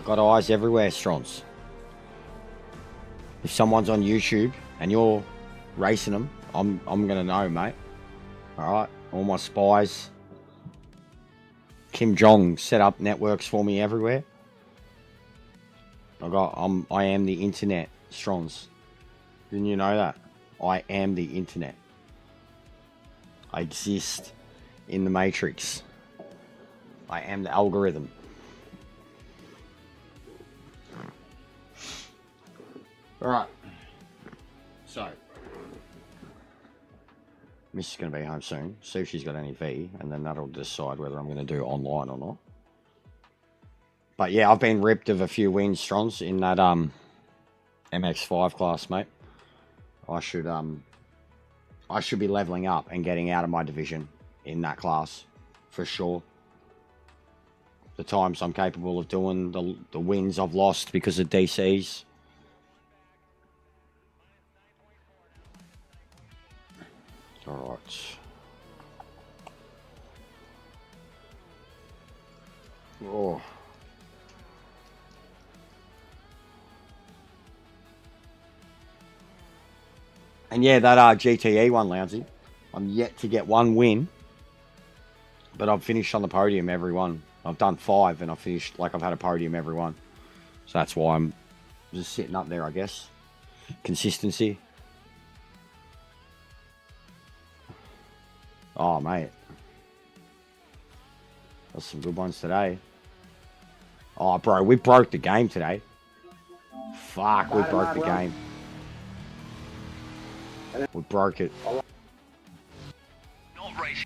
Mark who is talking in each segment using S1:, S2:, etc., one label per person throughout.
S1: got eyes everywhere, Strons. If someone's on YouTube and you're racing them, I'm gonna know, mate. All right, all my spies. Kim Jong set up networks for me everywhere. I am the internet, Strons. Didn't you know that? I am the internet. I exist in the matrix. I am the algorithm. Alright. So. Miss is going to be home soon. See if she's got any V. And then that'll decide whether I'm going to do online or not. But yeah, I've been ripped of a few wins, Strons, in that MX5 class, mate. I should be leveling up and getting out of my division in that class. For sure. The times I'm capable of doing, the wins I've lost because of DCs. Alright. Oh. And yeah, that GTE one, Lounsey. I'm yet to get one win. But I've finished on the podium every one. I've done 5 and I've finished, like I've had a podium every one. So that's why I'm just sitting up there, I guess. Consistency. Oh, mate. That's some good ones today. Oh, bro, we broke the game today. Fuck, we broke the game. We broke it.
S2: Not racing.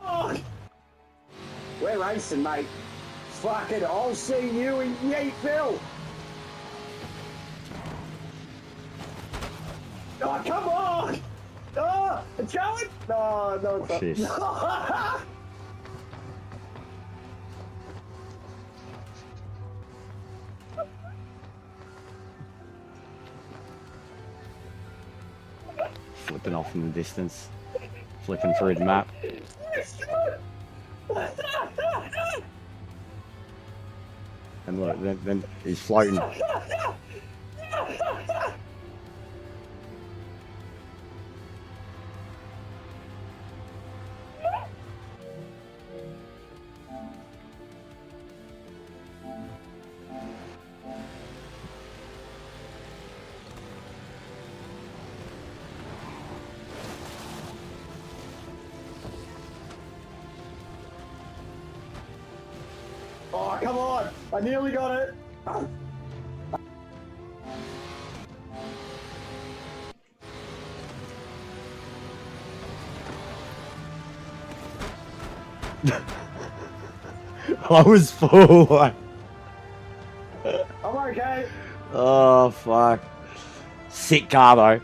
S3: Oh, we're racing, mate. Fuck it, I'll see you in Yeatville. Oh, come on! Oh, it's going? No, no, it's not.
S1: Shit. Flipping off in the distance. Flipping through the map. And look, then he's floating.
S3: Oh, come on! I nearly got it!
S1: I was full.
S3: I'm okay.
S1: Oh, fuck. Sick car, though.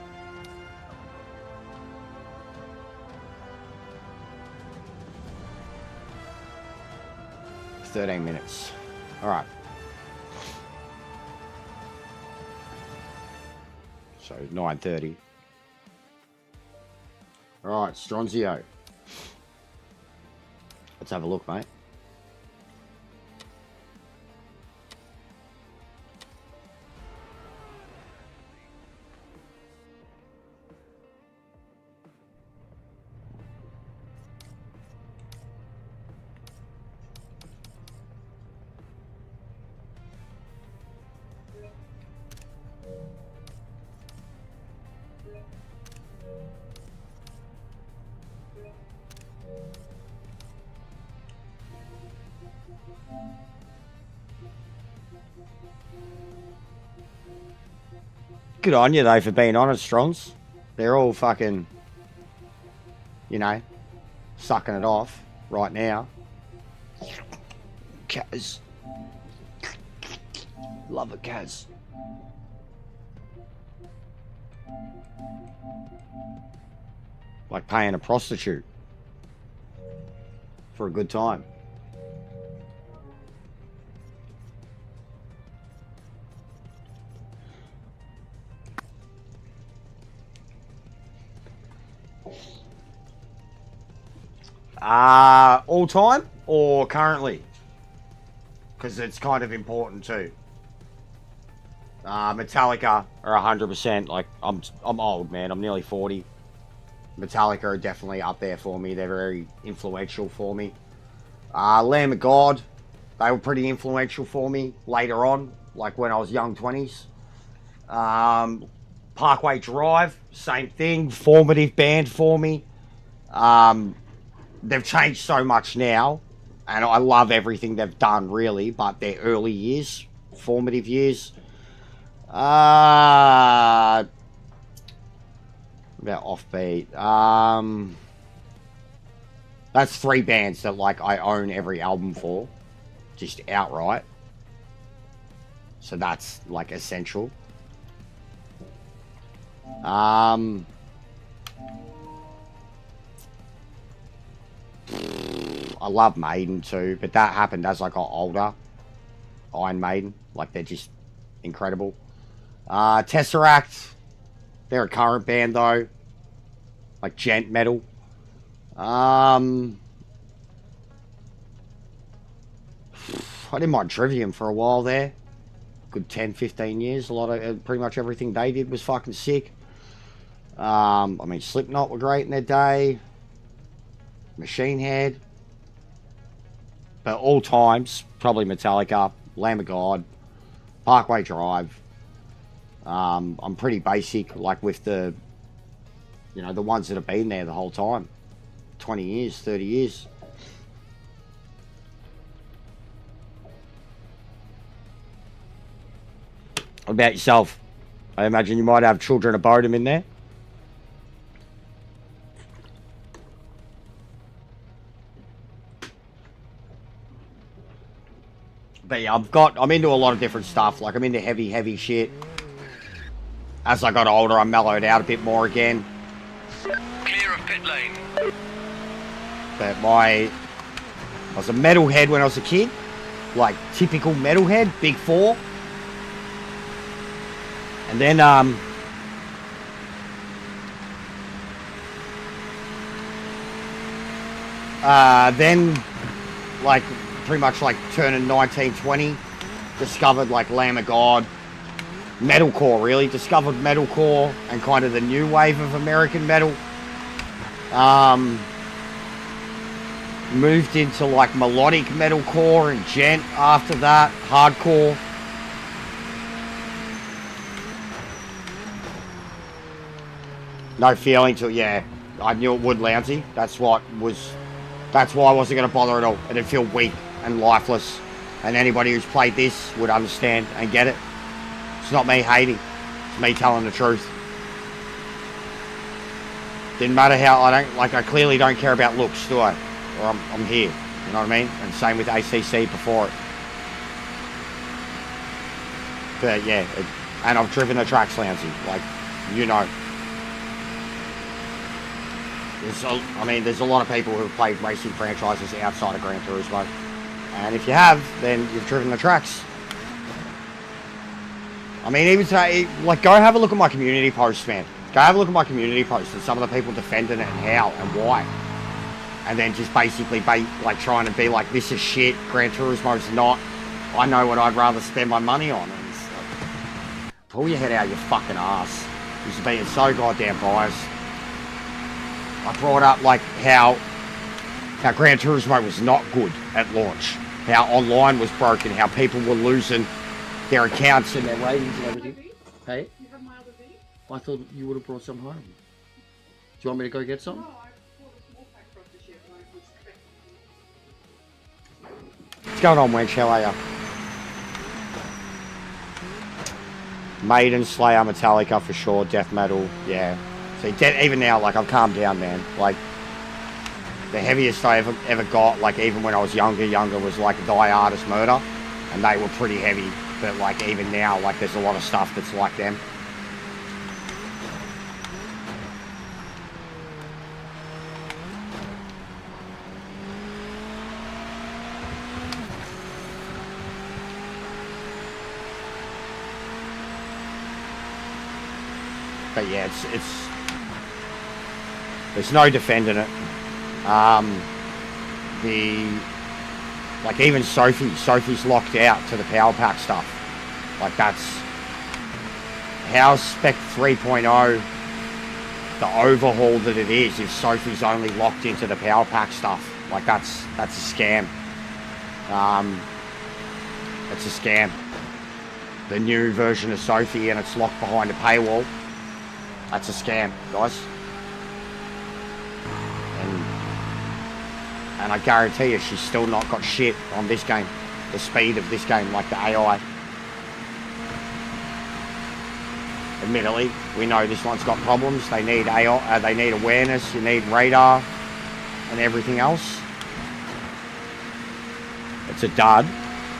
S1: "13 minutes. Alright. So, 9:30. Alright, Stronzio. Let's have a look, mate. Good on you, though, for being honest, Strons. They're all fucking, you know, sucking it off right now. Kaz. Love it, Kaz. Like paying a prostitute for a good time. All time or currently? because it's kind of important too. Metallica are 100%. Like I'm old, man. I'm nearly 40. Metallica are definitely up there for me. They're very influential for me. Lamb of God, they were pretty influential for me later on, like when I was young 20s. Parkway Drive, same thing. Formative band for me. They've changed so much now, and I love everything they've done, really, but their early years, formative years. About Offbeat. That's 3 bands that, like, I own every album for, just outright. So that's, like, essential. I love Maiden too, but that happened as I got older. Iron Maiden, like, they're just incredible. Tesseract, they're a current band though, like gent metal. I didn't mind Trivium for a while there. Good 10-15 years. A lot of pretty much everything they did was fucking sick. I mean, Slipknot were great in their day. Machine Head. But all times, probably Metallica, Lamb of God, Parkway Drive. I'm pretty basic, like with the, you know, the ones that have been there the whole time. 20 years, 30 years. What about yourself? I imagine you might have Children of Bodom in there. But yeah, I'm into a lot of different stuff. Like, I'm into heavy shit. As I got older, I mellowed out a bit more again.
S2: Clear of pit lane.
S1: But I was a metalhead when I was a kid. Like, typical metalhead, big 4. And then, like, pretty much like turning 19, 20, discovered like Lamb of God, metalcore really, discovered metalcore and kind of the new wave of American metal. Moved into like melodic metalcore and gent after that, hardcore. No feeling to it, yeah. I knew it would, Lounsey. That's why I wasn't going to bother at all. It'd feel weak and lifeless. And anybody who's played this would understand and get it. It's not me hating. It's me telling the truth. Didn't matter how I clearly don't care about looks, do I? Or I'm here. You know what I mean? And same with ACC before it. But yeah, and I've driven the tracks, Lounsey. Like, you know. There's a lot of people who have played racing franchises outside of Gran Turismo. And if you have, then you've driven the tracks. I mean, even today, like, go have a look at my community posts, man. Go have a look at my community posts and some of the people defending it and how and why. And then just basically like trying to be like, this is shit, Gran Turismo's not. I know what I'd rather spend my money on. And it's like, pull your head out of your fucking ass. You're being so goddamn biased. I brought up like how Gran Turismo was not good at launch, how online was broken, how people were losing their accounts and their ratings and everything. Hey?
S4: You have my other V?
S1: I thought you would have brought some home. Do you want me to go get some?
S4: No, I bought a small pack for us to share, but I was expecting.
S1: What's going on, Wench? How are ya? Maiden, Slayer, Metallica for sure, death metal, yeah. See, even now, like, I've calmed down, man. Like, the heaviest I ever got, like, even when I was younger, was, like, Die Artist Murder. And they were pretty heavy. But, like, even now, like, there's a lot of stuff that's like them. But, yeah, it's there's no defending it. The Like even Sophie's locked out to the power pack stuff. Like that's how's Spec 3.0 the overhaul that it is if Sophie's only locked into the power pack stuff. Like that's a scam. It's a scam. The new version of Sophie and it's locked behind a paywall. That's a scam, guys. And I guarantee you she's still not got shit on this game. The speed of this game, like the AI. Admittedly, we know this one's got problems. They need AI, they need awareness, you need radar and everything else. It's a dud.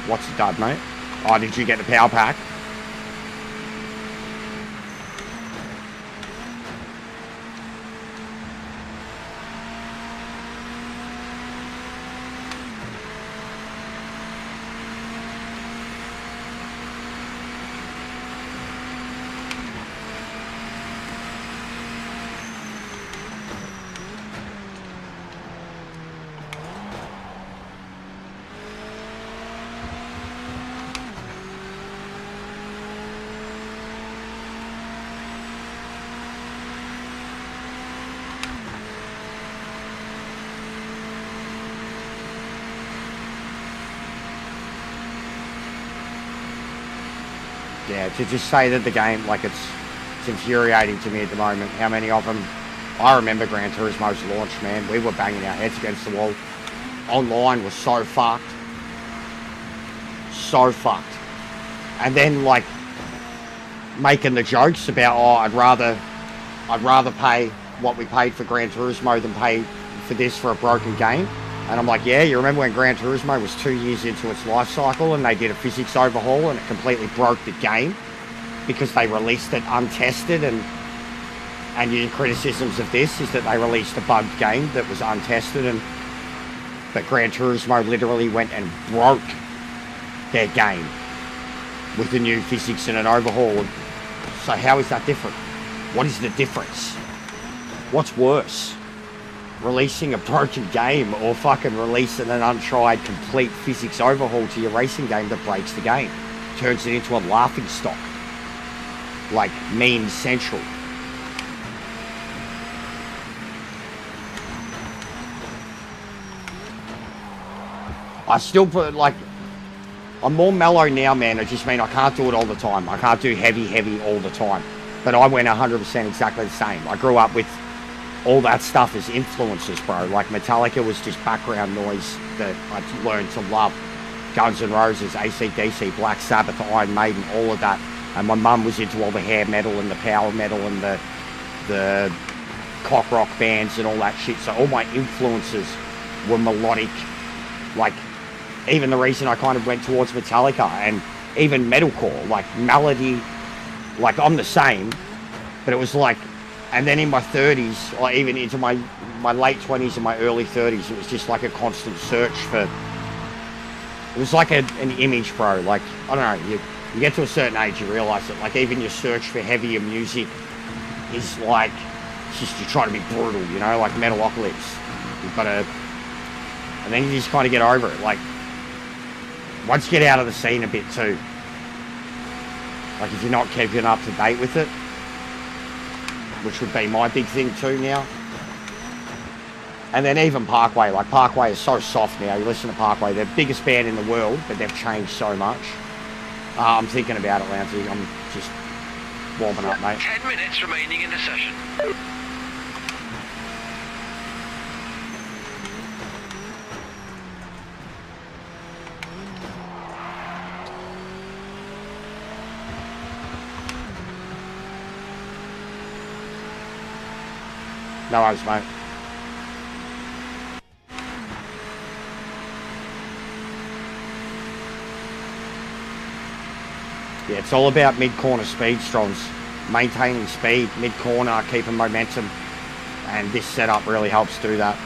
S1: What's a dud, mate? Oh, did you get the power pack? Yeah, to just say that the game, like it's infuriating to me at the moment. How many of them? I remember Gran Turismo's launch, man. We were banging our heads against the wall. Online was so fucked. So fucked. And then like making the jokes about, oh, I'd rather pay what we paid for Gran Turismo than pay for this for a broken game. And I'm like, yeah, you remember when Gran Turismo was 2 years into its life cycle and they did a physics overhaul and it completely broke the game because they released it untested, and your criticisms of this is that they released a bugged game that was untested, and but Gran Turismo literally went and broke their game with the new physics and an overhaul. So how is that different? What is the difference? What's worse? Releasing a broken game or fucking releasing an untried complete physics overhaul to your racing game that breaks the game, turns it into a laughing stock, like meme central. I still put like, I'm more mellow now, man. It just means I can't do it all the time. I can't do heavy all the time. But I went 100% exactly the same. I grew up with all that stuff as influences, bro. Like Metallica was just background noise that I learned to love. Guns N' Roses, AC/DC, Black Sabbath, Iron Maiden, all of that. And my mum was into all the hair metal and the power metal and the cock rock bands and all that shit. So all my influences were melodic. Like even the reason I kind of went towards Metallica and even metalcore, like melody, like I'm the same, but it was like, and then in my 30s, or even into my late 20s and my early 30s, it was just like a constant search for, it was like an image, bro. Like, I don't know, you get to a certain age, you realise that, like, even your search for heavier music is like, it's just you try to be brutal, you know, like Metalocalypse. You've got to, and then you just kind of get over it. Like, once you get out of the scene a bit too, like if you're not keeping up to date with it, which would be my big thing too now. And then even Parkway, like Parkway is so soft now. You listen to Parkway, they're the biggest band in the world, but they've changed so much. I'm thinking about it, Lounsey. I'm just warming up, mate.
S2: 10 minutes remaining in the session.
S1: No worries, mate. Yeah, it's all about mid-corner speed, Strongs. Maintaining speed, mid-corner, keeping momentum. And this setup really helps do that.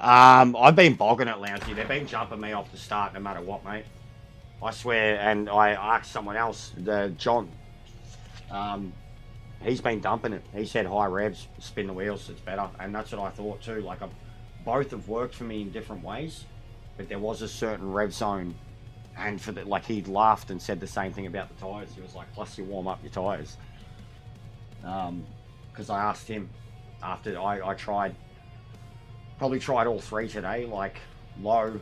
S1: I've been bogging it, Loungy. They've been jumping me off the start no matter what, mate. I swear, and I asked someone else, John. He's been dumping it. He said high revs, spin the wheels, it's better. And that's what I thought too. Like, both have worked for me in different ways, but there was a certain rev zone. And for the, like, he laughed and said the same thing about the tyres. He was like, plus you warm up your tyres. Because I asked him after I probably tried all three today, like low,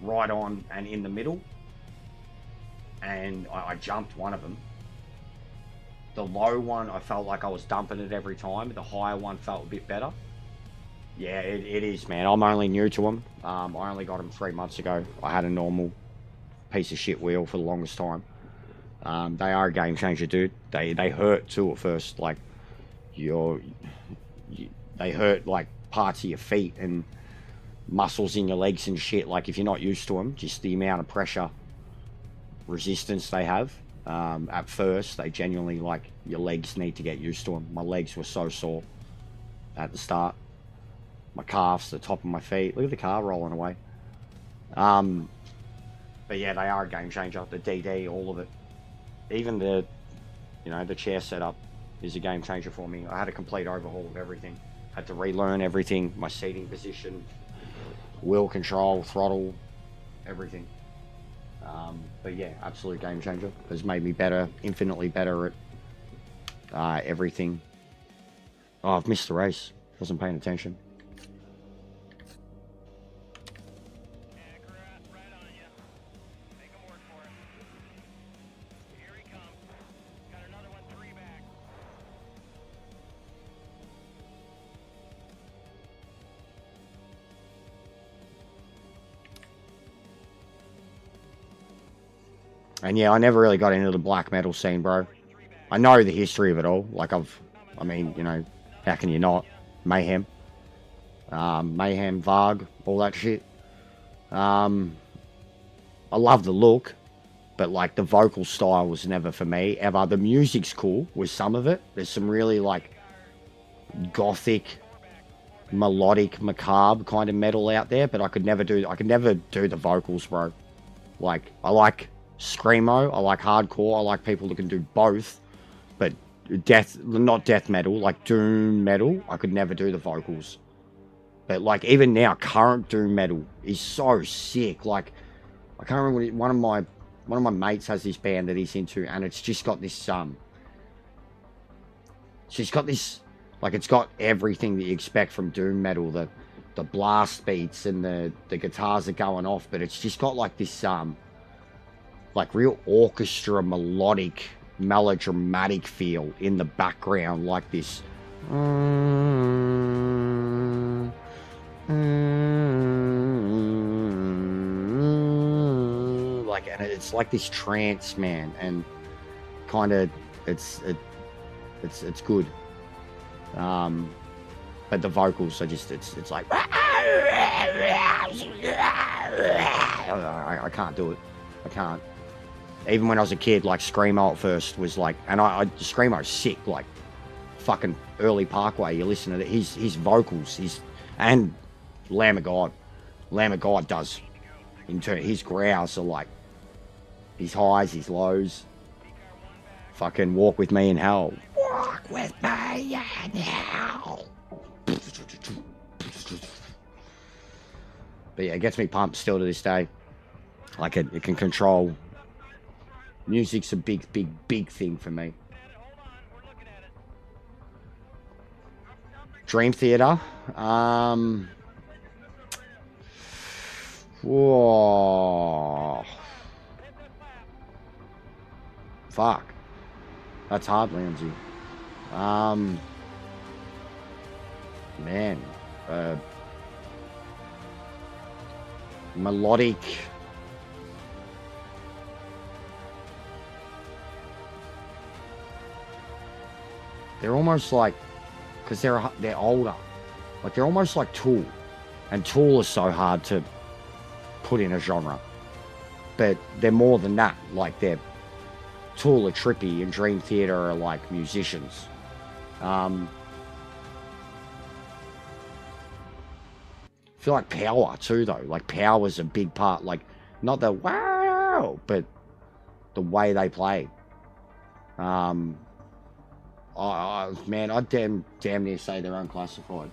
S1: right on, and in the middle. And I jumped one of them. The low one, I felt like I was dumping it every time. The higher one felt a bit better. Yeah, it is, man. I'm only new to them. I only got them 3 months ago. I had a normal piece of shit wheel for the longest time. They are a game changer, dude. They hurt too at first. Like, they hurt like parts of your feet and muscles in your legs and shit. Like, if you're not used to them, just the amount of pressure resistance they have. At first, they genuinely, like, your legs need to get used to them. My legs were so sore at the start. My calves, the top of my feet. Look at the car rolling away. But yeah, they are a game changer. The DD, all of it. Even the, the chair setup is a game changer for me. I had a complete overhaul of everything. Had to relearn everything. My seating position, wheel control, throttle, everything. But yeah, absolute game changer. Has made me better, infinitely better at everything. Oh, I've missed the race. Wasn't paying attention. And yeah, I never really got into the black metal scene, bro. I know the history of it all. Like, how can you not? Mayhem. Mayhem, Varg, all that shit. I love the look, but, like, the vocal style was never for me, ever. The music's cool with some of it. There's some really, like, gothic, melodic, macabre kind of metal out there, but I could never do the vocals, bro. Like, I like screamo, I like hardcore, I like people that can do both, but not death metal, like doom metal, I could never do the vocals. But, like, even now, current doom metal is so sick. Like, I can't remember one of my mates has this band that he's into, and it's just got this like, it's got everything that you expect from doom metal, the blast beats and the guitars are going off, but it's just got like this like real orchestra, melodic, melodramatic feel in the background, like this. Like, and it's like this trance, man, and kind of it's good. But the vocals are just it's like I can't do it. I can't. Even when I was a kid, like, screamo at first was like, and screamo's sick, like fucking early Parkway. You listen to his vocals, and Lamb of God does. In turn, his growls are like his highs, his lows. Fucking Walk With Me in Hell. Walk with me in hell. But yeah, it gets me pumped still to this day. Like, it can control. Music's a big thing for me. Dream Theater. Whoa. Fuck. That's hard, Lindsay. Man. Melodic. They're almost like, because they're older. Like, they're almost like Tool. And Tool is so hard to put in a genre. But they're more than that. Like, Tool are trippy and Dream Theater are like musicians. feel like power too, though. Like power is a big part. Like not the wow, but the way they play. Man, I'd damn near say they're unclassified.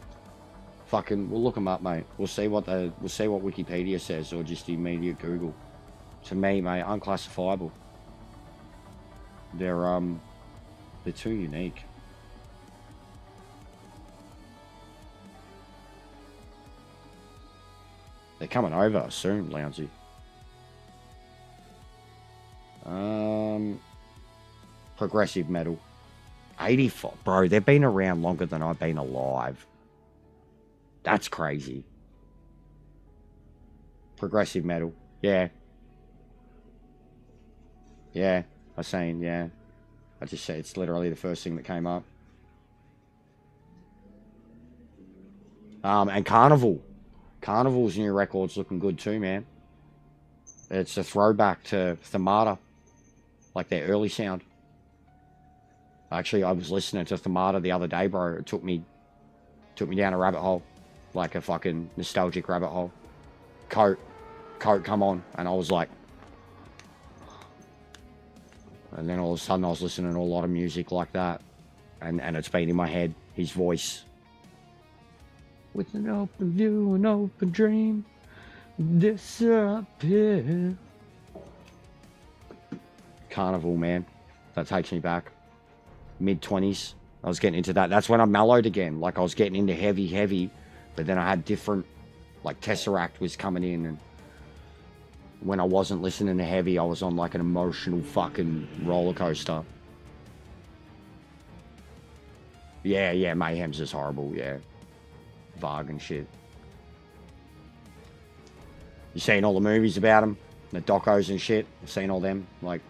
S1: Fucking, we'll look them up, mate. We'll see what Wikipedia says, or just immediate Google. To me, mate, unclassifiable. They're too unique. They're coming over soon, Lounsey. Progressive metal. 84. Bro, they've been around longer than I've been alive. That's crazy. Progressive metal. Yeah. Yeah. I seen, yeah. I just said it's literally the first thing that came up. And Carnival. Carnival's new record's looking good too, man. It's a throwback to Themata. Like their early sound. Actually, I was listening to Themata the other day, bro. It took me down a rabbit hole. Like a fucking nostalgic rabbit hole. Coat come on. And I was like... And then all of a sudden I was listening to a lot of music like that. And it's been in my head. His voice. With an open view, an open dream. Disappear. Carnival, man. That takes me back. Mid-20s. I was getting into that. That's when I mellowed again. Like I was getting into heavy. But then I had different... Like Tesseract was coming in. And when I wasn't listening to heavy, I was on like an emotional fucking roller coaster. Yeah, Mayhem's just horrible, yeah. Varg and shit. You seen all the movies about him? The docos and shit? I've seen all them. Like,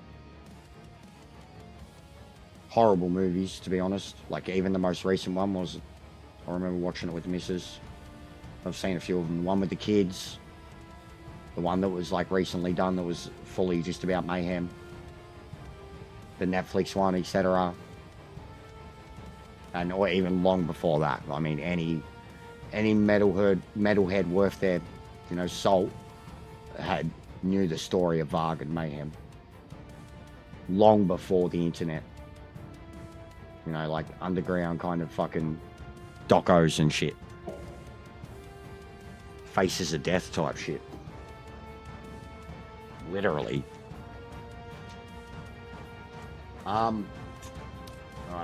S1: horrible movies, to be honest. Like, even the most recent one was... I remember watching it with the missus. I've seen a few of them. The one with the kids. The one that was, like, recently done that was fully just about Mayhem. The Netflix one, etc. And or even long before that. I mean, any metalhead worth their, salt knew the story of Varg and Mayhem. Long before the internet. Like underground kind of fucking docos and shit. Faces of Death type shit. Literally. Alright,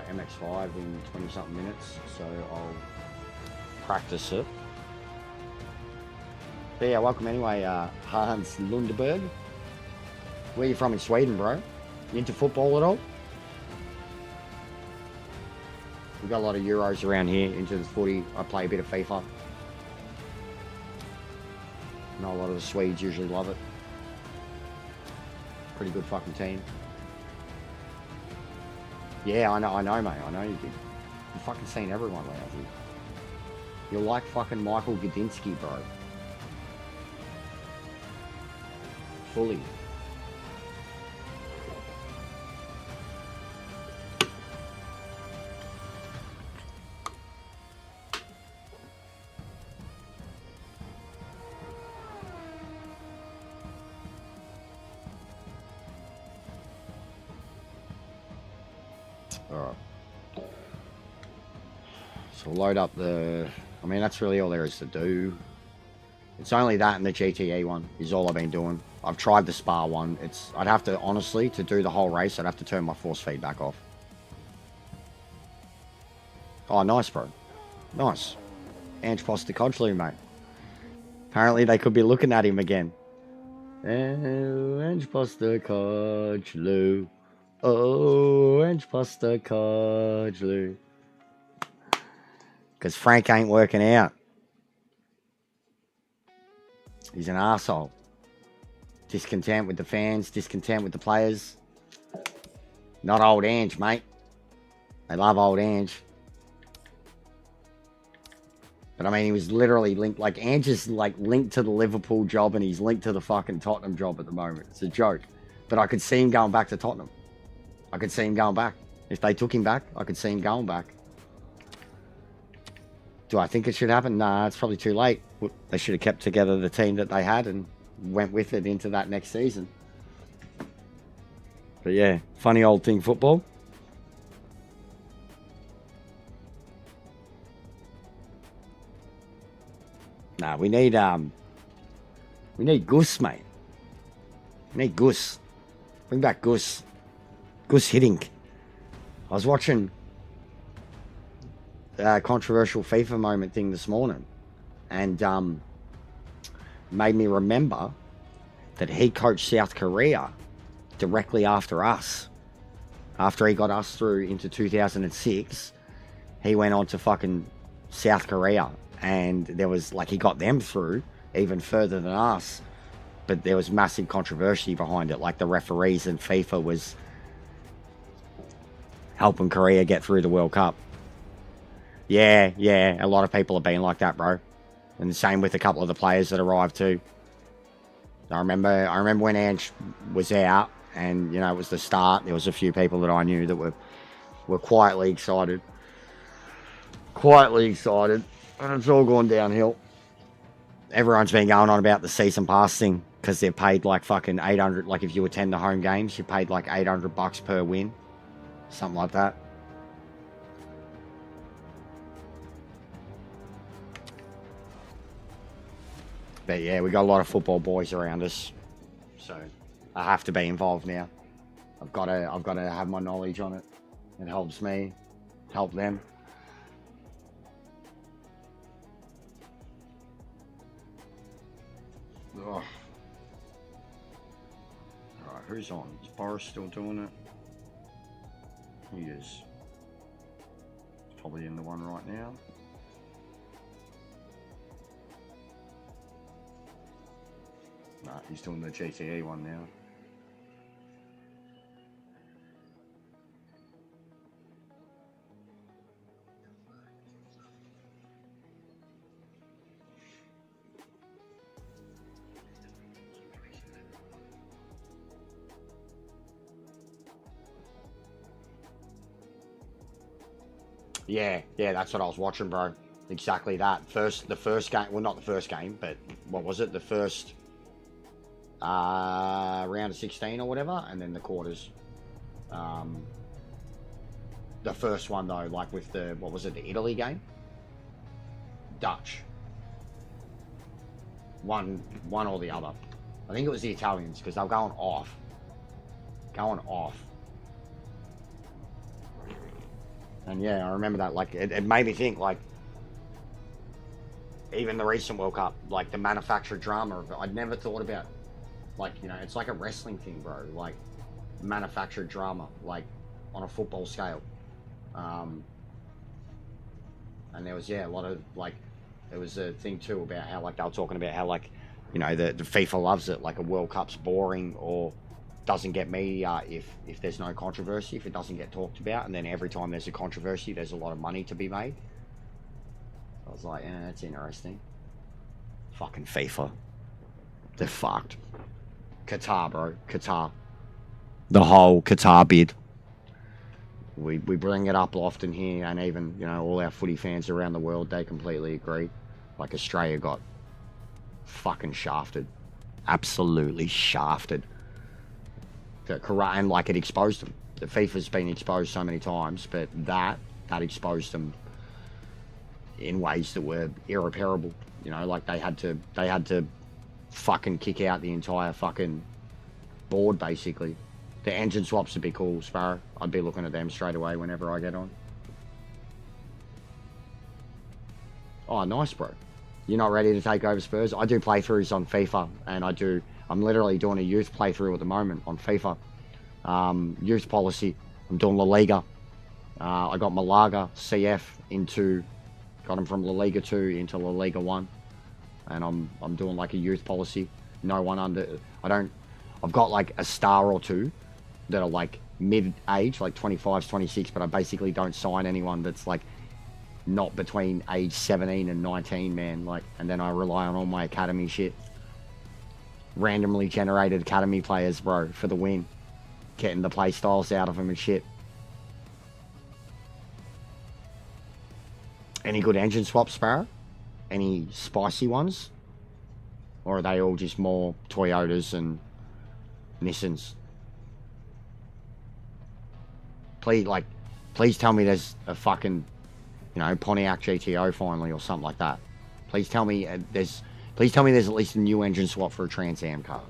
S1: MX5 in 20 something minutes, so I'll practice it. But yeah, welcome anyway, Hans Lundeberg. Where you from in Sweden, bro? You into football at all? We've got a lot of Euros around here, into the footy. I play a bit of FIFA. I know a lot of the Swedes usually love it. Pretty good fucking team. Yeah, I know, mate. I know you did. You've fucking seen everyone around here. You're like fucking Michael Gudinski, bro. Fully. Alright. So we'll load up the... I mean, that's really all there is to do. It's only that and the GTE one is all I've been doing. I've tried the Spa one. I'd have to, honestly, to do the whole race, I'd have to turn my force feedback off. Oh, nice, bro. Nice. Ange Postecoglou, mate. Apparently they could be looking at him again. Oh, Ange Postecoglou. Oh, Ange Postecoglou. Because Frank ain't working out. He's an arsehole. Discontent with the fans, discontent with the players. Not old Ange, mate. They love old Ange. But I mean, he was literally linked, like Ange is like linked to the Liverpool job and he's linked to the fucking Tottenham job at the moment. It's a joke. But I could see him going back to Tottenham. I could see him going back. If they took him back, I could see him going back. Do I think it should happen? Nah, it's probably too late. They should have kept together the team that they had and went with it into that next season. But yeah, funny old thing, football. Nah, we need Gus, mate. We need Gus. Bring back Gus. Gus Hiddink. I was watching a controversial FIFA moment thing this morning, and made me remember that he coached South Korea directly after us. After he got us through into 2006, he went on to fucking South Korea, and there was like, he got them through even further than us, but there was massive controversy behind it. Like the referees and FIFA was helping Korea get through the World Cup. Yeah, a lot of people have been like that, bro. And the same with a couple of the players that arrived too. I remember when Ange was out, and you know, it was the start. There was a few people that I knew that were quietly excited. And it's all gone downhill. Everyone's been going on about the season pass thing, because they're paid like fucking 800. Like if you attend the home games, you're paid like $800 per win. Something like that. But yeah, we got a lot of football boys around us, so I have to be involved now. I've got to have my knowledge on it. It helps me, help them. Ugh. All right, who's on? Is Boris still doing it? He is. He's probably in the one right now. Nah, he's doing the GTE one now. Yeah, that's what I was watching, bro. Exactly that. The first game, well, not the first game, but what was it? The first round of 16 or whatever, and then the quarters. The first one though, like with the, what was it, the Italy game? Dutch. One or the other. I think it was the Italians, because they were going off. And yeah, I remember that. Like, it made me think, like, even the recent World Cup, like the manufactured drama of it, I'd never thought about, like, you know, it's like a wrestling thing, bro. Like, manufactured drama, like, on a football scale. And there was, yeah, a lot of, like, there was a thing too about how, like, they were talking about how, like, you know, the FIFA loves it, like a World Cup's boring or doesn't get media if there's no controversy, if it doesn't get talked about, and then every time there's a controversy, there's a lot of money to be made. I was like, yeah, that's interesting. Fucking FIFA. They're fucked. Qatar, bro. Qatar. The whole Qatar bid. We bring it up often here, and even, you know, all our footy fans around the world, they completely agree. Like, Australia got fucking shafted. Absolutely shafted. And like, it exposed them. The FIFA's been exposed so many times, but that exposed them in ways that were irreparable. You know, like they had to fucking kick out the entire fucking board, basically. The engine swaps would be cool, Sparrow. I'd be looking at them straight away whenever I get on. Oh, nice, bro. You're not ready to take over Spurs? I do playthroughs on FIFA, and I'm literally doing a youth playthrough at the moment on FIFA. Youth policy. I'm doing La Liga. I got Malaga CF got him from La Liga 2 into La Liga 1. And I'm doing like a youth policy. No one I've got like a star or two that are like mid-age, like 25s, 26, but I basically don't sign anyone that's like not between age 17 and 19, man. Like, and then I rely on all my academy shit. Randomly generated academy players, bro, for the win. Getting the play styles out of them and shit. Any good engine swaps, Sparrow? Any spicy ones? Or are they all just more Toyotas and Nissans? Please tell me there's a fucking, Pontiac GTO finally or something like that. Please tell me there's at least a new engine swap for a Trans Am car.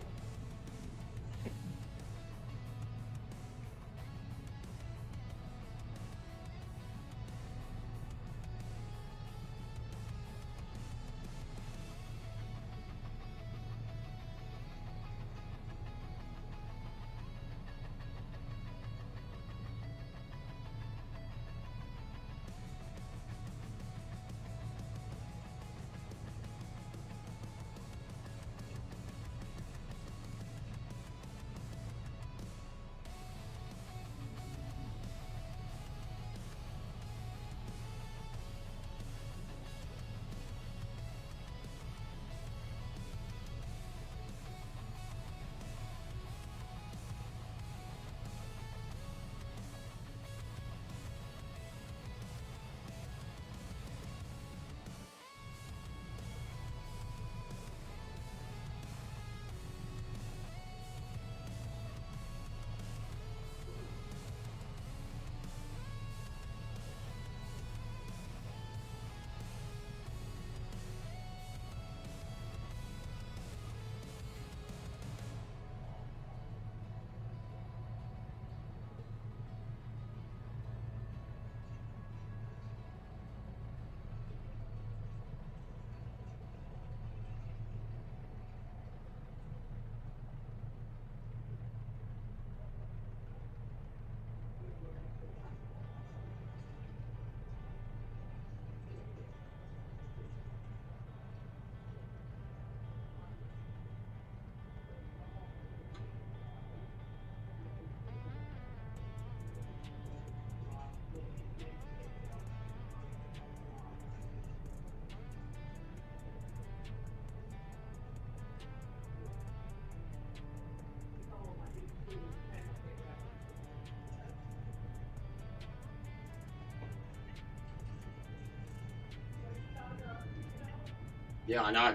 S1: Yeah, I know.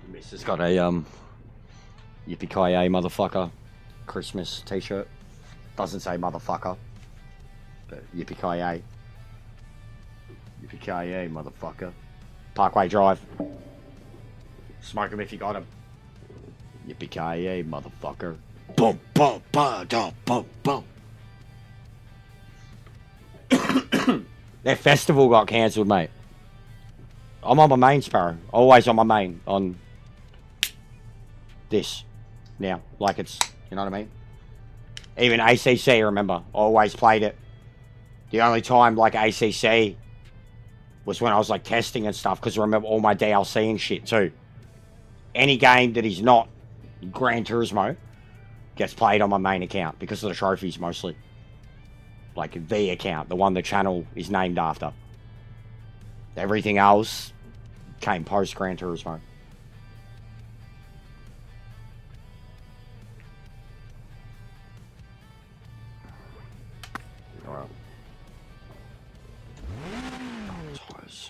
S1: Missus got a Yippee-ki-yay motherfucker Christmas t-shirt. Doesn't say motherfucker, but Yippee-ki-yay. Yippee-ki-yay motherfucker. Parkway Drive. Smoke 'em if you got 'em. Yippee-ki-yay motherfucker. Boom, boom, boom, boom, boom, boom. Their festival got cancelled, mate. I'm on my main, Sparrow. Always on my main. On this. Now. Like it's, you know what I mean? Even ACC, remember. Always played it. The only time, like, ACC was when I was, like, testing and stuff. Because I remember all my DLC and shit, too. Any game that is not Gran Turismo gets played on my main account. Because of the trophies, mostly. Like, the account. The one the channel is named after. Everything else came post Gran Turismo. Alright. Tires.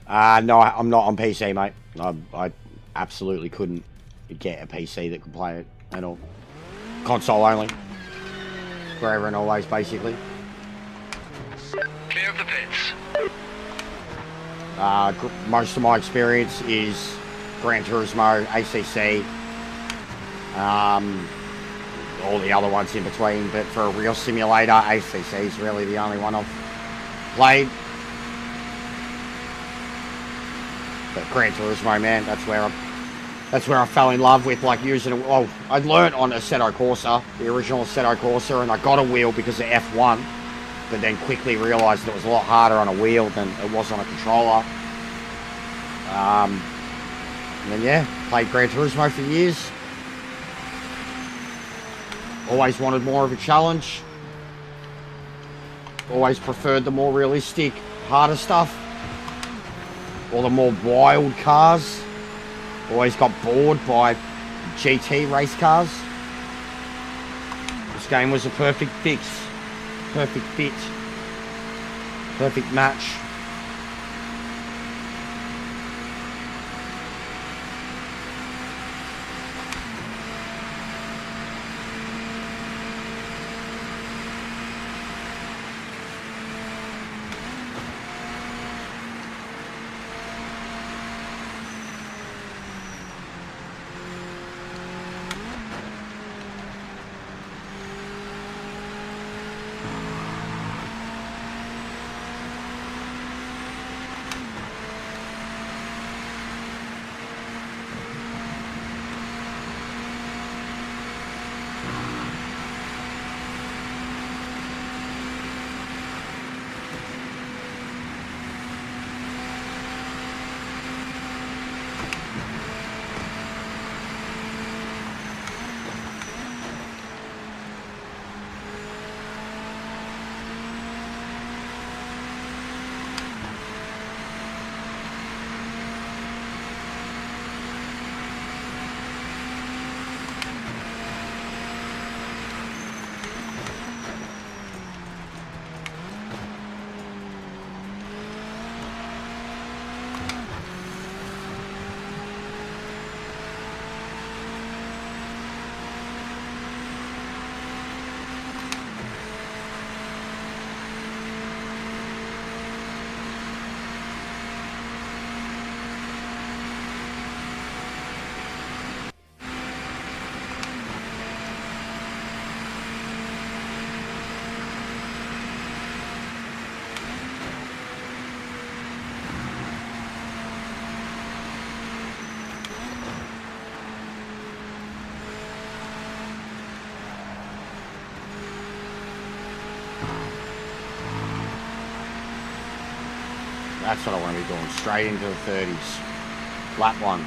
S1: Alright. No, I'm not on PC, mate. I absolutely couldn't get a PC that could play it at all. Console only. Forever and always, basically.
S2: Clear of the pits.
S1: Most of my experience is Gran Turismo, ACC, all the other ones in between, but for a real simulator, ACC is really the only one I've played. But Gran Turismo, man, that's where I fell in love with, like, using it. Well, I learnt on Assetto Corsa, the original Assetto Corsa, and I got a wheel because of F1, but then quickly realised it was a lot harder on a wheel than it was on a controller. And then, yeah, played Gran Turismo for years. Always wanted more of a challenge. Always preferred the more realistic, harder stuff. Or the more wild cars. Always got bored by GT race cars. This game was a perfect fix. Perfect fit. Perfect match. That's what I want to be doing. Straight into the 30s. Lap 1.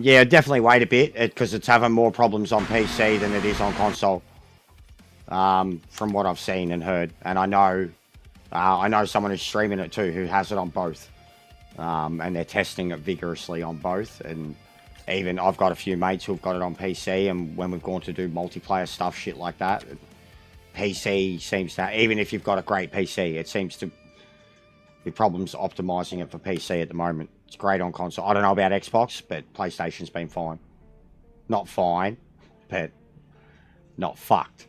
S1: Yeah, definitely wait a bit because it's having more problems on PC than it is on console. From what I've seen and heard, and I know someone who's streaming it too who has it on both, and they're testing it vigorously on both. And even I've got a few mates who've got it on PC, and when we've gone to do multiplayer stuff, shit like that, PC seems to, even if you've got a great PC, it seems to be problems optimizing it for PC at the moment. It's great on console. I don't know about Xbox, but PlayStation's been fine. Not fine, but not fucked.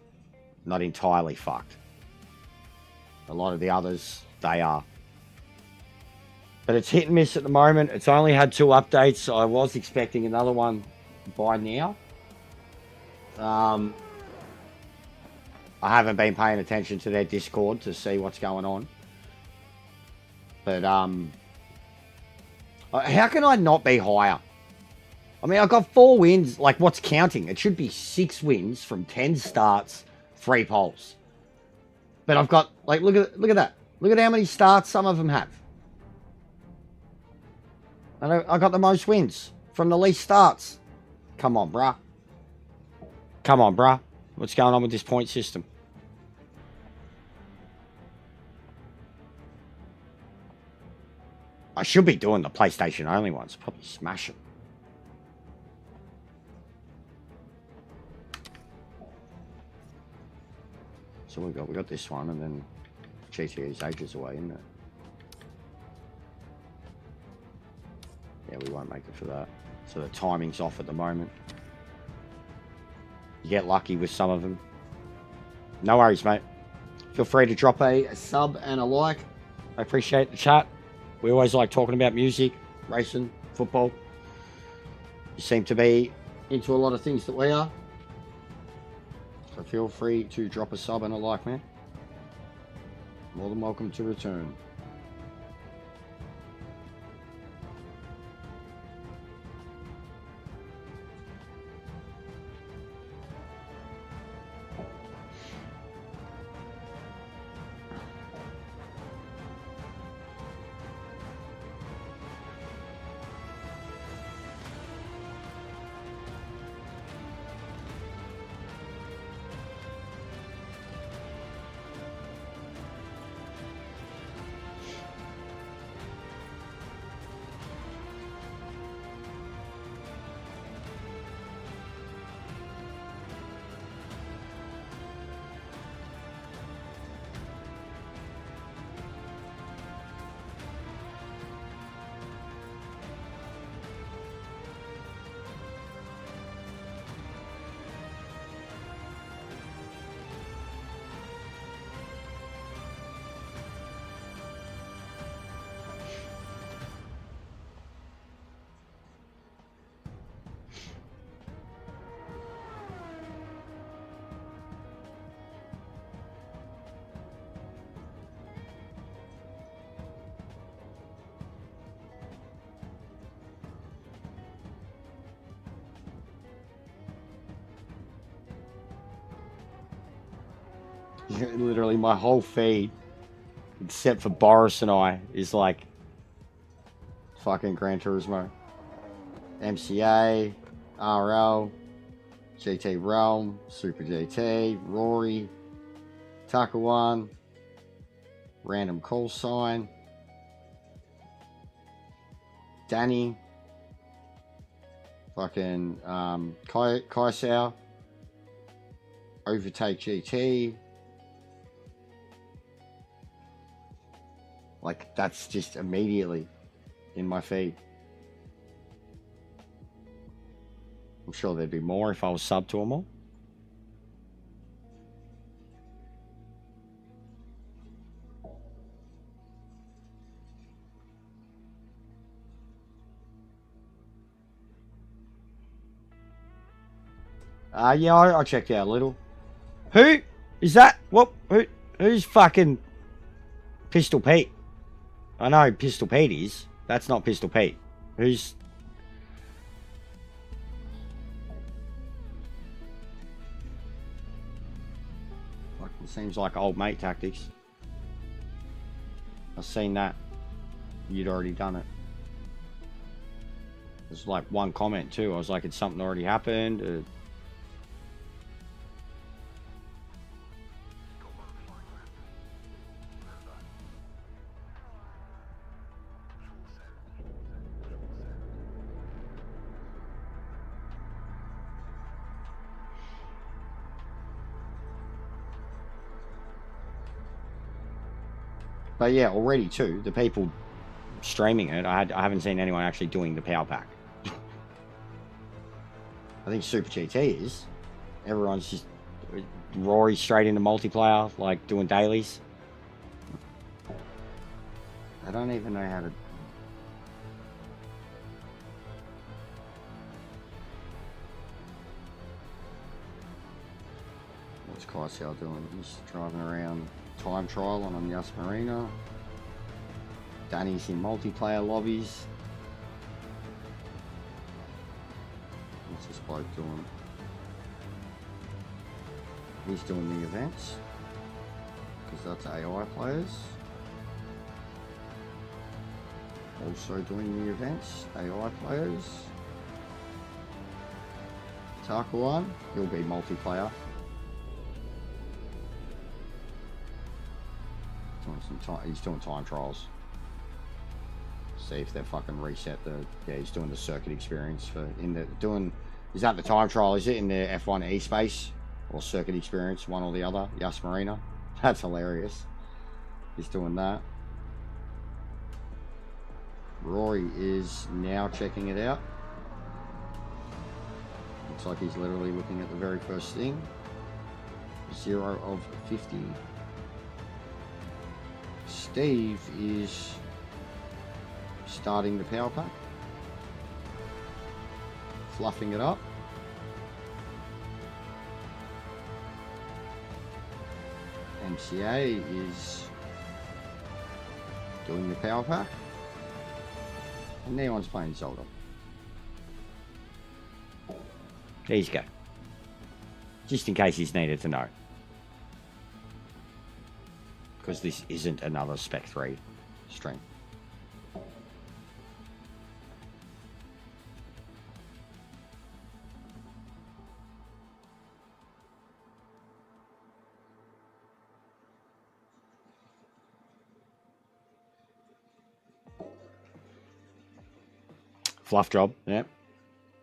S1: Not entirely fucked. A lot of the others, they are. But it's hit and miss at the moment. It's only had 2 updates. I was expecting another one by now. I haven't been paying attention to their Discord to see what's going on. But, how can I not be higher? I mean, I've got 4 wins. Like, what's counting? It should be 6 wins from 10 starts, 3 poles. But I've got, like, look at that. Look at how many starts some of them have. And I got the most wins from the least starts. Come on, bruh. Come on, bruh. What's going on with this point system? I should be doing the PlayStation only ones. Probably smash it. So we got this one, and then GTA's ages away, isn't it? Yeah, we won't make it for that. So the timing's off at the moment. You get lucky with some of them. No worries, mate. Feel free to drop a sub and a like. I appreciate the chat. We always like talking about music, racing, football. You seem to be into a lot of things that we are. So feel free to drop a sub and a like, man. More than welcome to return. Literally, my whole feed, except for Boris and I, is like fucking Gran Turismo. MCA, RL, GT Realm, Super GT, Rory, Takawan, Random Call Sign, Danny, fucking Kaisao, Overtake GT. Like, that's just immediately in my feed. I'm sure there'd be more if I was sub to them all. Yeah, I checked out a little. Who is that? What? Who's fucking Pistol Pete? I know who Pistol Pete is. That's not Pistol Pete. Who's... Fucking seems like old mate tactics. I've seen that. You'd already done it. There's like one comment too. I was like, it's something already happened. But yeah, already too, the people streaming it, I haven't seen anyone actually doing the power pack. I think Super GT is. Everyone's just Rory straight into multiplayer, like doing dailies. I don't even know how to... What's Kaisel doing? He's driving around time trial on Yas Marina. Danny's in multiplayer lobbies. What's this bloke doing? He's doing the events, because that's AI players. Also doing the events, AI players. Tarkawan, he'll be multiplayer. He's doing time trials. See if they fucking reset the... Yeah, he's doing the circuit experience for... Is that the time trial, is it? In the F1 E-Space? Or circuit experience, one or the other? Yas Marina. That's hilarious. He's doing that. Rory is now checking it out. Looks like he's literally looking at the very first thing. 0 of 50. Steve is starting the power pack. Fluffing it up. MCA is doing the power pack. And Neon's playing Zelda. There you go. Just in case he's needed to know. Because this isn't another Spec 3 stream. Fluff job, yeah.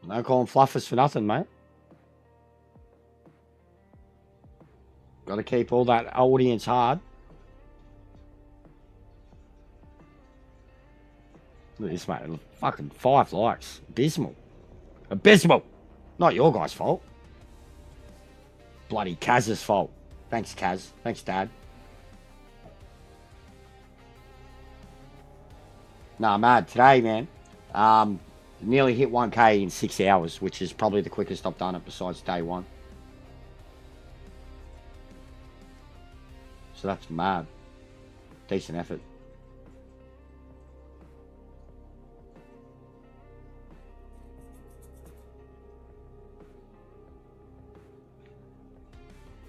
S1: Don't call them fluffers for nothing, mate. Got to keep all that audience hard. Look at this, mate. Fucking 5 likes. Abysmal. Abysmal. Not your guy's fault. Bloody Kaz's fault. Thanks, Kaz. Thanks, Dad. Nah, mad. Today, man. Nearly hit 1K in 6 hours, which is probably the quickest I've done it besides day one. So that's mad. Decent effort.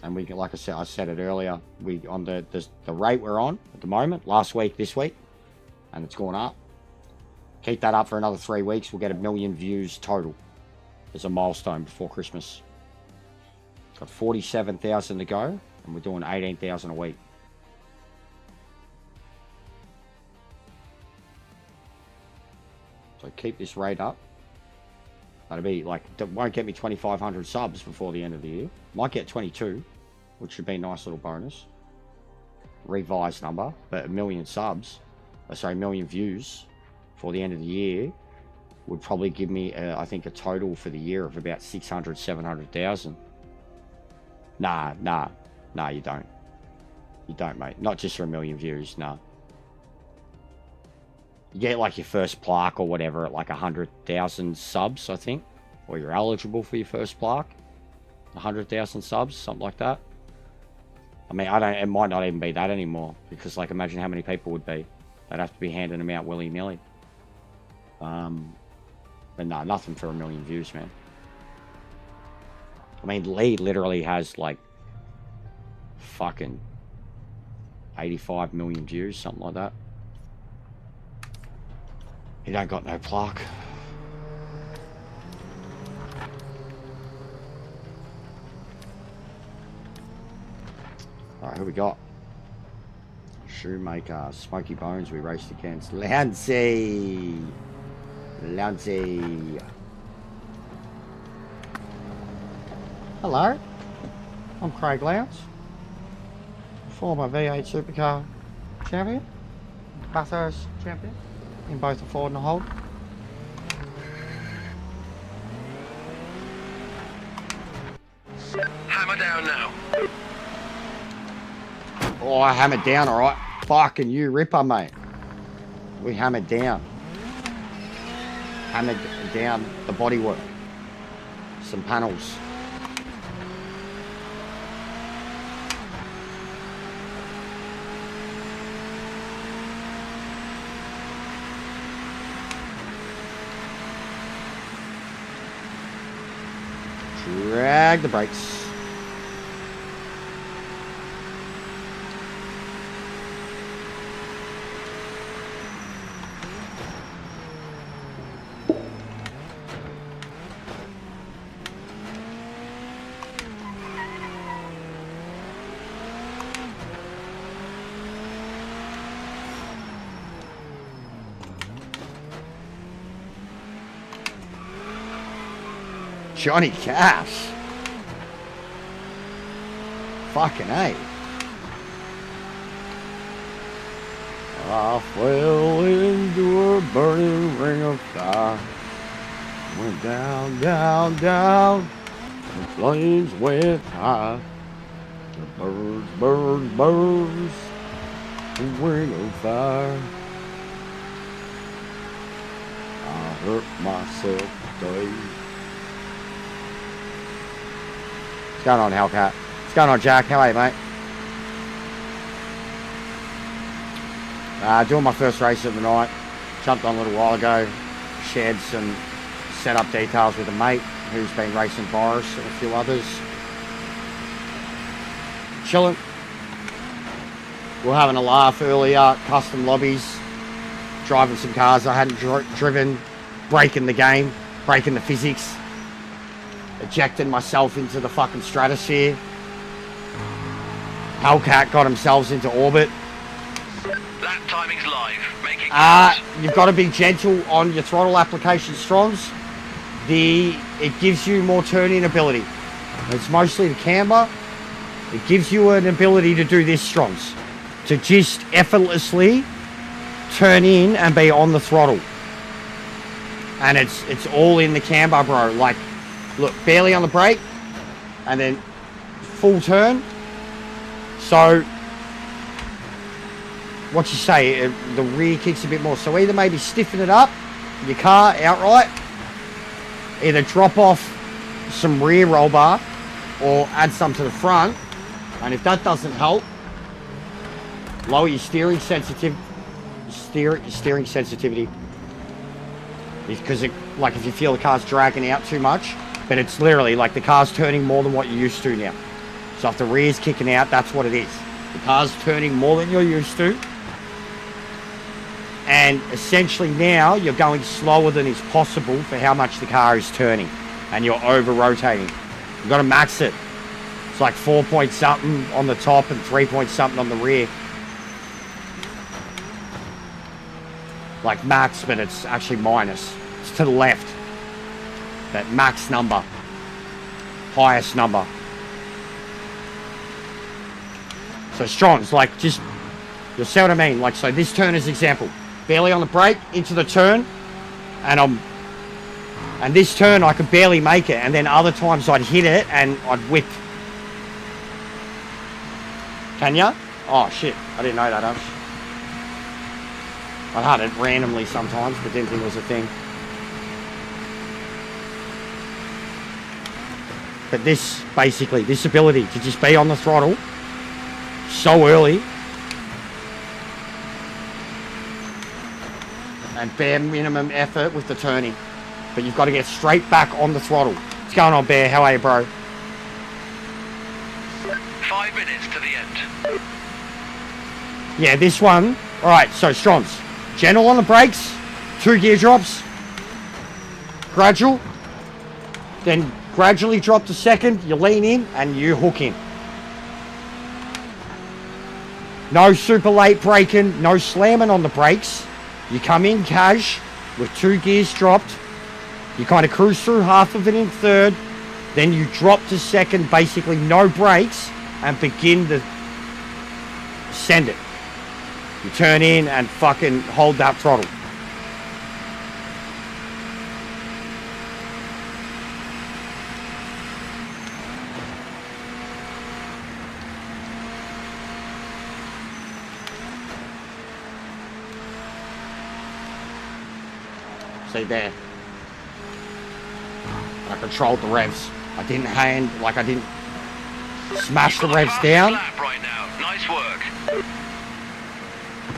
S1: And we can, like I said it earlier, we on the rate we're on at the moment, last week, this week, and it's gone up. Keep that up for another 3 weeks, we'll get 1 million views total. As a milestone before Christmas. Got 47,000 to go, and we're doing 18,000 a week. So keep this rate up. That'll be like, it won't get me 2,500 subs before the end of the year. Might get 22, which should be a nice little bonus. Revised number, but 1 million subs, sorry, 1 million views for the end of the year would probably give me, I think, a total for the year of about 600, 700,000. Nah, you don't. You don't, mate. Not just for 1 million views, nah. You get like your first plaque or whatever at like 100,000 subs, I think. Or you're eligible for your first plaque. 100,000 subs, something like that. I mean, it might not even be that anymore. Because, like, imagine how many people would be. They'd have to be handing them out willy-nilly. But no, nothing for 1 million views, man. I mean, Lee literally has like fucking 85 million views, something like that. He don't got no plaque. Alright, who we got? Shoemaker, Smoky Bones, we raced against Lancey. Hello, I'm Craig Lowndes, former V8 Supercar champion, Bathurst champion in both the Ford and the Hold.
S2: Hammer down now.
S1: Oh, I hammered down, alright. Fucking you, Ripper, mate. We hammered down. Hammered down the bodywork. Some panels. Drag the brakes. Johnny Cash. Fucking A. I fell into a burning ring of fire. Went down, down, down. The flames went high. The birds, birds, birds. The ring of fire. I hurt myself today. What's going on, Hellcat? What's going on, Jack? How are you, mate? Doing my first race of the night. Jumped on a little while ago. Shared some setup details with a mate who's been racing Boris and a few others. Chilling. We're having a laugh earlier. Custom lobbies. Driving some cars I hadn't driven. Breaking the game. Breaking the physics. Ejected myself into the fucking stratosphere. Hellcat got themselves into orbit.
S2: Lap timing's live. Make it count.
S1: You've got to be gentle on your throttle application, Strongs. It gives you more turning ability. It's mostly the camber. It gives you an ability to do this, Strongs. To just effortlessly turn in and be on the throttle. And it's all in the camber, bro. Like, look, barely on the brake. And then full turn. So, what you say, the rear kicks a bit more. So either maybe stiffen it up, your car outright. Either drop off some rear roll bar or add some to the front. And if that doesn't help, lower your steering sensitivity. Because like if you feel the car's dragging out too much, but it's literally like the car's turning more than what you're used to now. So if the rear's kicking out, that's what it is. The car's turning more than you're used to. And essentially now you're going slower than is possible for how much the car is turning. And you're over rotating. You've got to max it. It's like 4 point something on the top and 3 point something on the rear. Like max, but it's actually minus. It's to the left. That max number. Highest number. So Strong's like just, you'll see what I mean. Like, so this turn is example. Barely on the brake, into the turn, and this turn I could barely make it, and then other times I'd hit it and I'd whip. Can ya? Oh shit, I didn't know that. I'd had it randomly sometimes, but didn't think it was a thing. But this, basically, this ability to just be on the throttle so early and bare minimum effort with the turning. But you've got to get straight back on the throttle. What's going on, Bear? How are you, bro?
S2: 5 minutes to the end.
S1: Yeah, this one. Alright, so Strons. Gentle on the brakes. 2 gear drops. Gradual. Then gradually drop to second. You lean in and you hook in. No super late braking. No slamming on the brakes. You come in cash with 2 gears dropped. You kind of cruise through half of it in third. Then you drop to second, basically no brakes, and begin to send it. You turn in and fucking hold that throttle. See there. I controlled the revs. I didn't I didn't smash the revs down.
S2: Right now. Nice work.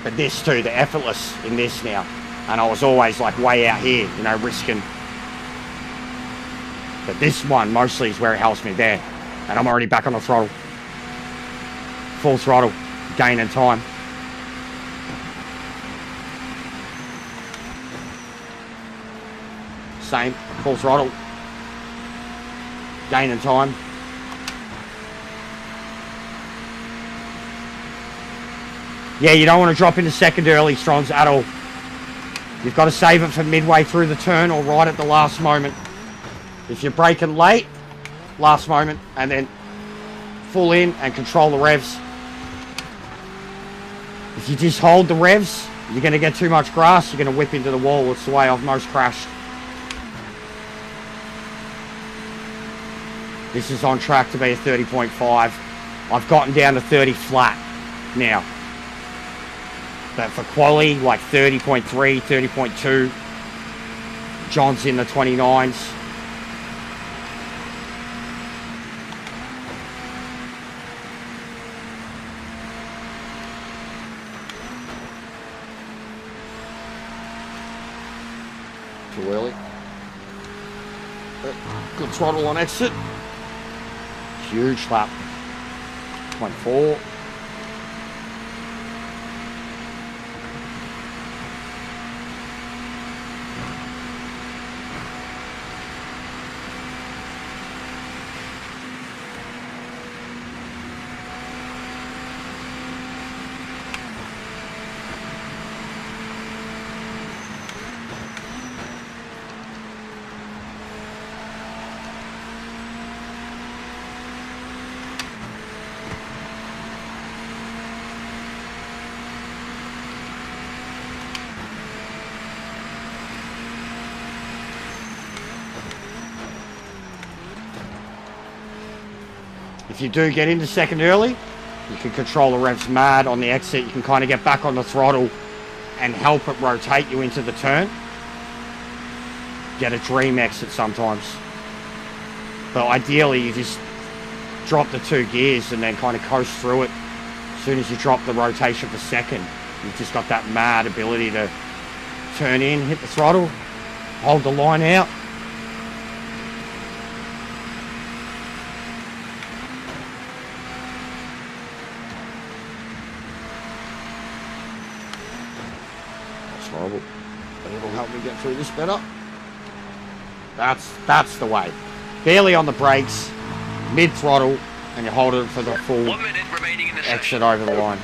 S1: But this too, the effortless in this now. And I was always like way out here, you know, risking. But this one mostly is where it helps me there. And I'm already back on the throttle. Full throttle, gaining time. Same, full throttle. Gaining time. Yeah, you don't want to drop into second early, Strons, at all. You've got to save it for midway through the turn or right at the last moment. If you're braking late, last moment, and then full in and control the revs. If you just hold the revs, you're going to get too much grass, you're going to whip into the wall. It's the way I've most crashed. This is on track to be a 30.5. I've gotten down to 30 flat now. But for quali, like 30.3, 30.2. John's in the 29s. Too early. Good throttle on exit. Huge lap. 0.4. If you do get into second early, you can control the revs mad on the exit. You can kind of get back on the throttle and help it rotate you into the turn. Get a dream exit sometimes. But ideally, you just drop the 2 gears and then kind of coast through it. As soon as you drop the rotation for second, you've just got that mad ability to turn in, hit the throttle, hold the line out. horrible. But it'll help me get through this better. That's the way. Barely on the brakes, mid-throttle, and you hold it for the full
S2: 1 minute remaining in the
S1: exit
S2: session.
S1: over the line.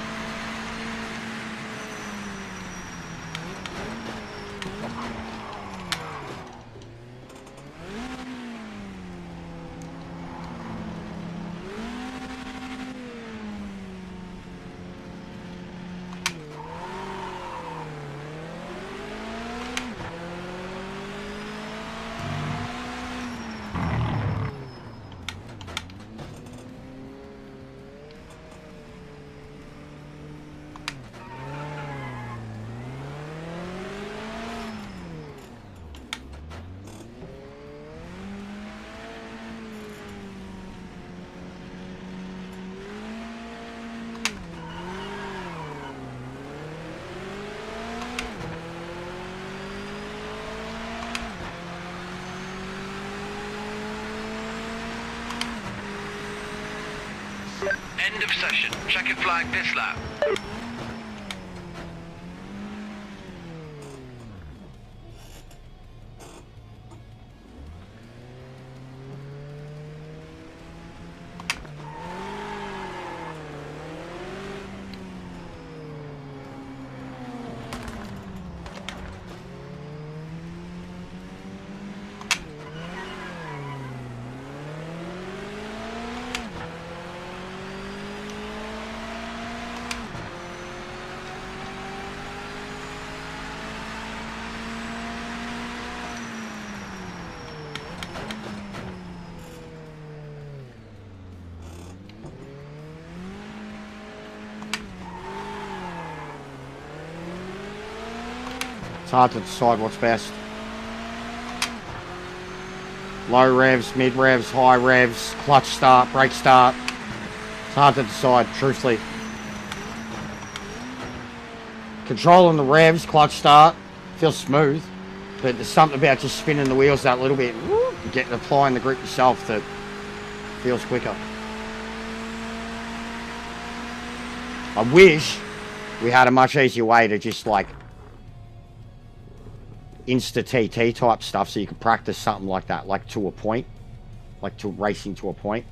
S2: End of session. Checkered flag this lap.
S1: It's hard to decide what's best. Low revs, mid revs, high revs, clutch start, brake start. It's hard to decide, truthfully. Controlling the revs, clutch start, feels smooth, but there's something about just spinning the wheels that little bit, applying the grip yourself that feels quicker. I wish we had a much easier way to just like Insta TT type stuff so you could practice something like that, like to a point, like to racing to a point.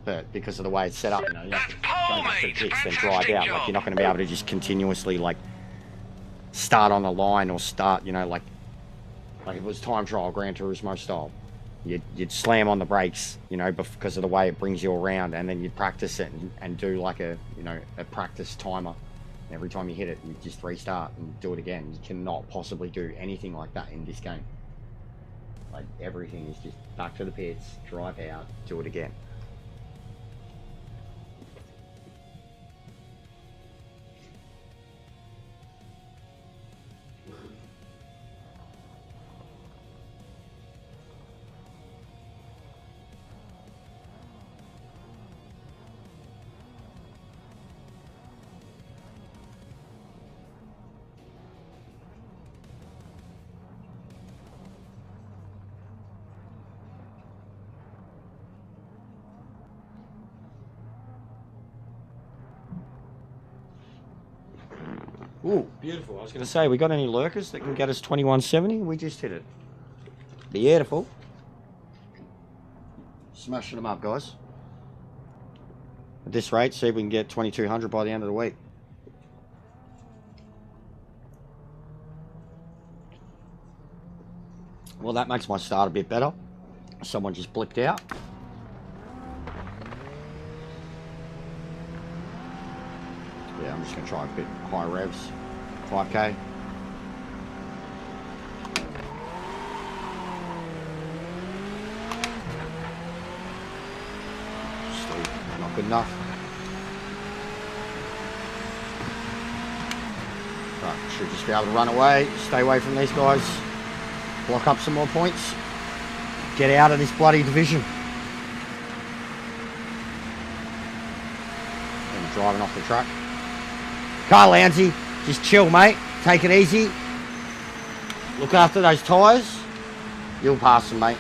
S1: But because of the way it's set up, you know, you have to go back to the pits, then drive out. Like you're not going to be able to just continuously like start on the line or start, you know, like it was time trial Gran Turismo style. You'd slam on the brakes, you know, because of the way it brings you around, and then you'd practice it and do like a, you know, a practice timer. Every time you hit it, you just restart and do it again. You cannot possibly do anything like that in this game. Like everything is just back to the pits, drive out, do it again. Ooh, beautiful. I was going to say, we got any lurkers that can get us 2170? We just hit it. Beautiful. Smashing them up, guys. At this rate, see if we can get 2200 by the end of the week. Well, that makes my start a bit better. Someone just blipped out. Yeah, I'm just going to try a bit high revs. 5k. Still not good enough. Right, should just be able to run away. Stay away from these guys. Block up some more points. Get out of this bloody division. And driving off the track. Carl Lanzi, just chill, mate. Take it easy. Look after those tyres. You'll pass them, mate.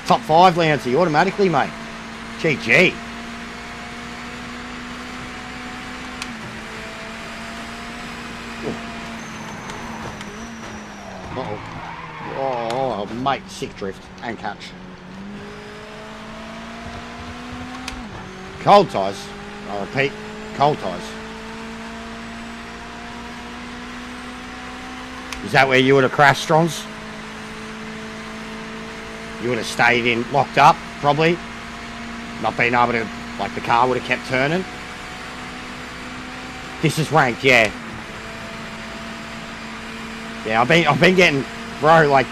S1: Top 5, Lanzi, automatically, mate. GG. Oh, mate, sick drift and catch. Cold ties. I repeat, cold ties. Is that where you would have crashed, Strons? You would have stayed in, locked up, probably. Not being able to, like the car would have kept turning. This is ranked, yeah. Yeah, I've been getting, bro, like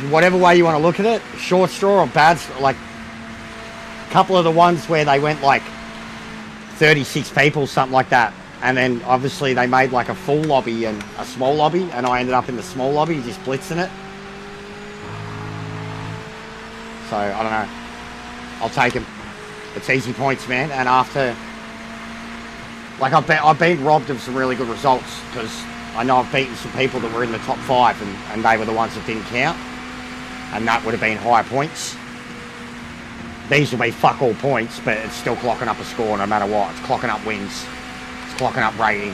S1: whatever way you want to look at it, short straw or bad straw, like a couple of the ones where they went like 36 people, something like that. And then obviously they made like a full lobby and a small lobby, and I ended up in the small lobby just blitzing it. So, I don't know. I'll take him. It's easy points, man. And after, like I've been robbed of some really good results because I know I've beaten some people that were in the top 5 and they were the ones that didn't count. And that would have been higher points. These will be fuck all points, but it's still clocking up a score no matter what. It's clocking up wins. It's clocking up rating.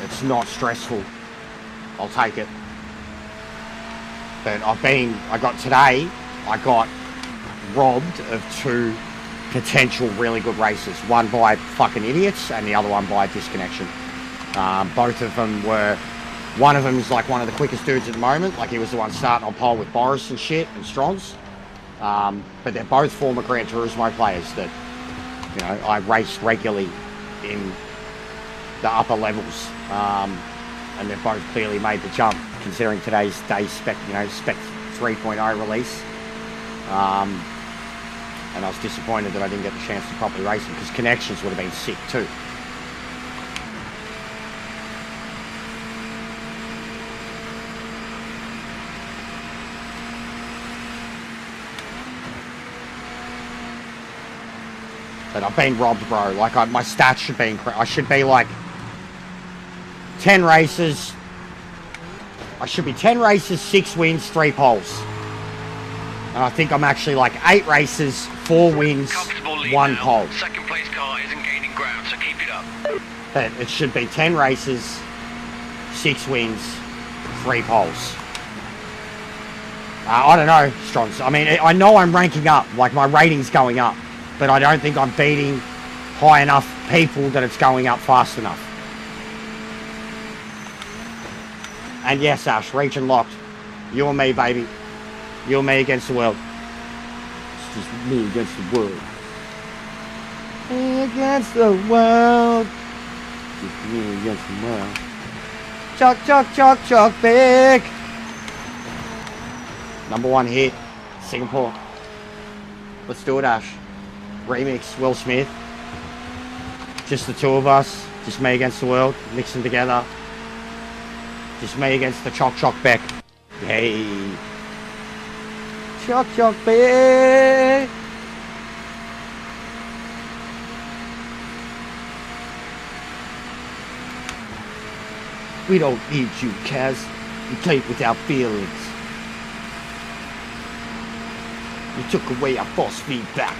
S1: It's not stressful. I'll take it. But I got robbed of 2 potential really good races. One by fucking idiots and the other one by disconnection. Both of them were, one of them is like one of the quickest dudes at the moment. Like he was the one starting on pole with Boris and shit and Strons. But they're both former Gran Turismo players that, you know, I raced regularly in the upper levels. And they've both clearly made the jump considering today's Spec, you know, Spec 3.0 release. And I was disappointed that I didn't get the chance to properly race them because connections would have been sick too. But I've been robbed, bro. Like, my stats should be I should be like 10 races. I should be 10 races, 6 wins, 3 poles. And I think I'm actually like 8 races, 4 wins, 1 pole.
S2: Second place car isn't gaining ground, so keep it up.
S1: But it should be 10 races, 6 wins, 3 poles. I don't know, Strons. I mean, I know I'm ranking up, like my rating's going up. But I don't think I'm beating high enough people that it's going up fast enough. And yes, Ash, region locked. You and me, baby. You and me against the world. It's just me against the world. Me against the world. Just me against the world. Chuck, chuck, chuck, chuck, big. Number 1 hit. Singapore. Let's do it, Ash. Remix, Will Smith. Just the 2 of us. Just me against the world. Mixing together. Just me against the Choc Choc Beck. Hey. Choc Choc Beck. We don't need you, Kaz. You played without feelings. You took away our false feedback.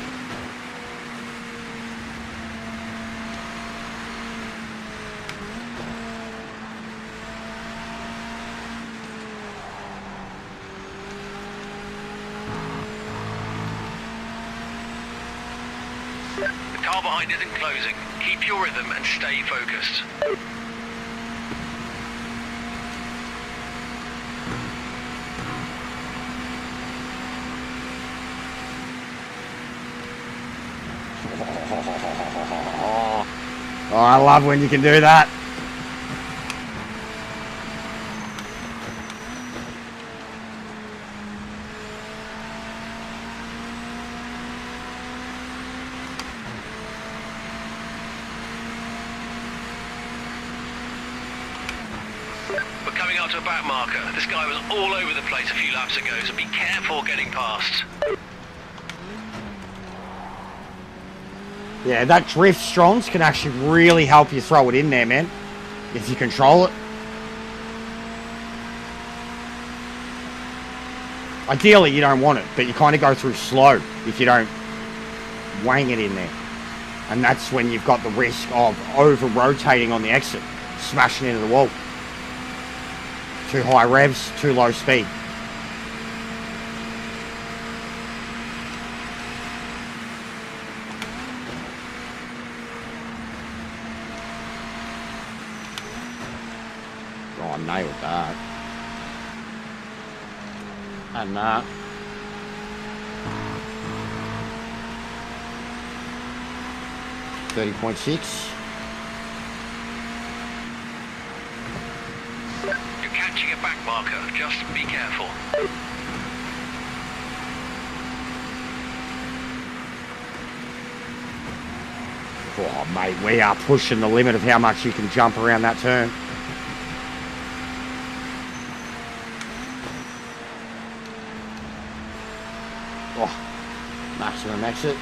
S2: The car behind isn't closing. Keep your rhythm and stay focused.
S1: Oh, I love when you can do that.
S2: We're coming up to a back marker. This guy was all over the place a few laps ago, so be careful getting past.
S1: Yeah, that drift Strongs can actually really help you throw it in there, man. If you control it. Ideally, you don't want it, but you kind of go through slow if you don't wang it in there. And that's when you've got the risk of over-rotating on the exit, smashing into the wall. Too high revs, too low speed. Oh, I nailed that. And that. .6.
S2: You're catching a back marker. Just be careful.
S1: Oh, mate, we are pushing the limit of how much you can jump around that turn. Oh, maximum exit.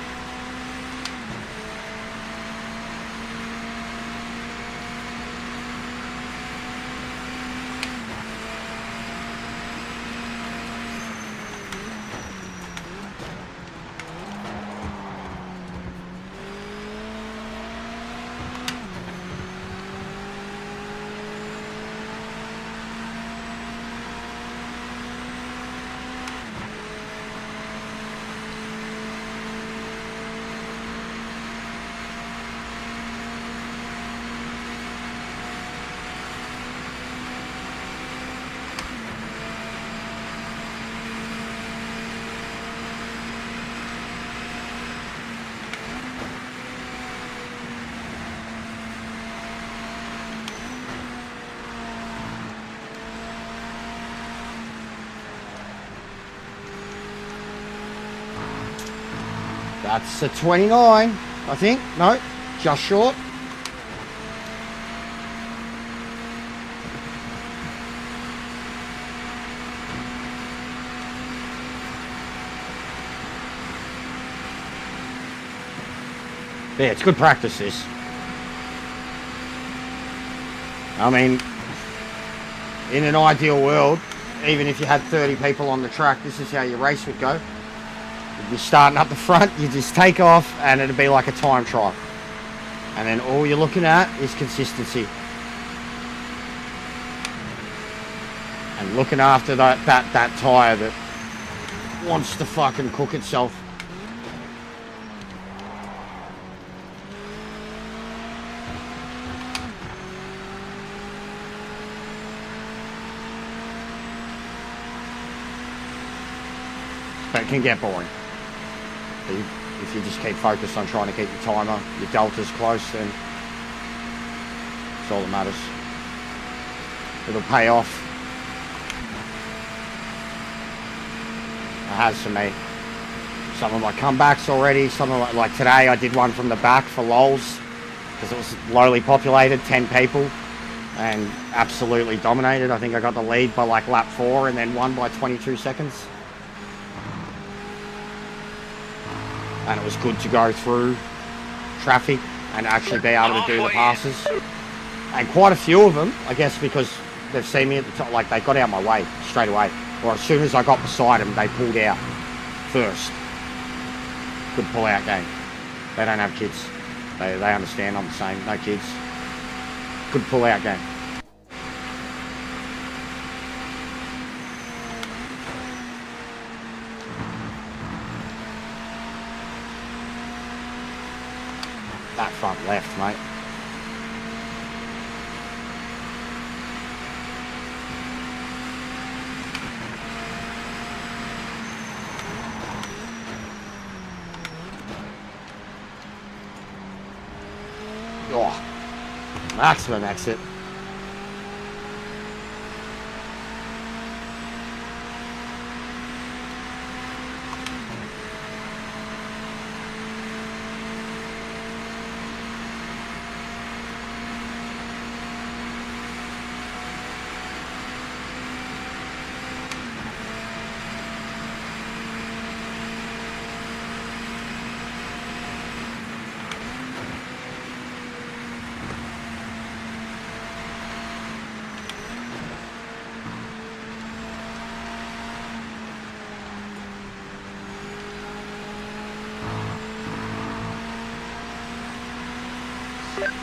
S1: That's a 29, I think. No, just short. Yeah, it's good practice, this. I mean, in an ideal world, even if you had 30 people on the track, this is how your race would go. You'd be starting up the front, you just take off, and it'd be like a time trial. And then all you're looking at is consistency. And looking after that tyre that wants to fucking cook itself. But it can get boring. If you just keep focused on trying to keep your timer, your deltas close, then it's all that matters. It'll pay off. It has for me. Some of my comebacks already, some of like today I did one from the back for lols because it was lowly populated, 10 people, and absolutely dominated. I think I got the lead by like lap 4 and then won by 22 seconds. And it was good to go through traffic and actually be able to do the passes. And quite a few of them, I guess, because they've seen me at the top, like they got out my way straight away. Or as soon as I got beside them, they pulled out first. Good pull-out game. They don't have kids. They understand I'm the same. No kids. Good pull-out game. That front left, mate. Oh, maximum exit.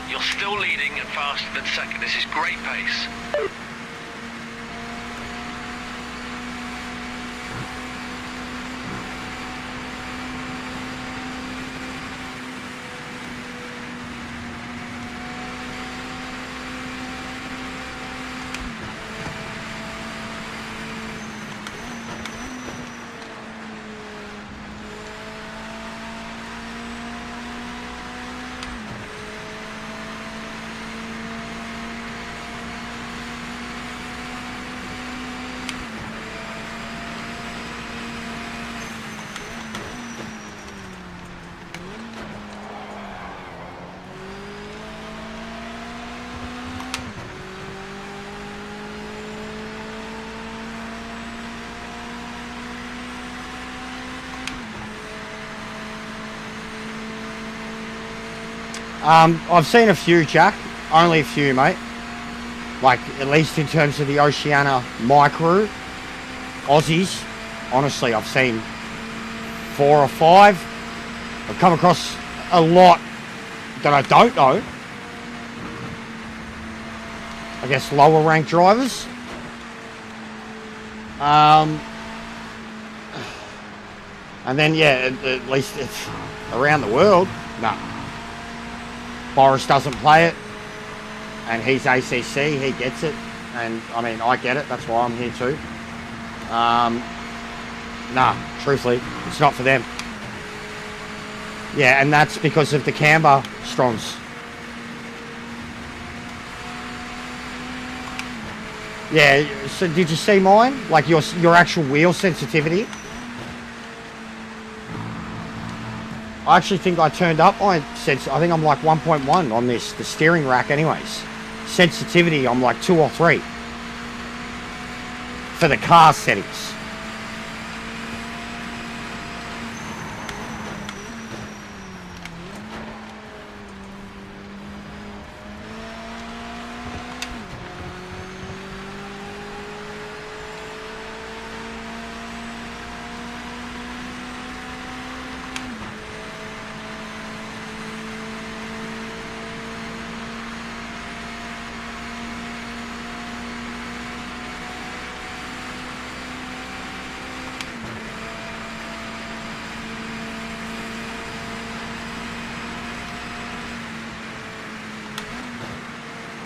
S2: You're still leading and faster than second. This is great pace.
S1: I've seen a few, Jack. Only a few, mate. Like, at least in terms of the Oceania Micro Aussies. Honestly, I've seen 4 or 5. I've come across a lot that I don't know. I guess lower ranked drivers. And then, yeah, at least it's around the world. No. Boris doesn't play it. And he's ACC, he gets it. And, I mean, I get it. That's why I'm here too. Nah, truthfully, it's not for them. Yeah, and that's because of the camber strongs. Yeah, so did you see mine? Like your actual wheel sensitivity? I actually think I turned up my sense. I think I'm like 1.1 on this, the steering rack anyways. Sensitivity, I'm like 2 or 3. For the car settings.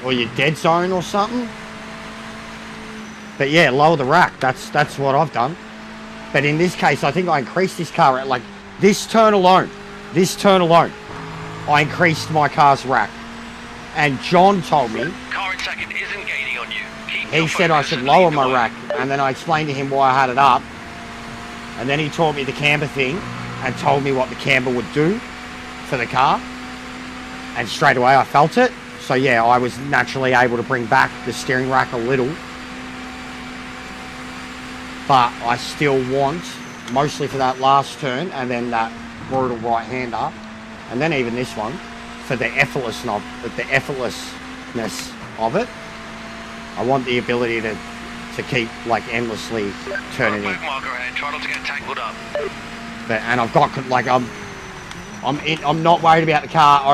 S1: Or your dead zone or something. But yeah, lower the rack. That's what I've done. But in this case, I think I increased this car at like this turn alone. I increased my car's rack. And John told me,
S2: Car in second isn't gaining on you. Keep
S1: he
S2: your
S1: said I
S2: focus
S1: should
S2: and
S1: lower
S2: lead the
S1: my
S2: way.
S1: rack. And then I explained to him why I had it up. And then he taught me the camber thing and told me what the camber would do for the car. And straight away I felt it. So yeah, I was naturally able to bring back the steering rack a little. But I still want, mostly for that last turn, and then that brutal right-hander, and then even this one, for the effortlessness of it, I want the ability to keep like endlessly turning in.
S2: Back marker ahead. Try not to get tangled up.
S1: But, and I've got like I'm not worried about the car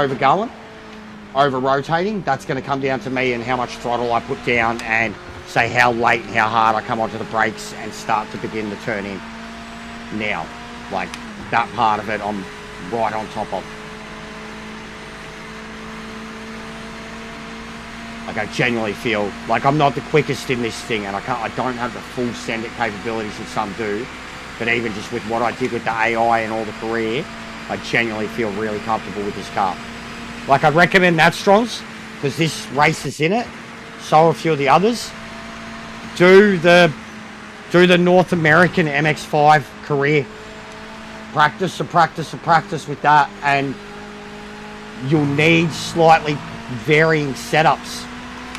S1: over rotating. That's going to come down to me and how much throttle I put down, and say how late and how hard I come onto the brakes and start to begin to turn in now. Like that part of it I'm right on top of. Like I genuinely feel like I'm not the quickest in this thing, and I don't have the full send it capabilities that some do, but even just with what I did with the AI and all the career, I genuinely feel really comfortable with this car. Like I'd recommend that Strongs, because this race is in it. So a few of the others. Do the North American MX-5 career. Practice and practice and practice with that, and you'll need slightly varying setups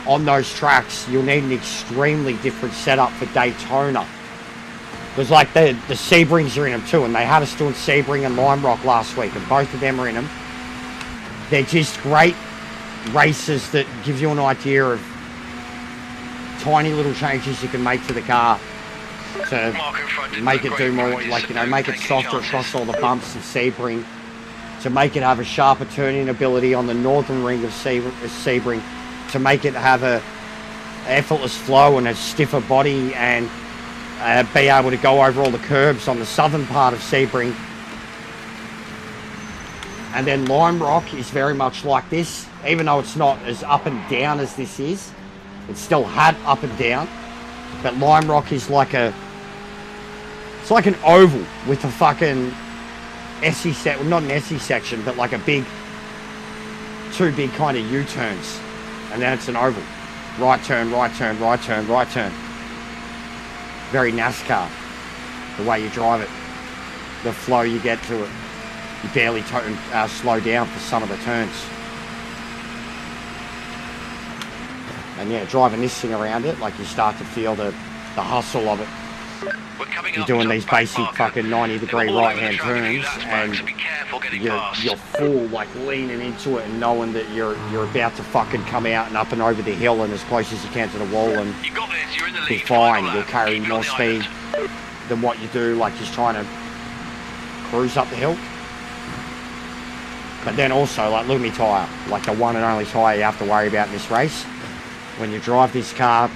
S1: on those tracks. You'll need an extremely different setup for Daytona. Because like the Sebrings are in them too, and they had us doing Sebring and Lime Rock last week, and both of them are in them. They're just great races that give you an idea of tiny little changes you can make to the car to make it do more, like, you know, make it softer across all the bumps of Sebring, to make it have a sharper turning ability on the northern ring of Sebring, to make it have a effortless flow and a stiffer body, and be able to go over all the curbs on the southern part of Sebring. And then Lime Rock is very much like this, even though it's not as up and down as this is. It still had up and down, but Lime Rock is like it's like an oval with a fucking SE set, well, not an SE section, but like two big kind of U-turns, and then it's an oval. Right turn, right turn, right turn, right turn. Very NASCAR, the way you drive it, the flow you get to it. You barely slow down for some of the turns. And yeah, driving this thing around it, like you start to feel the hustle of it.
S2: We're coming
S1: you're
S2: up
S1: doing
S2: to a
S1: these
S2: back
S1: basic
S2: marker.
S1: fucking 90-degree
S2: They were all over the
S1: right-hand
S2: track a few
S1: turns,
S2: laps back,
S1: and
S2: so be careful getting
S1: you're
S2: past.
S1: full like leaning into it and knowing that you're about to fucking come out and up and over the hill and as close as you can to the wall, and
S2: You got this, you're in the
S1: be
S2: lead.
S1: fine.
S2: Final
S1: You'll
S2: lap.
S1: carry
S2: Keep it
S1: more
S2: on the
S1: speed
S2: island.
S1: than what you do like just trying to cruise up the hill. But then also, like, look at me tyre, like the one and only tyre you have to worry about in this race. When you drive this car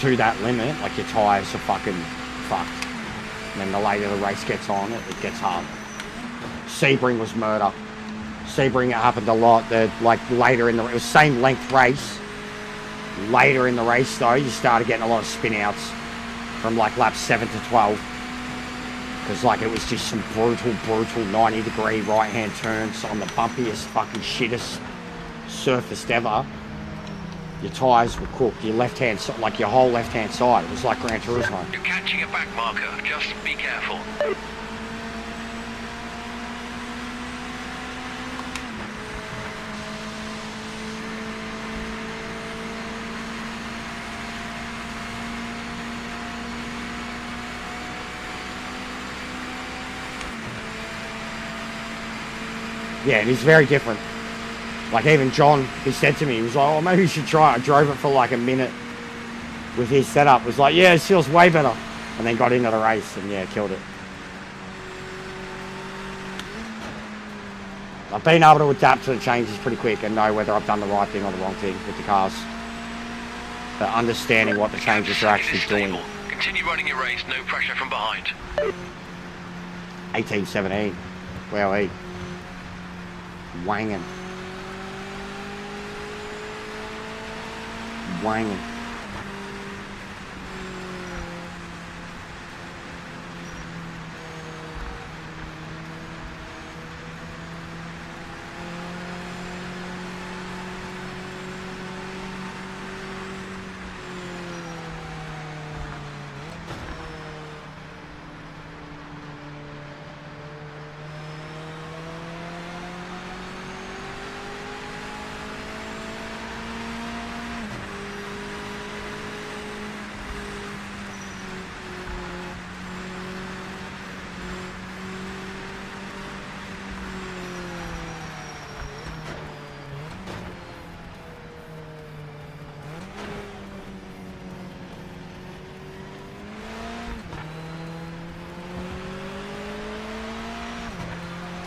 S1: to that limit, like, your tyres are fucking fucked. And then the later the race gets on, it gets hard. Sebring was murder. Sebring, it happened a lot. That, like, later in the, it was same length race. Later in the race, though, you started getting a lot of spin outs from like laps 7 to 12. Because, like, it was just some brutal 90-degree right-hand turns on the bumpiest, fucking shittest surface ever. Your tyres were cooked. Your left-hand side, like your whole left-hand side. It was like Gran Turismo.
S2: You're catching a back marker. Just be careful.
S1: Yeah, it is very different. Like, even John, he said to me, he was like, oh, maybe you should try it. I drove it for like a minute with his setup. It was like, yeah, it feels way better. And then got into the race and, yeah, killed it. I've been able to adapt to the changes pretty quick and know whether I've done the right thing or the wrong thing with the cars. But understanding what the changes are actually doing.
S2: Continue running your race, no pressure from behind.
S1: 18-17. Well, he wanging. Wanging.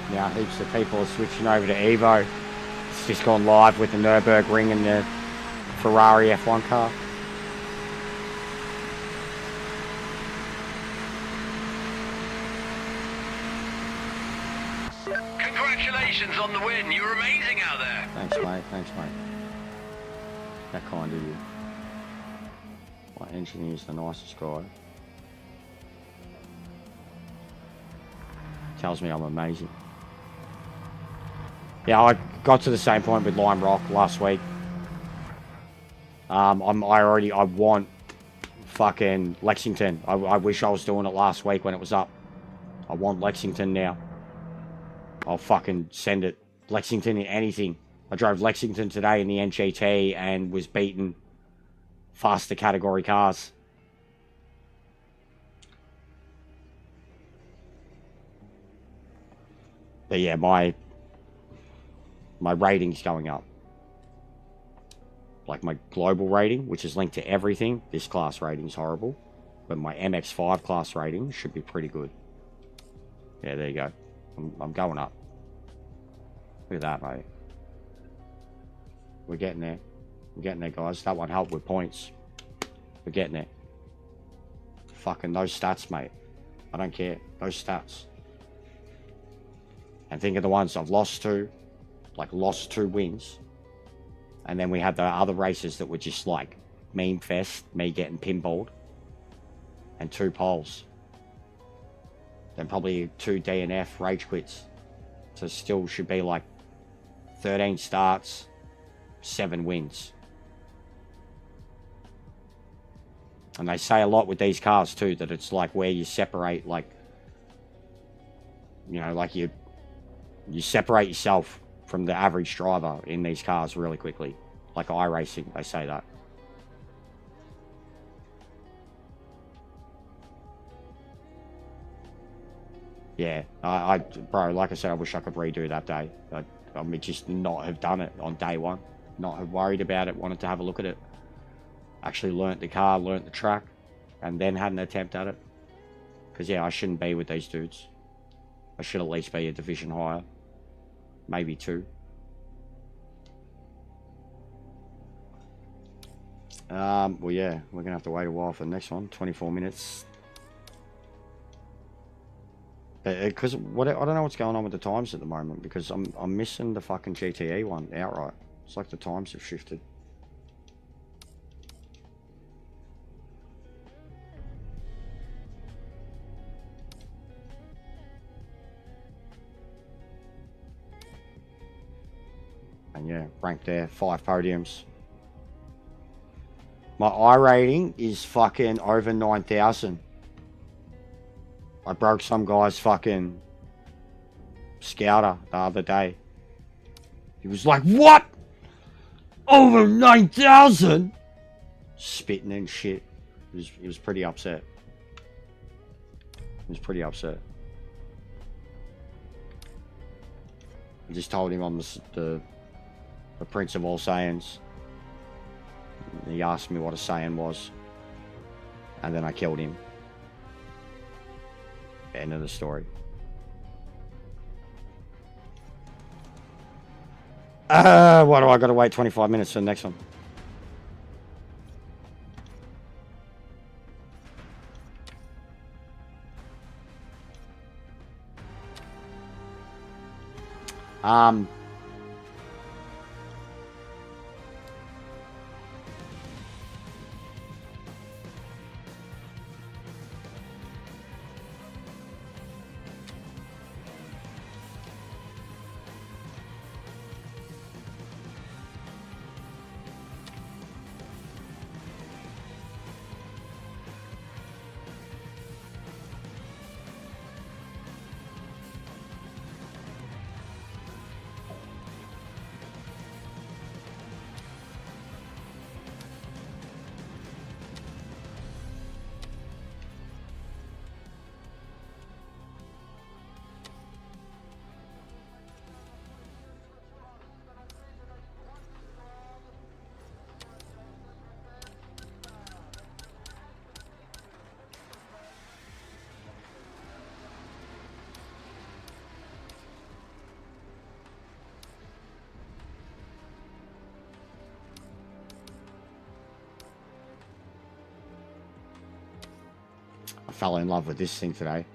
S1: Now heaps of people are switching over to Evo. It's just gone live with the Nürburgring and the Ferrari F1 car.
S2: Congratulations on the win. You were amazing out there.
S1: Thanks, mate. Thanks, mate. That kind of you. My engineer's the nicest guy. Tells me I'm amazing. Yeah, I got to the same point with Lime Rock last week. I want fucking Lexington. I wish I was doing it last week when it was up. I want Lexington now. I'll fucking send it. Lexington in anything. I drove Lexington today in the NGT and was beating faster category cars. But yeah, my rating's going up. Like my global rating, which is linked to everything. This class rating's horrible. But my MX5 class rating should be pretty good. Yeah, there you go. I'm going up. Look at that, mate. We're getting there. We're getting there, guys. That won't help with points. We're getting there. Fucking those stats, mate. I don't care. Those stats. And think of the ones I've lost to. Like, lost 2 wins. And then we had the other races that were just like meme fest, me getting pinballed. And 2 poles. Then probably 2 DNF rage quits. So still should be like 13 starts, 7 wins. And they say a lot with these cars too, that it's like where you separate, like, you know, like you separate yourself from the average driver in these cars really quickly. Like iRacing, they say that. Yeah, bro, like I said, I wish I could redo that day. I mean, just not have done it on day one. Not have worried about it, wanted to have a look at it. Actually learnt the car, learnt the track, and then had an attempt at it. Because, yeah, I shouldn't be with these dudes. I should at least be a division higher. Maybe 2. Well, yeah, we're going to have to wait a while for the next one. 24 minutes. Because I don't know what's going on with the times at the moment, because I'm missing the fucking GTE one outright. It's like the times have shifted. And yeah, ranked there, 5 podiums. My I rating is fucking over 9,000. I broke some guy's fucking scouter the other day. He was like, what? Over 9,000? Spitting and shit. He was pretty upset. He was pretty upset. I just told him I'm the prince of all sayings. He asked me what a saying was. And then I killed him. End of the story. Why do I gotta wait 25 minutes for the next one? I fell in love with this thing today.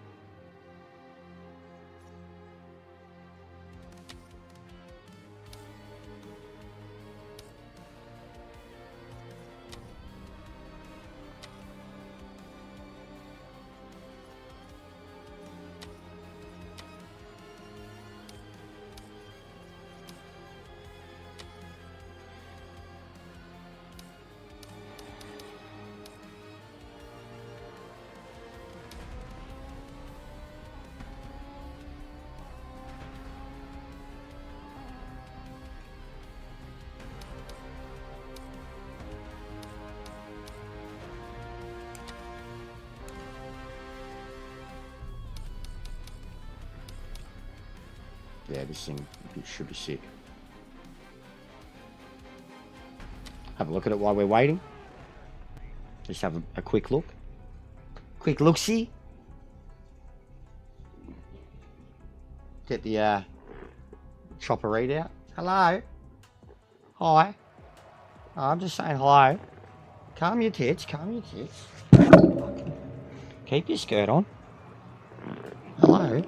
S1: Yeah, this thing should be sick. Have a look at it while we're waiting. Just have a quick look. Quick look-see. Get the chopper readout. Hello. Hi. Oh, I'm just saying hello. Calm your tits, calm your tits. Keep your skirt on. Hello.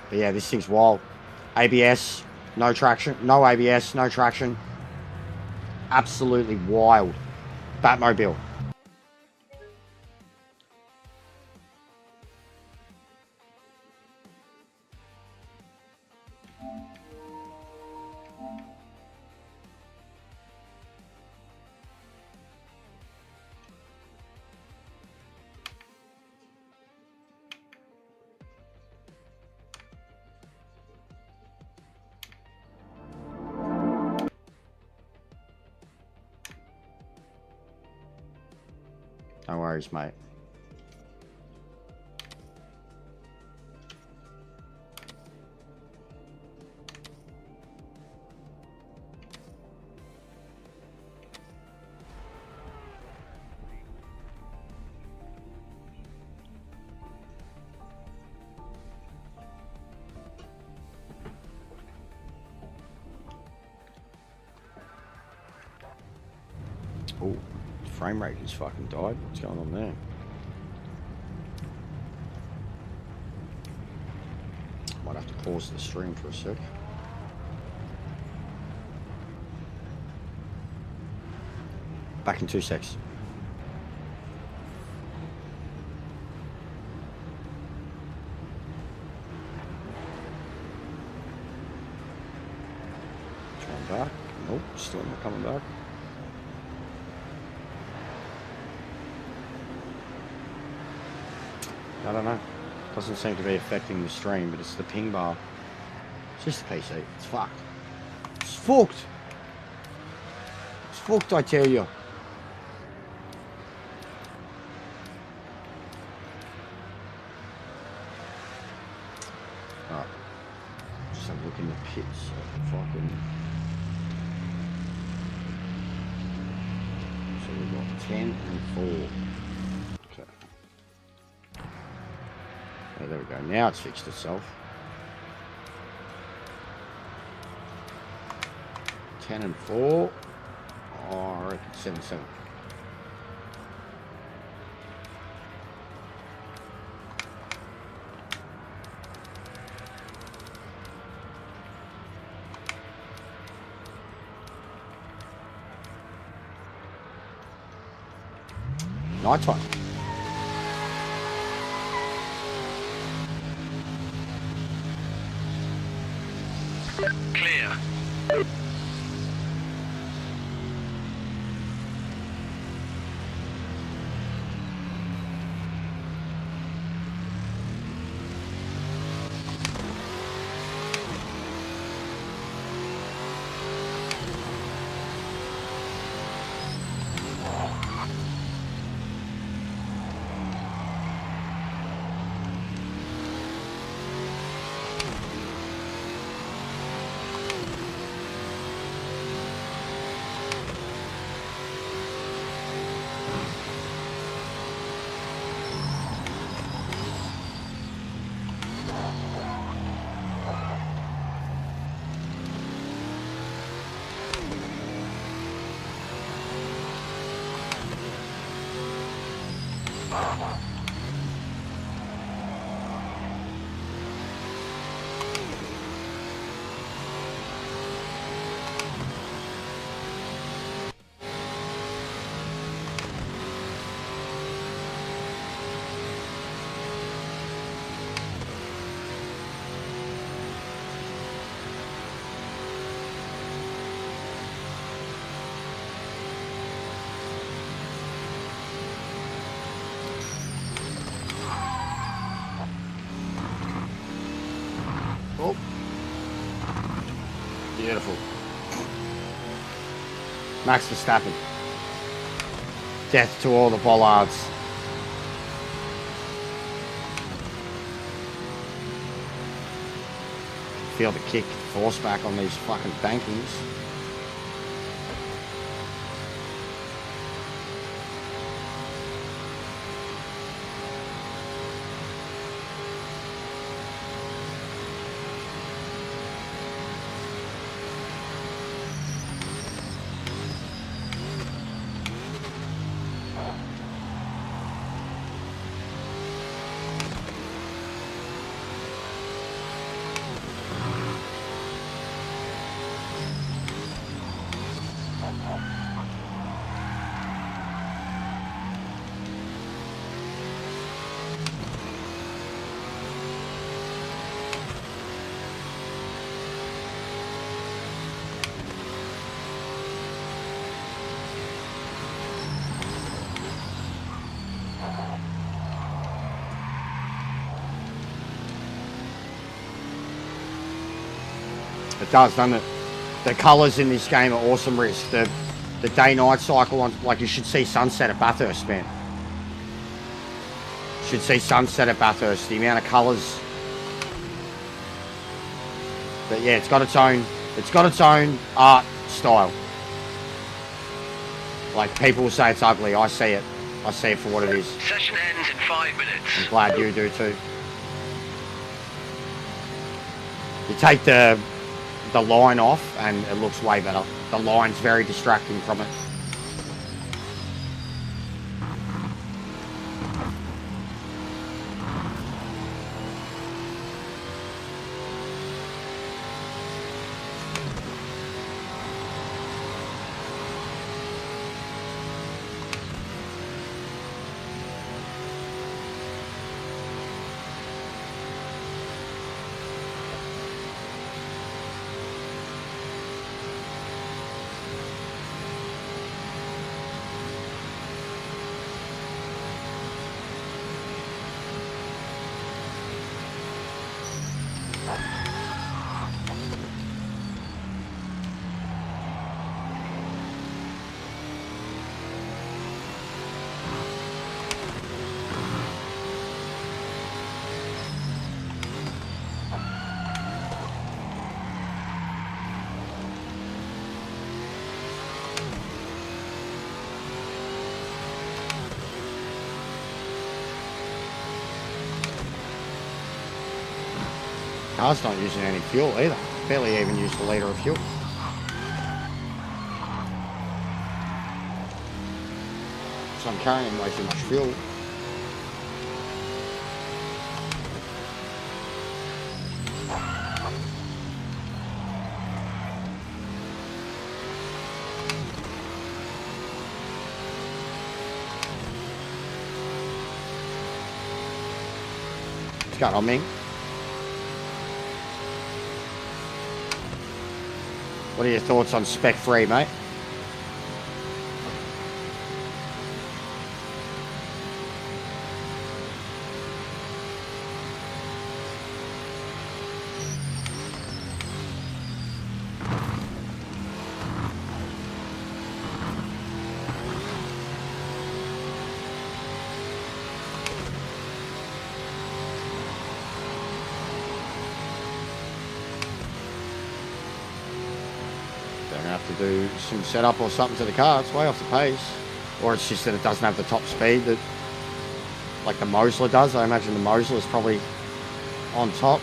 S1: But yeah, this thing's wild. ABS, no traction. No ABS, no traction. Absolutely wild. Batmobile. No worries, mate. Oh, frame rate has fucking died. What's going on there? Might have to pause the stream for a sec. Back in 2 secs. Trying back. Nope, still not coming back. I don't know. Doesn't seem to be affecting the stream, but it's the ping bar. It's just the PC. It's fucked. It's fucked. It's fucked, I tell you. Alright. Just have a look in the pits. Fucking. So we've got 10 and 4. Oh, there we go. Now it's fixed itself. 10 and 4. Oh, I reckon 7, 7. Night time.
S2: Clear.
S1: Beautiful. Max Verstappen. Death to all the bollards. Feel the kick, force back on these fucking bankings. It does, doesn't it? The colours in this game are awesome, Risk. The day-night cycle, on, like you should see sunset at Bathurst, man. Should see sunset at Bathurst. The amount of colours. But yeah, it's got its own art style. Like people will say it's ugly. I see it. I see it for what it is.
S2: Session ends in 5 minutes.
S1: I'm glad you do too. You take the line off and it looks way better. The line's very distracting from it. Car's not using any fuel either. Barely even used a litre of fuel. So I'm carrying way too much fuel. What's going on, Ming? What are your thoughts on Spec 3, mate? Do some setup or something to the car. It's way off the pace, or it's just that it doesn't have the top speed that like the Mosler does. I imagine the Mosler is probably on top.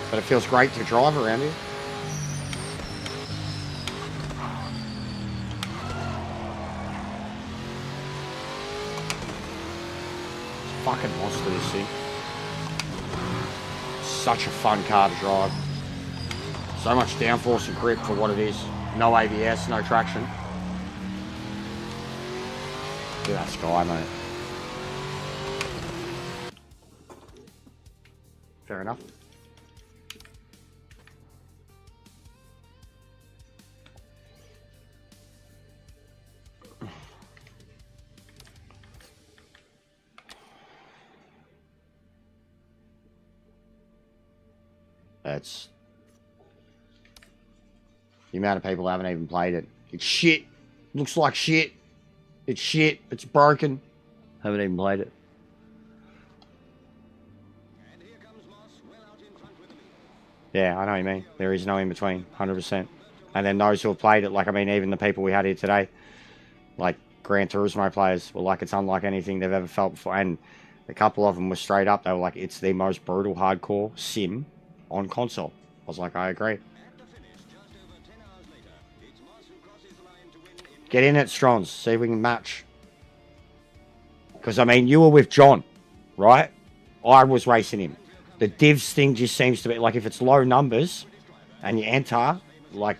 S1: But it feels great to drive around here. It's a fucking monster, this thing. Such a fun car to drive. So much downforce and grip for what it is. No ABS, no traction. Look at that sky, mate. Fair enough. It's the amount of people haven't even played it. It's shit. Looks like shit. It's shit. It's broken. Haven't even played it. Yeah, I know what you mean. There is no in between, 100%. And then those who have played it, like, I mean, even the people we had here today, like Gran Turismo players, were like, it's unlike anything they've ever felt before. And a couple of them were straight up. They were like, it's the most brutal, hardcore sim on console. I was like, I agree. Get in at Strons. See if we can match. Because, I mean, you were with John, right? I was racing him. The divs thing just seems to be, like, if it's low numbers and you enter, like,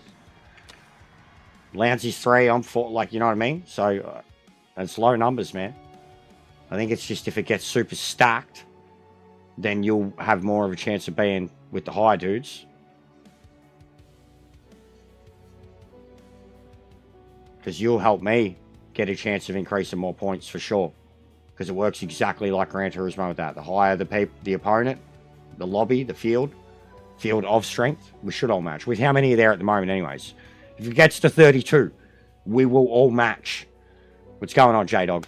S1: Lancy's 3, I'm 4, like, you know what I mean? So, it's low numbers, man. I think it's just if it gets super stacked, then you'll have more of a chance of being with the higher dudes. Because you'll help me get a chance of increasing more points for sure. Because it works exactly like Gran Turismo with that. The higher the opponent, the lobby, the field of strength, we should all match. With how many are there at the moment anyways? If it gets to 32, we will all match. What's going on, J-Dog?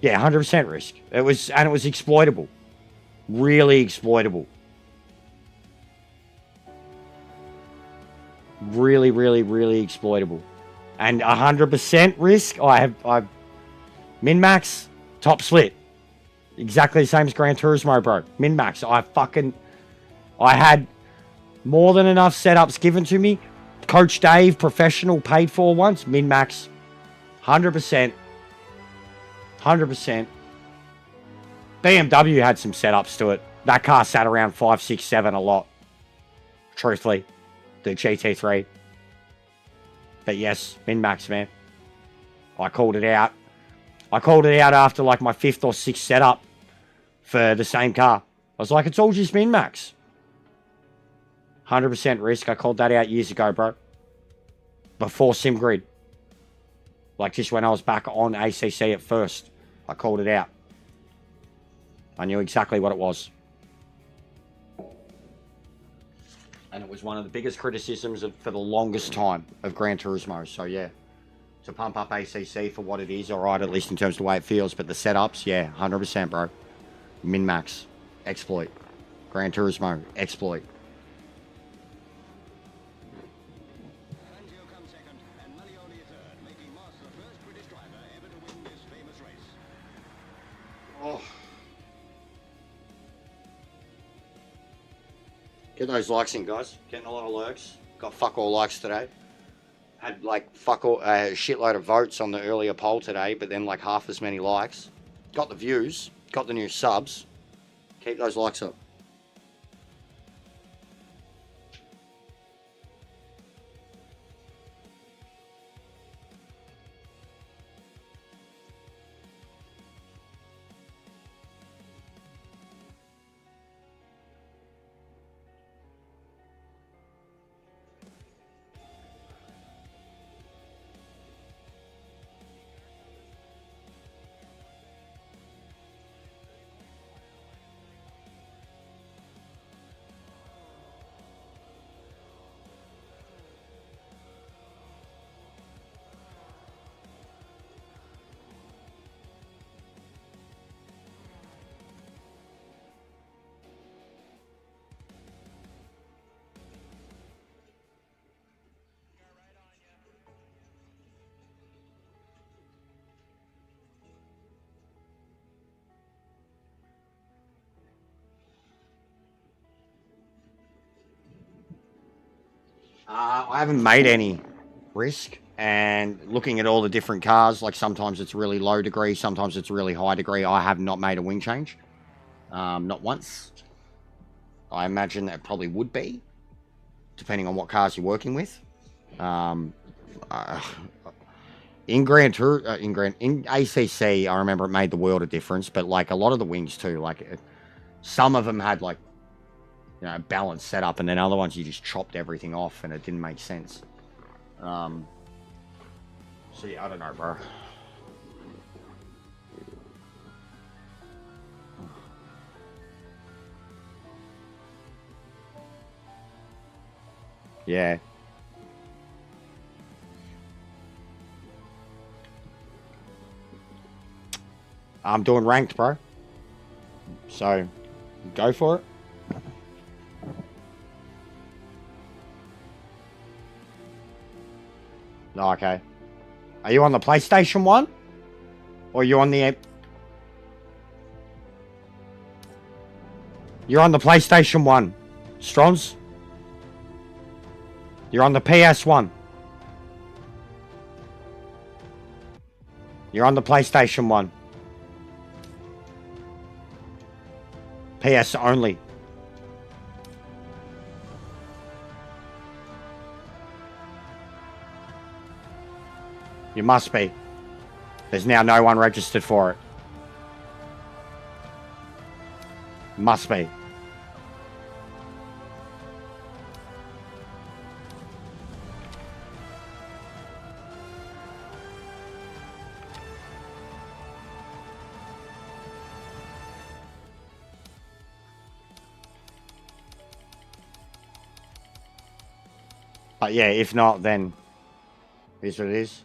S1: Yeah, 100% risk. It was exploitable. Really exploitable. Really, really, really exploitable. And 100% risk, I've min-max, top split. Exactly the same as Gran Turismo, bro. Min-max. I had more than enough setups given to me. Coach Dave, professional, paid for once. Min-max. 100%. 100%. BMW had some setups to it. That car sat around 5, 6, 7 a lot. Truthfully. The GT3. But yes, min-max, man. I called it out. I called it out after like my 5th or 6th setup for the same car. I was like, it's all just min-max. 100% risk. I called that out years ago, bro. Before SimGrid. Like just when I was back on ACC at first. I called it out. I knew exactly what it was. And it was one of the biggest criticisms for the longest time of Gran Turismo. So, yeah. To pump up ACC for what it is, alright, at least in terms of the way it feels. But the setups, yeah, 100%, bro. Min-max. Exploit. Gran Turismo. Exploit. Oh. Get those likes in, guys. Getting a lot of lurks. Got fuck all likes today. Had like fuck all, a shitload of votes on the earlier poll today, but then like half as many likes. Got the views. Got the new subs. Keep those likes up. I haven't made any risk, and looking at all the different cars, like sometimes it's really low degree, sometimes it's really high degree. I have not made a wing change, not once. I imagine that probably would be, depending on what cars you're working with. In ACC, I remember it made the world of difference, but like a lot of the wings too, like some of them had like, you know, balanced setup, and then other ones you just chopped everything off and it didn't make sense. So yeah, I don't know, bro. Yeah. I'm doing ranked, bro. So, go for it. Oh, okay. Are you on the PlayStation 1? Or are you on the... You're on the PlayStation 1. Strons? You're on the PS1. You're on the PlayStation 1. PS only. You must be. There's now no one registered for it. Must be. But yeah, if not, then it is what it is.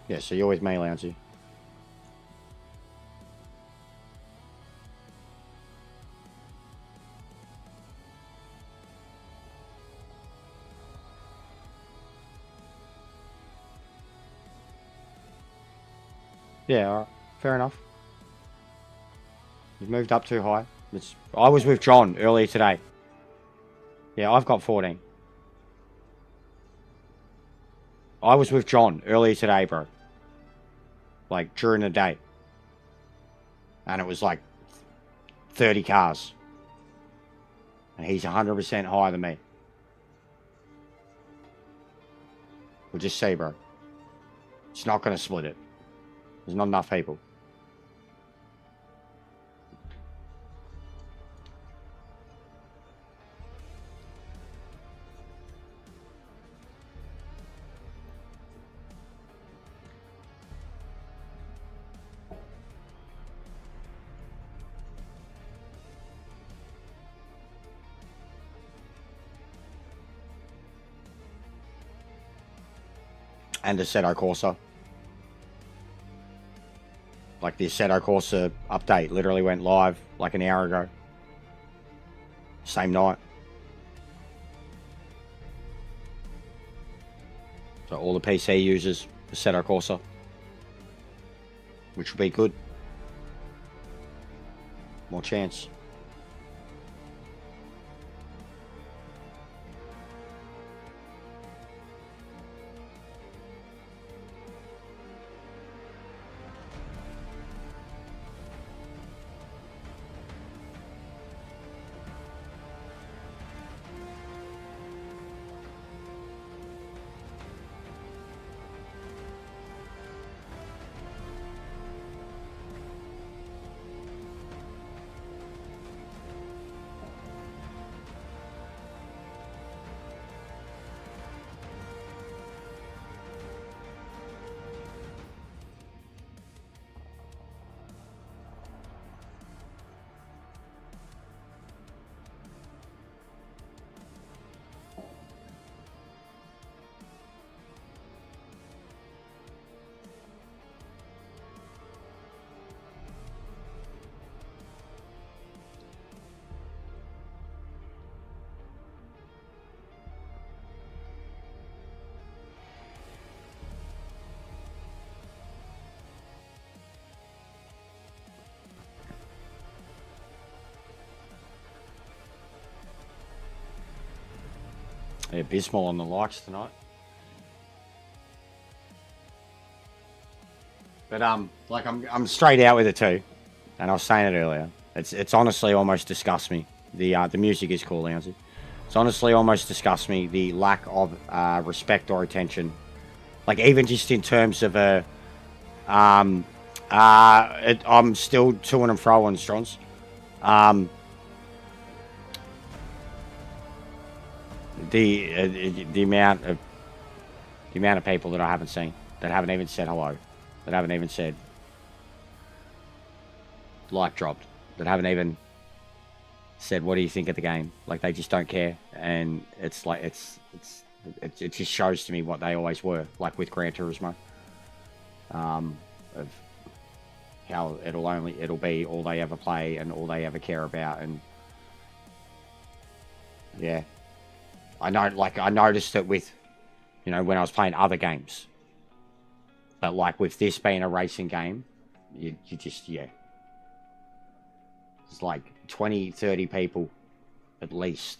S1: Yeah, so you're with me, Loungy. Yeah, alright. Fair enough. You've moved up too high. I was with John earlier today. Yeah, I've got 14. I was with John earlier today, bro. Like, during the day. And it was like 30 cars. And he's 100% higher than me. We'll just see, bro. It's not going to split it. There's not enough people. And the Assetto Corsa. Like the Assetto Corsa update literally went live like an hour ago. Same night. So all the PC users, Assetto Corsa. Which will be good. More chance. Yeah, abysmal on the likes tonight. But like I'm straight out with it too, and I was saying it earlier. It's honestly almost disgusts me. The music is cool, Lindsay. It's honestly almost disgusts me the lack of respect or attention, like even just in terms of I'm still to and fro on Strons. The amount of people that I haven't seen, that haven't even said hello, that haven't even said like dropped, that haven't even said what do you think of the game, like they just don't care. And it's like it just shows to me what they always were, like with Gran Turismo, of how it'll be all they ever play and all they ever care about. And yeah, I noticed it with, you know, when I was playing other games, but like with this being a racing game, you just, yeah, it's like 20, 30 people at least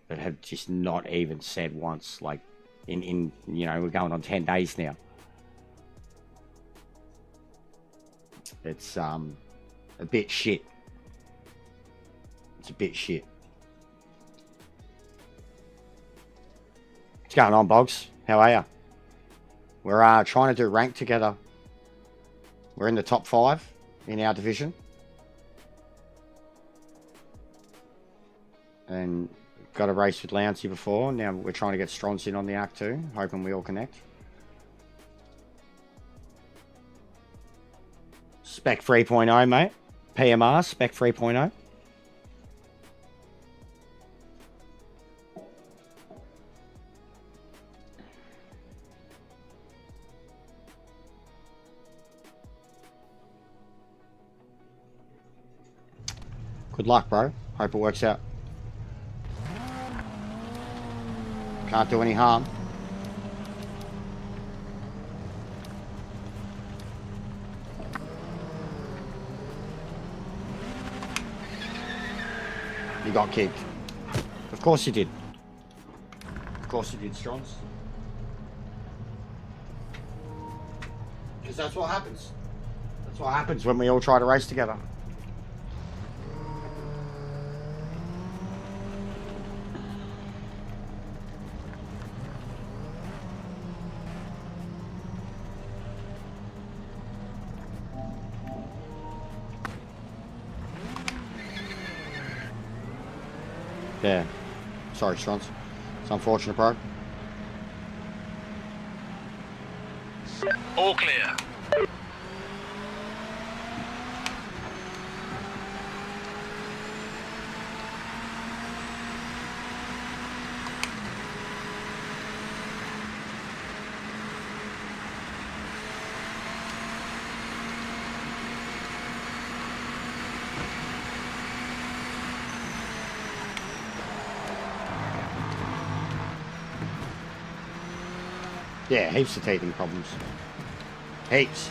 S1: that have just not even said once, like in you know, we're going on 10 days now. It's a bit shit. It's a bit shit. What's going on, Boggs? How are you? We're trying to do rank together. We're in the top 5 in our division. And got a race with Louncy before. Now we're trying to get Strons in on the Arc too. Hoping we all connect. Spec 3.0, mate. PMR, Spec 3.0. Good luck, bro. Hope it works out. Can't do any harm. You got kicked. Of course you did. Of course you did, Strons. Because that's what happens. That's what happens when we all try to race together. Yeah. Sorry, Strons. It's unfortunate, bro.
S2: All clear.
S1: Yeah, heaps of teething problems. Heaps.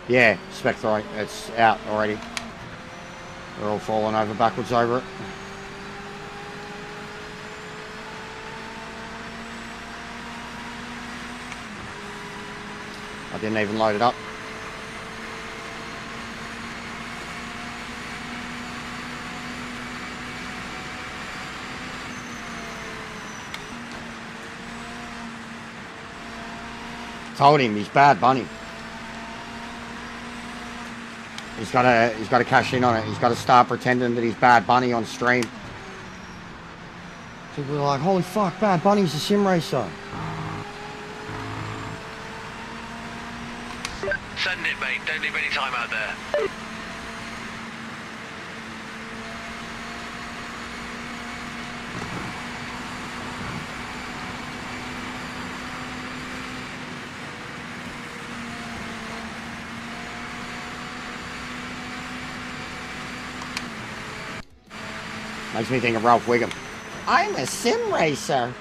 S1: Yeah, Spec 3. It's out already. We're all falling over backwards over it. I didn't even load it up. Told him he's Bad Bunny. He's got to cash in on it. He's got to start pretending that he's Bad Bunny on stream. People are like, holy fuck, Bad Bunny's a sim racer.
S2: Send it, mate. Don't leave any time out there.
S1: Makes me think of Ralph Wiggum. I'm a sim racer.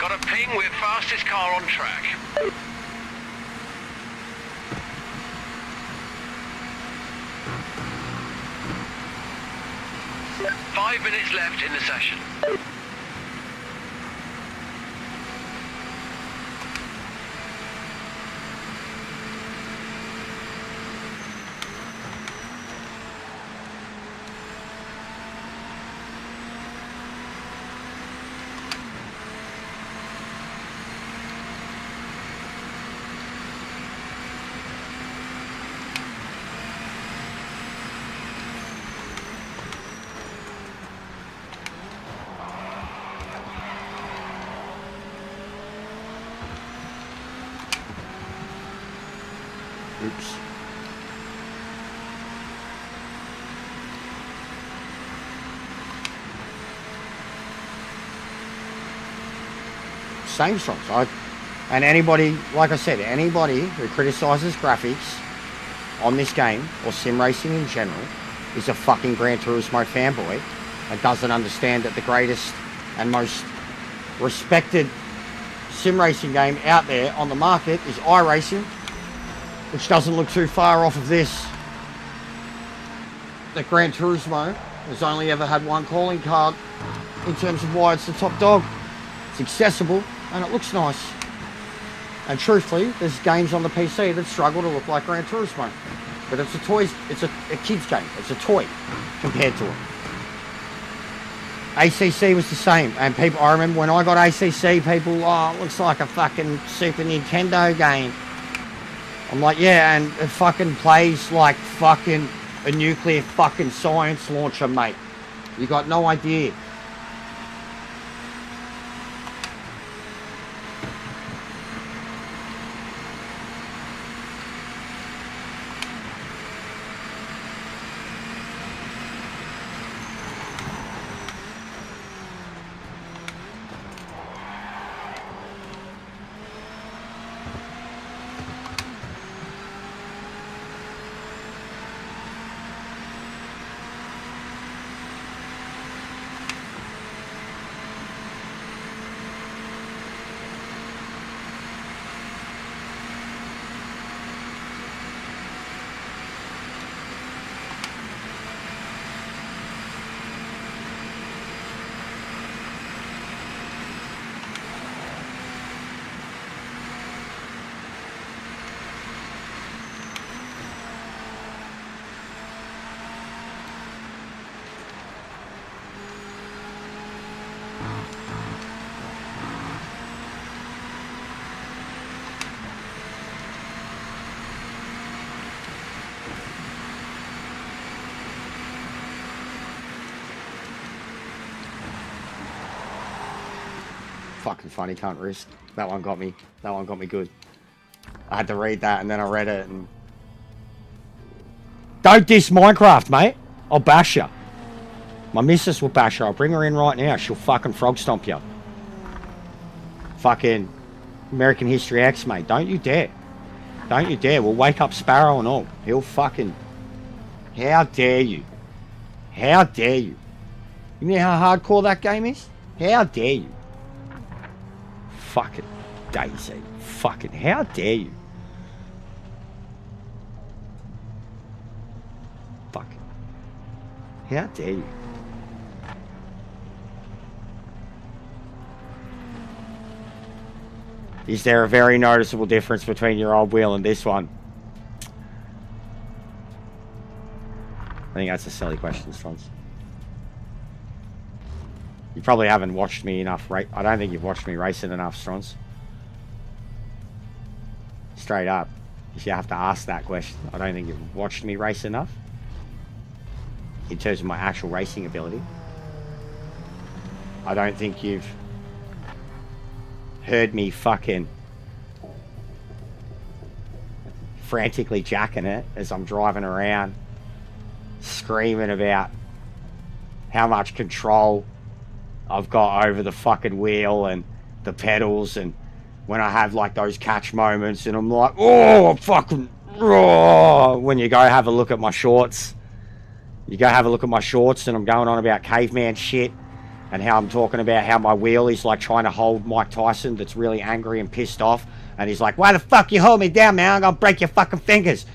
S2: Got a ping with fastest car on track. Five minutes left in the session.
S1: Oops. Same strokes. And anybody, like I said, anybody who criticises graphics on this game or sim racing in general is a fucking Gran Turismo fanboy and doesn't understand that the greatest and most respected sim racing game out there on the market is iRacing, which doesn't look too far off of this. That Gran Turismo has only ever had one calling card in terms of why it's the top dog. It's accessible and it looks nice. And truthfully, there's games on the PC that struggle to look like Gran Turismo. But it's a toy, it's a kid's game. It's a toy compared to it. ACC was the same. And people, I remember when I got ACC, people, oh, it looks like a fucking Super Nintendo game. I'm like, yeah, and it fucking plays like fucking a nuclear fucking science launcher, mate. You got no idea. Fucking funny, can't risk. That one got me. That one got me good. I had to read that and then I read it and... Don't diss Minecraft, mate. I'll bash you. My missus will bash you. I'll bring her in right now. She'll fucking frog stomp you. fucking American History X, mate. Don't you dare. Don't you dare. We'll wake up Sparrow and all. He'll fucking... How dare you? How dare you? You know how hardcore that game is? How dare you? Fucking Daisy. Fucking how dare you? Fucking. How dare you? Is there a very noticeable difference between your old wheel and this one? I think that's a silly question, Strons. You probably haven't watched me enough, right? I don't think you've watched me racing enough, Strons. Straight up. If you have to ask that question, I don't think you've watched me race enough. In terms of my actual racing ability. I don't think you've heard me fucking frantically jacking it as I'm driving around, screaming about how much control I've got over the fucking wheel and the pedals, and when I have like those catch moments and I'm like, oh fucking, oh, when you go have a look at my shorts, and I'm going on about caveman shit and how I'm talking about how my wheel is like trying to hold Mike Tyson that's really angry and pissed off, and he's like, why the fuck you hold me down, man? I'm gonna break your fucking fingers. Do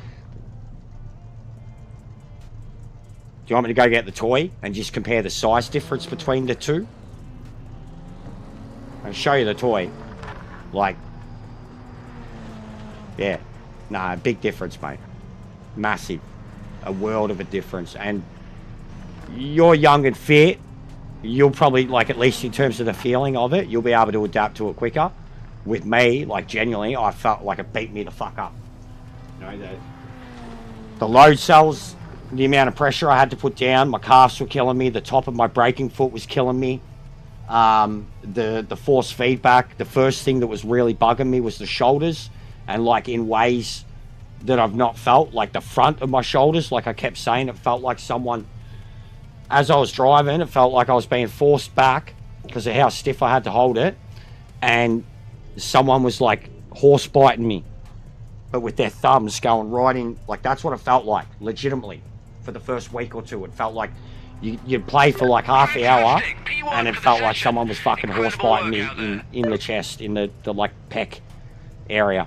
S1: you want me to go get the toy and just compare the size difference between the two? I'll show you the toy. Like, yeah, nah, big difference, mate. Massive. A world of a difference. And you're young and fit. You'll probably, like, at least in terms of the feeling of it, you'll be able to adapt to it quicker. With me, like, genuinely, I felt like it beat me the fuck up. You know, the load cells, the amount of pressure I had to put down, my calves were killing me, the top of my braking foot was killing me. The force feedback, the first thing that was really bugging me was the shoulders, and like in ways that I've not felt, like the front of my shoulders, like I kept saying, it felt like someone, as I was driving, it felt like I was being forced back because of how stiff I had to hold it, and someone was like horse biting me, but with their thumbs going right in, like that's what it felt like, legitimately. For the first week or two, it felt like you'd play for like half an hour and it felt like someone was fucking horse biting me in the chest, in the like pec area.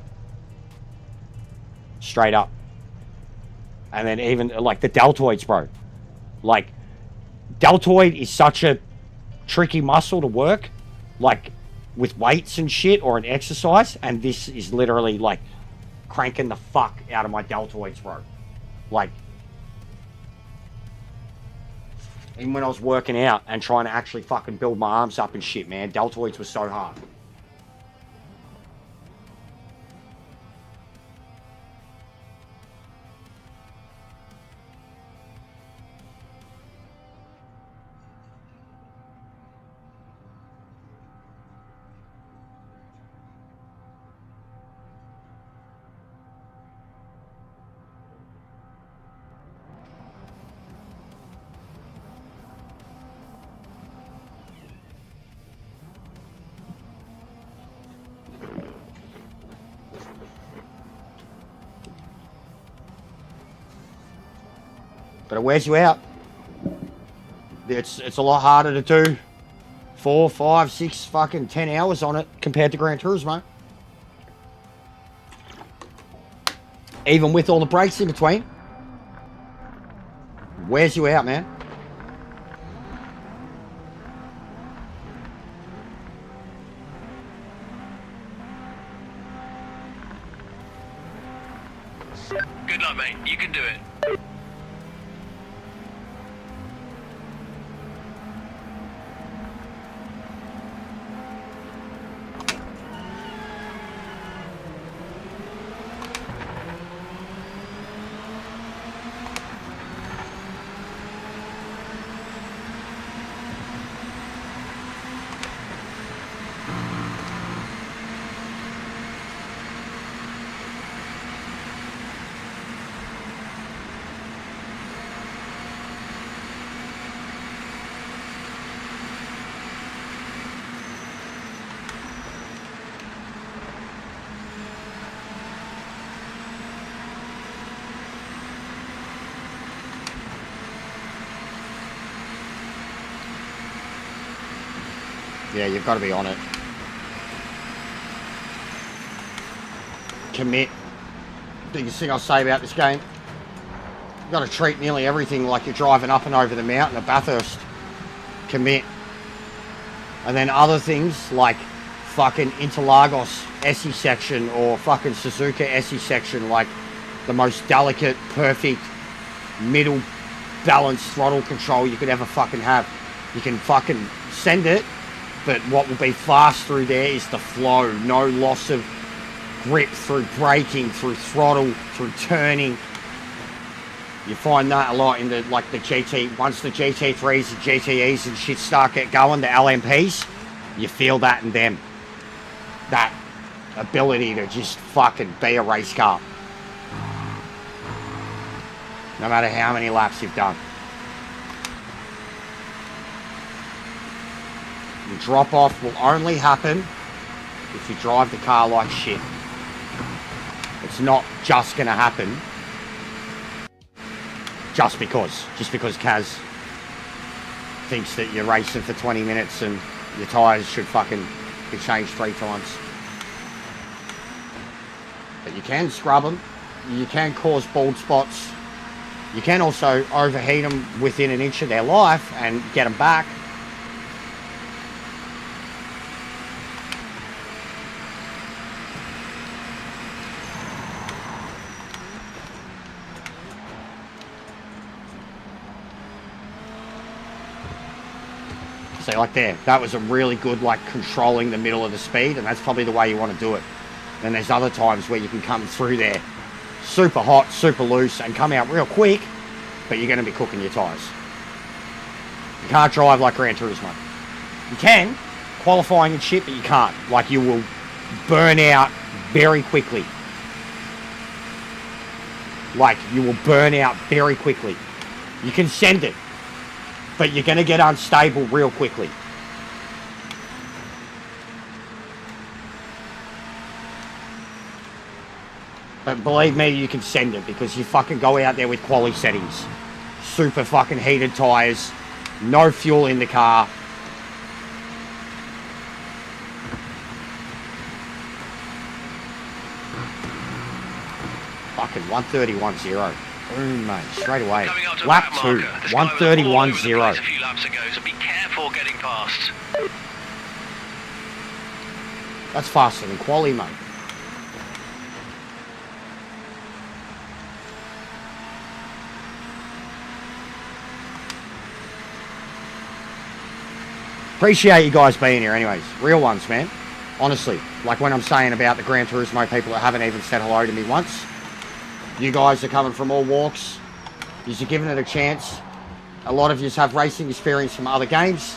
S1: Straight up. And then even like the deltoids, bro. Like, deltoid is such a tricky muscle to work, like with weights and shit or an exercise, and this is literally like cranking the fuck out of my deltoids, bro. Like, even when I was working out and trying to actually fucking build my arms up and shit, man, deltoids were so hard. But it wears you out. It's a lot harder to do 4, 5, 6, fucking 10 hours on it compared to Gran Turismo. Even with all the breaks in between. Wears you out, man.
S2: Good luck, mate. You can do it.
S1: Yeah, you've got to be on it. Commit. Biggest thing I'll say about this game. You've got to treat nearly everything like you're driving up and over the mountain at Bathurst. Commit. And then other things like fucking Interlagos SE section or fucking Suzuka SE section, like the most delicate, perfect, middle balanced throttle control you could ever fucking have. You can fucking send it, but what will be fast through there is the flow. No loss of grip through braking, through throttle, through turning. You find that a lot in the like the GT. Once the GT3s and GTEs and shit start get going, the LMPs, you feel that in them. That ability to just fucking be a race car. No matter how many laps you've done. The drop off will only happen if you drive the car like shit. It's not just gonna happen just because Kaz thinks that you're racing for 20 minutes and your tyres should fucking be changed 3 times. But you can scrub them, you can cause bald spots, you can also overheat them within an inch of their life and get them back. So like there, that was a really good like controlling the middle of the speed, and that's probably the way you want to do it. Then there's other times where you can come through there super hot, super loose, and come out real quick, but you're going to be cooking your tyres. You can't drive like Gran Turismo. You can, qualifying and shit, but you can't. Like you will burn out very quickly. Like you will burn out very quickly. You can send it, but you're going to get unstable real quickly. But believe me, you can send it because you fucking go out there with quality settings. Super fucking heated tyres, no fuel in the car. Fucking 131.0. Boom, mate, straight away. Lap 2, 131.0.
S2: A few laps ago, so be careful getting past.
S1: That's faster than quali, mate. Appreciate you guys being here anyways. Real ones, man. Honestly. Like when I'm saying about the Gran Turismo people that haven't even said hello to me once. You guys are coming from all walks. You're giving it a chance. A lot of you have racing experience from other games.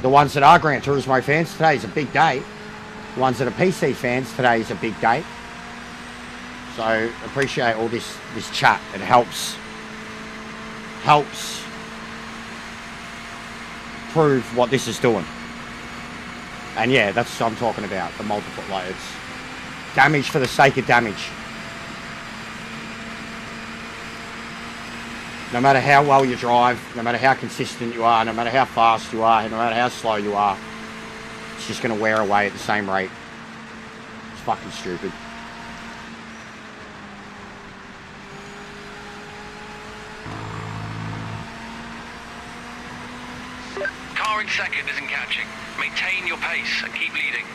S1: The ones that are Gran Turismo fans, today is a big day. The ones that are PC fans, today is a big day. So appreciate all this chat. It helps prove what this is doing. And yeah, that's what I'm talking about, the multiple layers. Damage for the sake of damage. No matter how well you drive, no matter how consistent you are, no matter how fast you are, no matter how slow you are, it's just going to wear away at the same rate. It's fucking stupid.
S2: Car in second isn't catching. Maintain your pace and keep leading.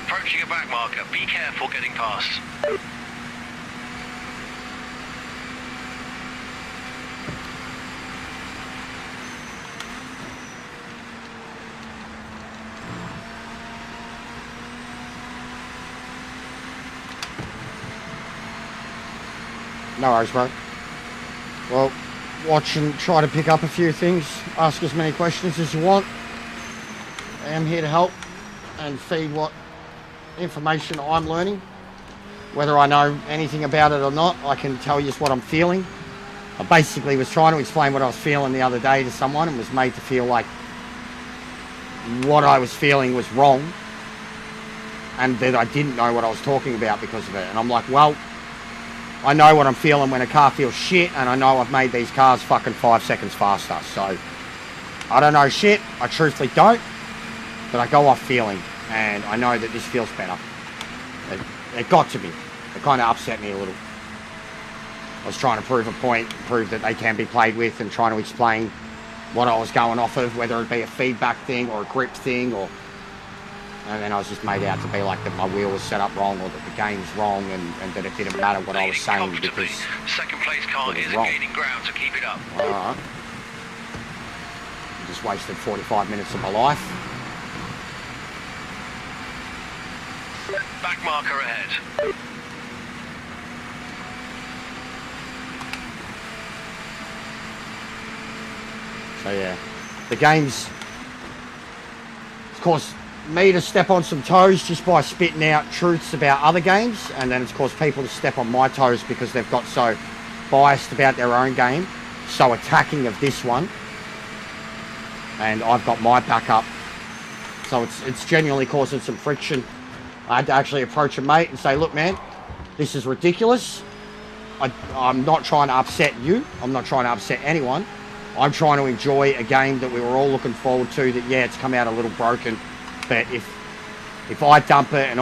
S2: Approaching a back marker. Be careful getting past.
S1: No worries, bro. Well, watch and try to pick up a few things. Ask as many questions as you want. I am here to help and feed what information I'm learning. Whether I know anything about it or not, I can tell you what I'm feeling. I basically was trying to explain what I was feeling the other day to someone and was made to feel like what I was feeling was wrong and that I didn't know what I was talking about because of it. And I'm like, well, I know what I'm feeling when a car feels shit, and I know I've made these cars fucking 5 seconds faster. So, I don't know shit. I truthfully don't. But I go off feeling, and I know that this feels better. It got to me. It kind of upset me a little. I was trying to prove a point, prove that they can be played with, and trying to explain what I was going off of, whether it be a feedback thing or a grip thing, or... And then I was just made out to be like that my wheel was set up wrong, or that the game's wrong, and that it didn't matter what I was saying because
S2: second place car is
S1: wrong.
S2: gaining ground, so keep it up.
S1: Alright. Just wasted 45 minutes of my life.
S2: Back marker ahead.
S1: So yeah, the game's, of course, me to step on some toes just by spitting out truths about other games, and then of course people to step on my toes because they've got so biased about their own game, so attacking of this one, and I've got my backup, so it's genuinely causing some friction. I had to actually approach a mate and say, look man, this is ridiculous. I'm not trying to upset you, I'm not trying to upset anyone. I'm trying to enjoy a game that we were all looking forward to, that yeah, it's come out a little broken, but if I dump it and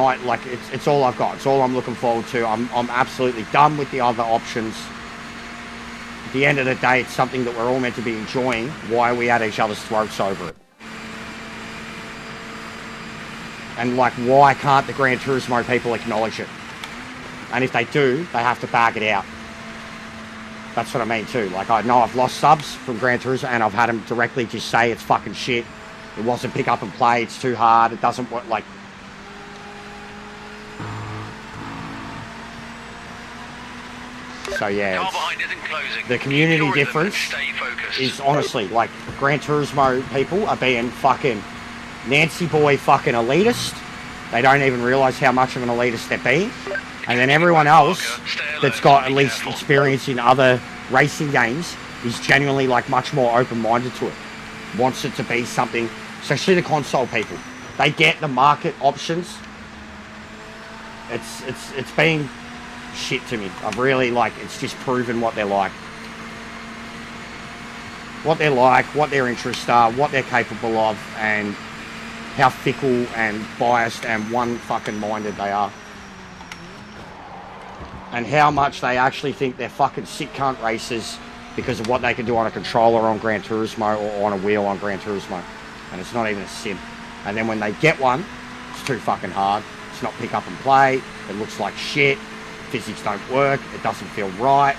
S1: it's all I've got, it's all I'm looking forward to. I'm absolutely done with the other options. At the end of the day, it's something that we're all meant to be enjoying. Why are we at each other's throats over it? And like, why can't the Gran Turismo people acknowledge it? And if they do, they have to bag it out. That's what I mean too. Like, I know I've lost subs from Gran Turismo, and I've had them directly just say it's fucking shit. It wasn't pick up and play. It's too hard. It doesn't work. Like, so yeah, the community difference is honestly like Gran Turismo people are being fucking Nancy boy fucking elitist. They don't even realise how much of an elitist they're being. And then everyone else that's got at least experience in other racing games is genuinely like much more open-minded to it. Wants it to be something, especially the console people. They get the market options. It's been shit to me. I've really it's just proven what they're like. What they're like, what their interests are, what they're capable of, and how fickle and biased and one fucking minded they are. And how much they actually think they're fucking sick cunt racers because of what they can do on a controller on Gran Turismo or on a wheel on Gran Turismo. And it's not even a sim. And then when they get one, it's too fucking hard. It's not pick up and play. It looks like shit. Physics don't work. It doesn't feel right.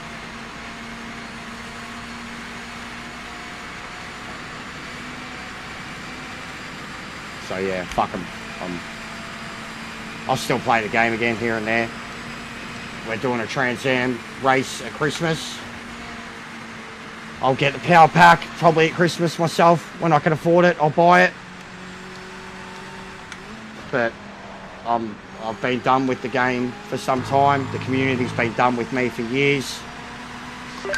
S1: So yeah, fuck them. I'll still play the game again here and there. We're doing a Trans Am race at Christmas. I'll get the power pack probably at Christmas myself. When I can afford it, I'll buy it. But I've been done with the game for some time. The community's been done with me for years.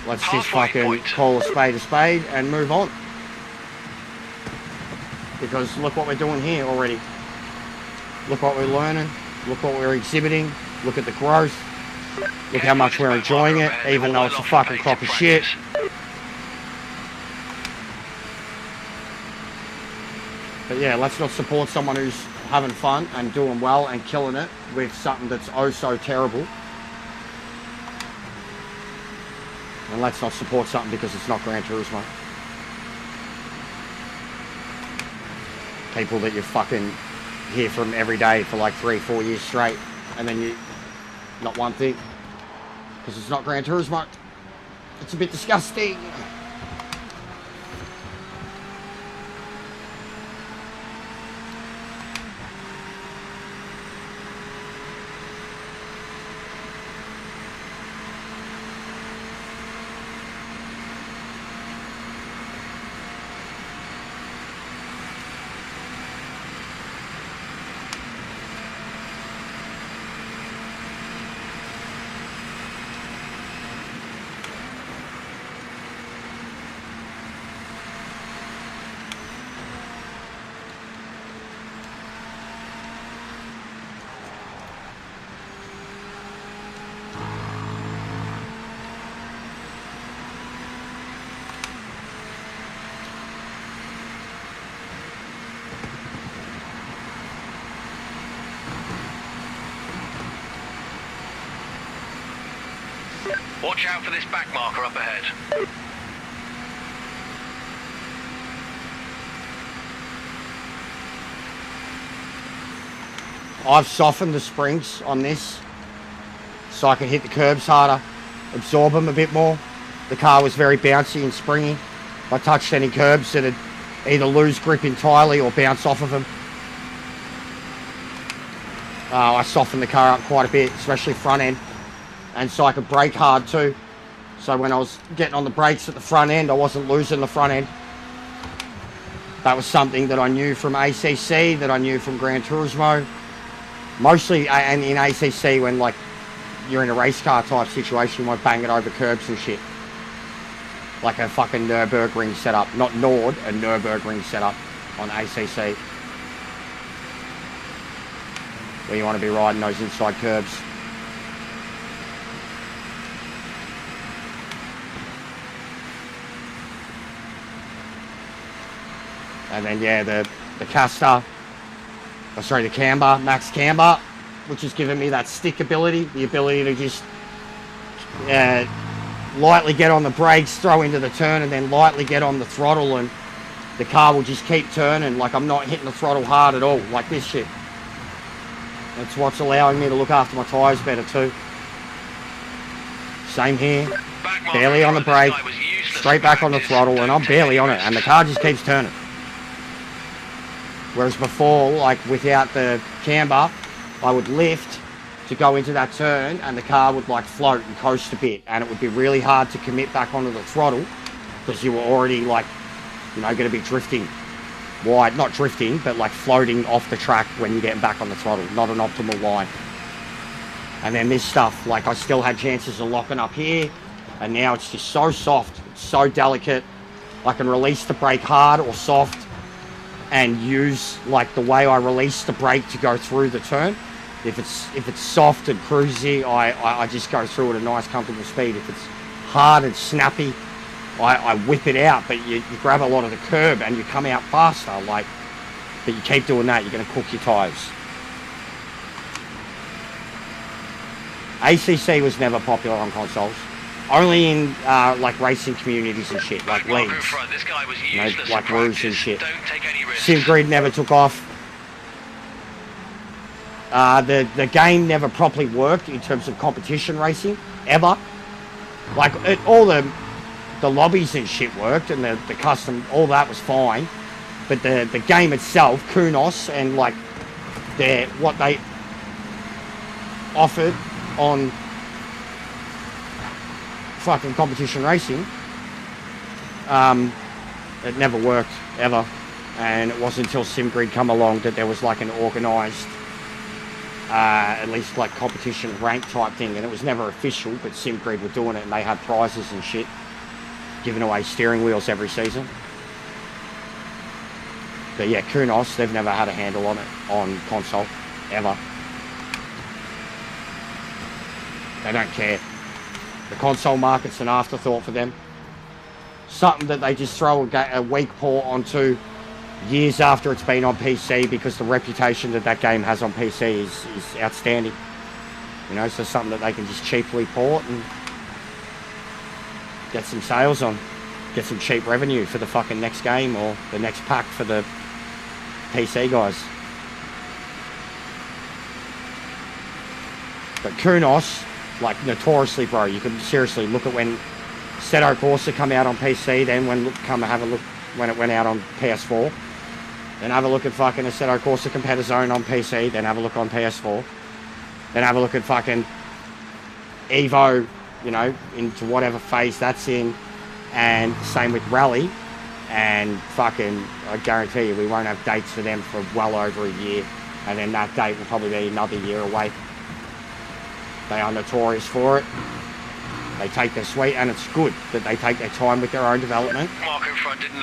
S1: Let's just fucking call a spade and move on. Because look what we're doing here already. Look what we're learning. Look what we're exhibiting. Look at the growth. Look how much we're enjoying it, even though it's a fucking crock of shit. But yeah, let's not support someone who's having fun and doing well and killing it with something that's oh so terrible. And let's not support something because it's not Gran Turismo. People that you fucking hear from every day for like 3-4 years straight, and then you... not one thing. Because it's not Gran Turismo. It's a bit disgusting.
S2: Watch out for this back marker up ahead.
S1: I've softened the springs on this so I can hit the curbs harder, absorb them a bit more. The car was very bouncy and springy. If I touched any curbs, it'd either lose grip entirely or bounce off of them. I softened the car up quite a bit, especially front end, and so I could brake hard too. So when I was getting on the brakes at the front end, I wasn't losing the front end. That was something that I knew from ACC, that I knew from Gran Turismo. Mostly, and in ACC, when like you're in a race car type situation, you won't bang it over curbs and shit. Like a fucking Nürburgring setup, not Nord, a Nürburgring setup on ACC. Where you want to be riding those inside curbs. And then yeah, the caster, the camber, max camber, which has given me that stick ability, the ability to just lightly get on the brakes, throw into the turn, and then lightly get on the throttle, and the car will just keep turning. Like I'm not hitting the throttle hard at all, like this shit. That's what's allowing me to look after my tyres better too. Same here, barely on the brake, straight back on the throttle, and I'm barely on it, and the car just keeps turning. Whereas before, like without the camber, I would lift to go into that turn and the car would like float and coast a bit, and it would be really hard to commit back onto the throttle because you were already like, you know, going to be drifting wide, not drifting, but like floating off the track when you're getting back on the throttle, not an optimal line. And then this stuff, like I still had chances of locking up here, and now it's just so soft, it's so delicate. I can release the brake hard or soft and use like the way I release the brake to go through the turn. If it's soft and cruisy, I just go through at a nice comfortable speed. If it's hard and snappy, I whip it out, but you grab a lot of the curb and you come out faster, like, but you keep doing that, you're going to cook your tyres. ACC was never popular on consoles. Only in like racing communities and shit, like leagues, you know, like Rouge and shit. SimGrid never took off. The game never properly worked in terms of competition racing, ever. Like, all the lobbies and shit worked, and the custom, all that was fine. But the game itself, Kunos, and like what they offered on fucking competition racing, it never worked, ever. And it wasn't until SimGrid come along that there was like an organised, at least like competition rank type thing, and it was never official, but SimGrid were doing it, and they had prizes and shit, giving away steering wheels every season. But yeah, Kunos, they've never had a handle on it on console, ever. They don't care. The console market's an afterthought for them. Something that they just throw a weak paw onto years after it's been on PC, because the reputation that game has on PC is outstanding. You know, so something that they can just cheaply port and get some sales on. Get some cheap revenue for the fucking next game or the next pack for the PC guys. But Kunos, like notoriously, bro, you can seriously look at when Assetto Corsa come out on PC, then have a look when it went out on PS4. Then have a look at fucking Assetto Corsa Competitor Zone on PC, then have a look on PS4. Then have a look at fucking Evo, you know, into whatever phase that's in. And same with Rally. And fucking, I guarantee you, we won't have dates for them for well over a year. And then that date will probably be another year away. They are notorious for it. They take their sweet, and it's good that they take their time with their own development.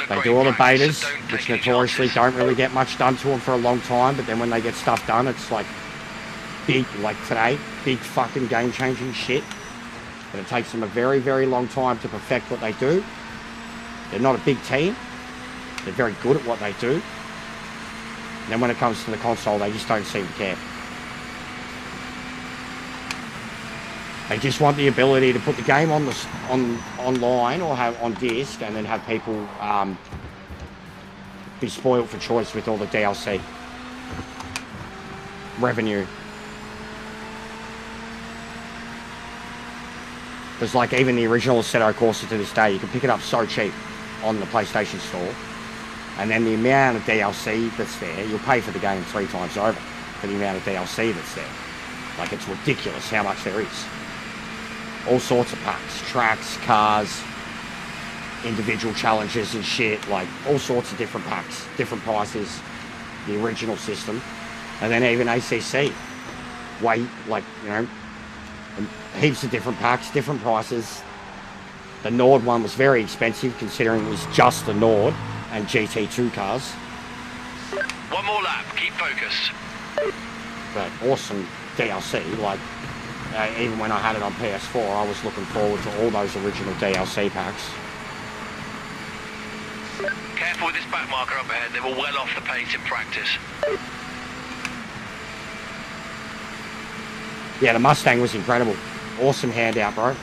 S1: They do all the betas, which notoriously don't really get much done to them for a long time, but then when they get stuff done, it's like big, like today, big fucking game-changing shit. But it takes them a very, very long time to perfect what they do. They're not a big team. They're very good at what they do. And then when it comes to the console, they just don't seem to care. They just want the ability to put the game on online or have on disc, and then have people be spoiled for choice with all the DLC revenue. Because like even the original Assetto Corsa to this day, you can pick it up so cheap on the PlayStation Store, and then the amount of DLC that's there, you'll pay for the game 3 times over for the amount of DLC that's there. Like, it's ridiculous how much there is. All sorts of packs, tracks, cars, individual challenges and shit, like all sorts of different packs, different prices, the original system, and then even ACC, weight, like, you know, heaps of different packs, different prices. The Nord one was very expensive considering it was just the Nord and GT2 cars.
S2: One more lap, keep focused.
S1: But awesome DLC, like, even when I had it on PS4, I was looking forward to all those original DLC packs.
S2: Careful with this back marker up ahead, they were well off the pace in practice.
S1: Yeah, the Mustang was incredible. Awesome handout, bro.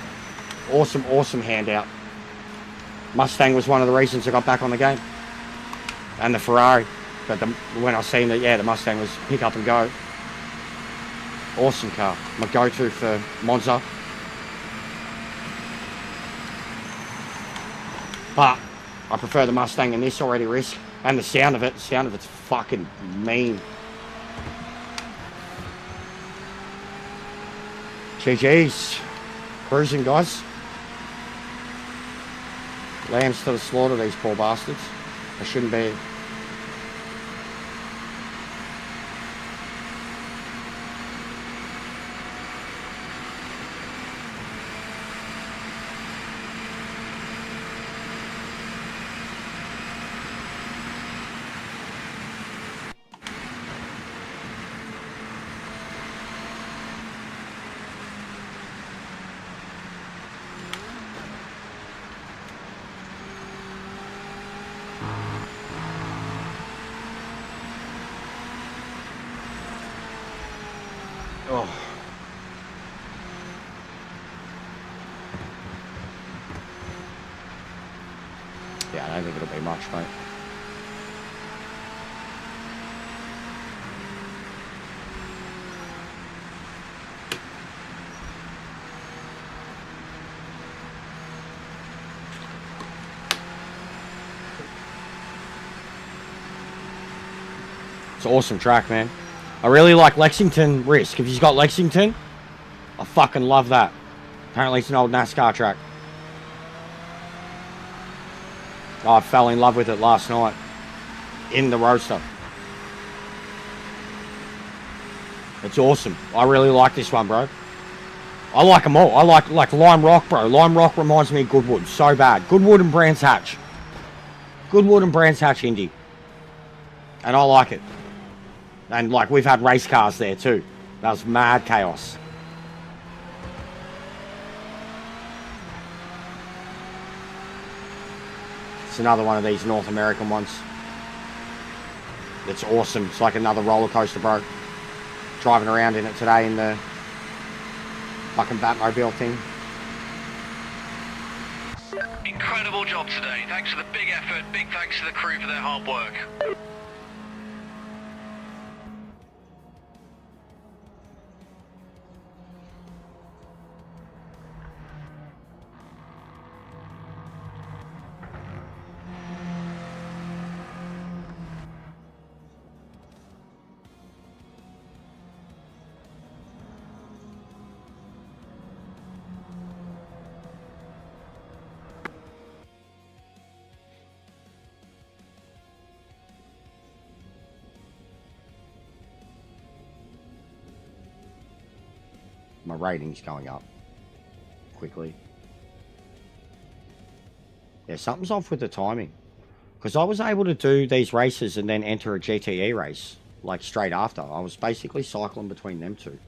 S1: Awesome handout. Mustang was one of the reasons I got back on the game. And the Ferrari. But when I seen that, yeah, the Mustang was pick up and go. Awesome car. My go-to for Monza. But I prefer the Mustang in this already, Risk. And the sound of it. The sound of it's fucking mean. GG's. Cruising, guys. Lambs to the slaughter, these poor bastards. They shouldn't be. Oh. Yeah, I don't think it'll be much, mate. It's an awesome track, man. I really like Lexington Risk. If you've got Lexington, I fucking love that. Apparently it's an old NASCAR track. Oh, I fell in love with it last night. In the roadster. It's awesome. I really like this one, bro. I like them all. I like Lime Rock, bro. Lime Rock reminds me of Goodwood so bad. Goodwood and Brands Hatch. Goodwood and Brands Hatch Indy. And I like it. And like we've had race cars there too. That was mad chaos. It's another one of these North American ones. It's awesome. It's like another roller coaster, bro. Driving around in it today in the fucking Batmobile thing.
S2: Incredible job today. Thanks for the big effort. Big thanks to the crew for their hard work.
S1: My rating's going up quickly. Yeah, something's off with the timing. Because I was able to do these races and then enter a GTE race, like straight after. I was basically cycling between them two.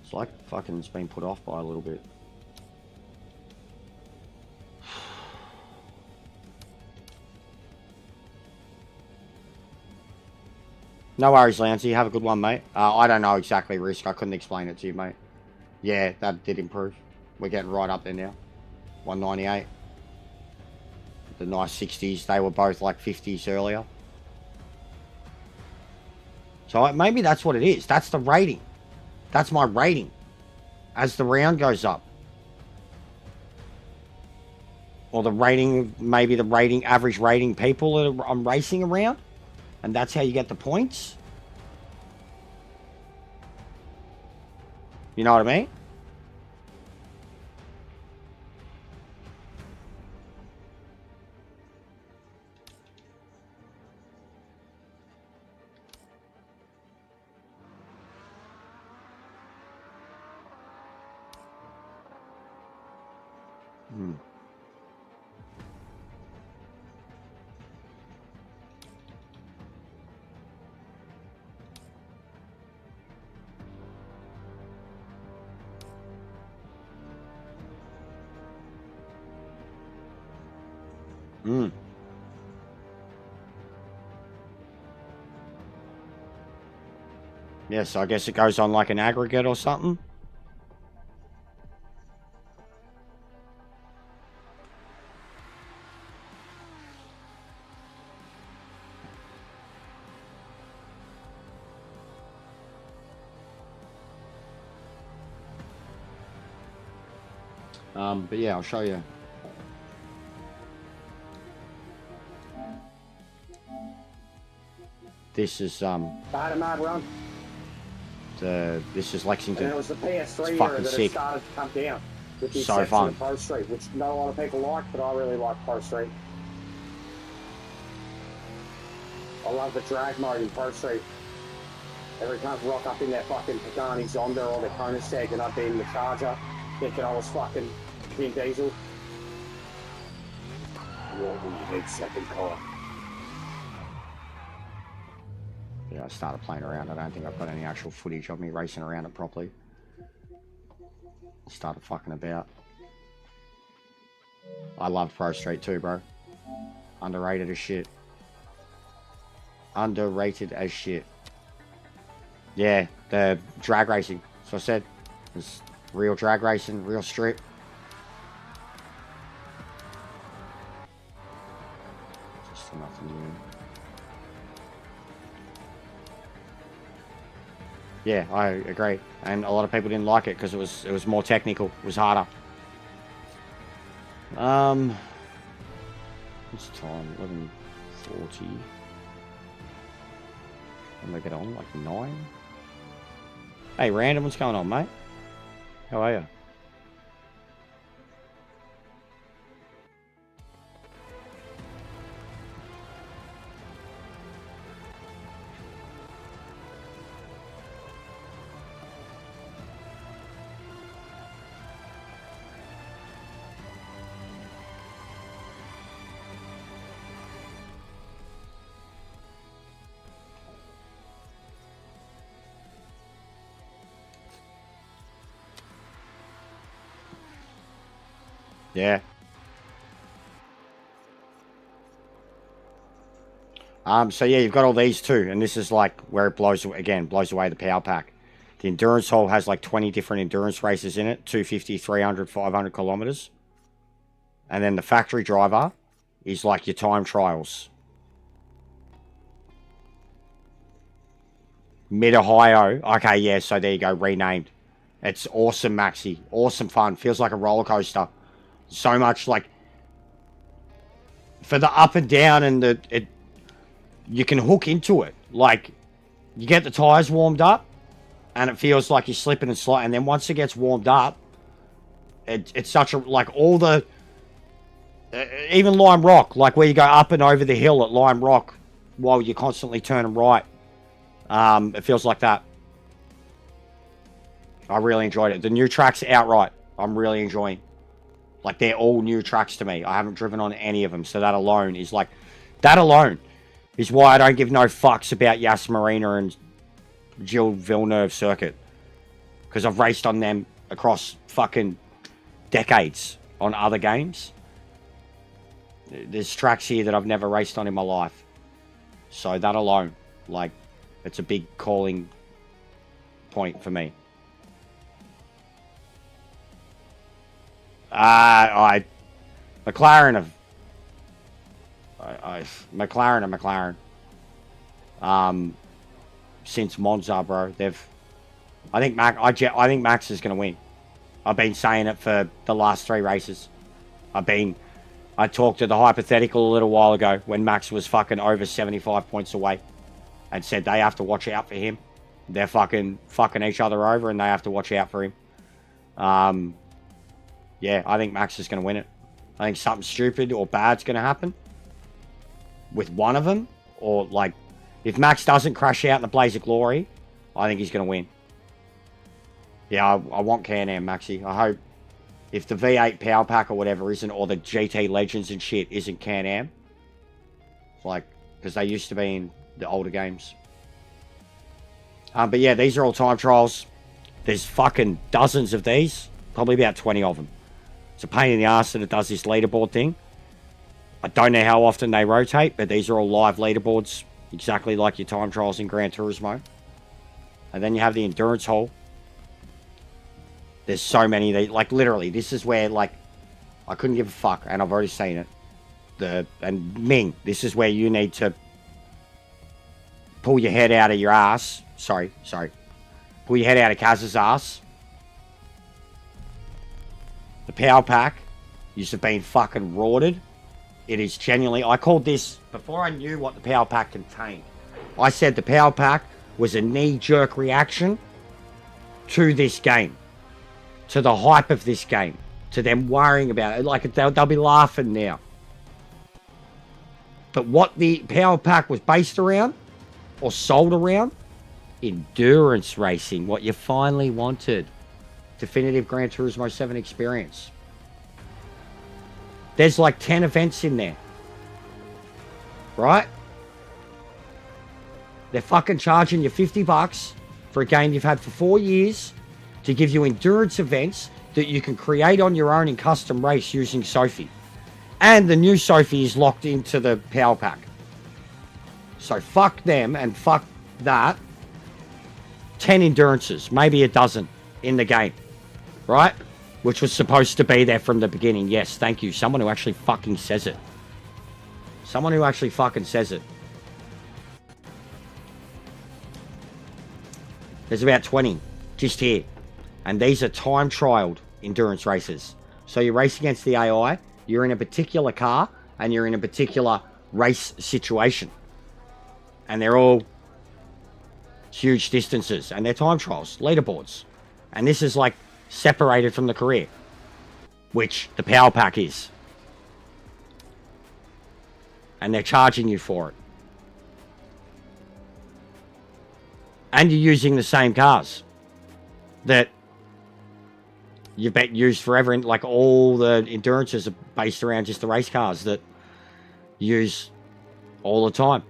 S1: It's like fucking it's been put off by a little bit. No worries, Lancey. Have a good one, mate. I don't know exactly, Risk. I couldn't explain it to you, mate. Yeah, that did improve. We're getting right up there now. 198. The nice 60s. They were both like 50s earlier. So maybe that's what it is. That's the rating. That's my rating as the round goes up. Or the rating, maybe the rating, average rating people that I'm racing around. And that's how you get the points. You know what I mean? Hmm. Mm. Yeah, so I guess it goes on like an aggregate or something. But yeah, I'll show you. This is
S3: Dynamite run.
S1: this is
S3: And
S1: Lexington.
S3: it was the PS3
S1: It's
S3: era
S1: fucking
S3: that
S1: sick.
S3: it started to come down. With the
S1: So
S3: exception
S1: fun.
S3: of Pro Street, which not a lot of people like, but I really like Pro Street. I love the drag mode in Pro Street. Every time I rock up in that fucking Pagani Zonda or the Koenigsegg and I'd be in the Charger thinking I was fucking Vin Diesel. What will you need second car?
S1: Yeah, I started playing around. I don't think I've got any actual footage of me racing around it properly. Started fucking about. I loved Pro Street too, bro. Underrated as shit. Underrated as shit. Yeah, the drag racing. So I said, it's real drag racing, real strip. Just nothing new. Yeah, I agree. And a lot of people didn't like it because it was more technical. It was harder. What's the time? 11:40. When we get on, like 9. Hey, Random, what's going on, mate? How are you? Yeah. So yeah, you've got all these too, and this is like where it blows away the power pack. The endurance hall has like 20 different endurance races in it, 250, 300, 500 kilometers. And then the factory driver is like your time trials. Mid-Ohio. Okay, yeah, so there you go, renamed. It's awesome, Maxi. Awesome fun. Feels like a roller coaster. So much like for the up and down and you can hook into it. Like you get the tires warmed up and it feels like you're slipping and sliding. And then once it gets warmed up, it's such a, like all the, even Lime Rock, like where you go up and over the hill at Lime Rock while you're constantly turning right. It feels like that. I really enjoyed it. The new tracks outright, I'm really enjoying. Like, they're all new tracks to me. I haven't driven on any of them. So that alone is like... That alone is why I don't give no fucks about Yas Marina and Gilles Villeneuve circuit. Because I've raced on them across fucking decades on other games. There's tracks here that I've never raced on in my life. So that alone, like, it's a big calling point for me. McLaren have... McLaren. Since Monza, bro. I think Max is going to win. I've been saying it for the last 3 races. I talked to the hypothetical a little while ago when Max was fucking over 75 points away and said they have to watch out for him. They're fucking each other over and they have to watch out for him. Yeah, I think Max is going to win it. I think something stupid or bad's going to happen with one of them. Or, like, if Max doesn't crash out in the blaze of glory, I think he's going to win. Yeah, I want Can-Am, Maxi. I hope if the V8 Power Pack or whatever isn't, or the GT Legends and shit isn't Can-Am. Like, because they used to be in the older games. But yeah, these are all time trials. There's fucking dozens of these. Probably about 20 of them. It's a pain in the ass that it does this leaderboard thing. I don't know how often they rotate, but these are all live leaderboards. Exactly like your time trials in Gran Turismo. And then you have the endurance hole. There's so many. Like, literally, this is where, like, I couldn't give a fuck, and I've already seen it. And Ming, this is where you need to pull your head out of your ass. Sorry. Pull your head out of Kaz's ass. The Power Pack used to have been fucking rorted. It is genuinely... I called this... Before I knew what the Power Pack contained, I said the Power Pack was a knee-jerk reaction to this game. To the hype of this game. To them worrying about it. Like, they'll be laughing now. But what the Power Pack was based around, or sold around, endurance racing. What you finally wanted. Definitive Gran Turismo 7 experience. There's like 10 events in there. Right? They're fucking charging you $50 for a game you've had for 4 years to give you endurance events that you can create on your own in custom race using Sophie. And the new Sophie is locked into the Power Pack. So fuck them and fuck that. 10 endurances, maybe a dozen in the game. Right? Which was supposed to be there from the beginning. Yes, thank you. Someone who actually fucking says it. Someone who actually fucking says it. There's about 20 just here. And these are time-trialed endurance races. So you race against the AI, you're in a particular car, and you're in a particular race situation. And they're all huge distances. And they're time trials, leaderboards. And this is like separated from the career, which the Power Pack is. And they're charging you for it. And you're using the same cars that you've been used forever. In, like, all the endurances are based around just the race cars that you use all the time.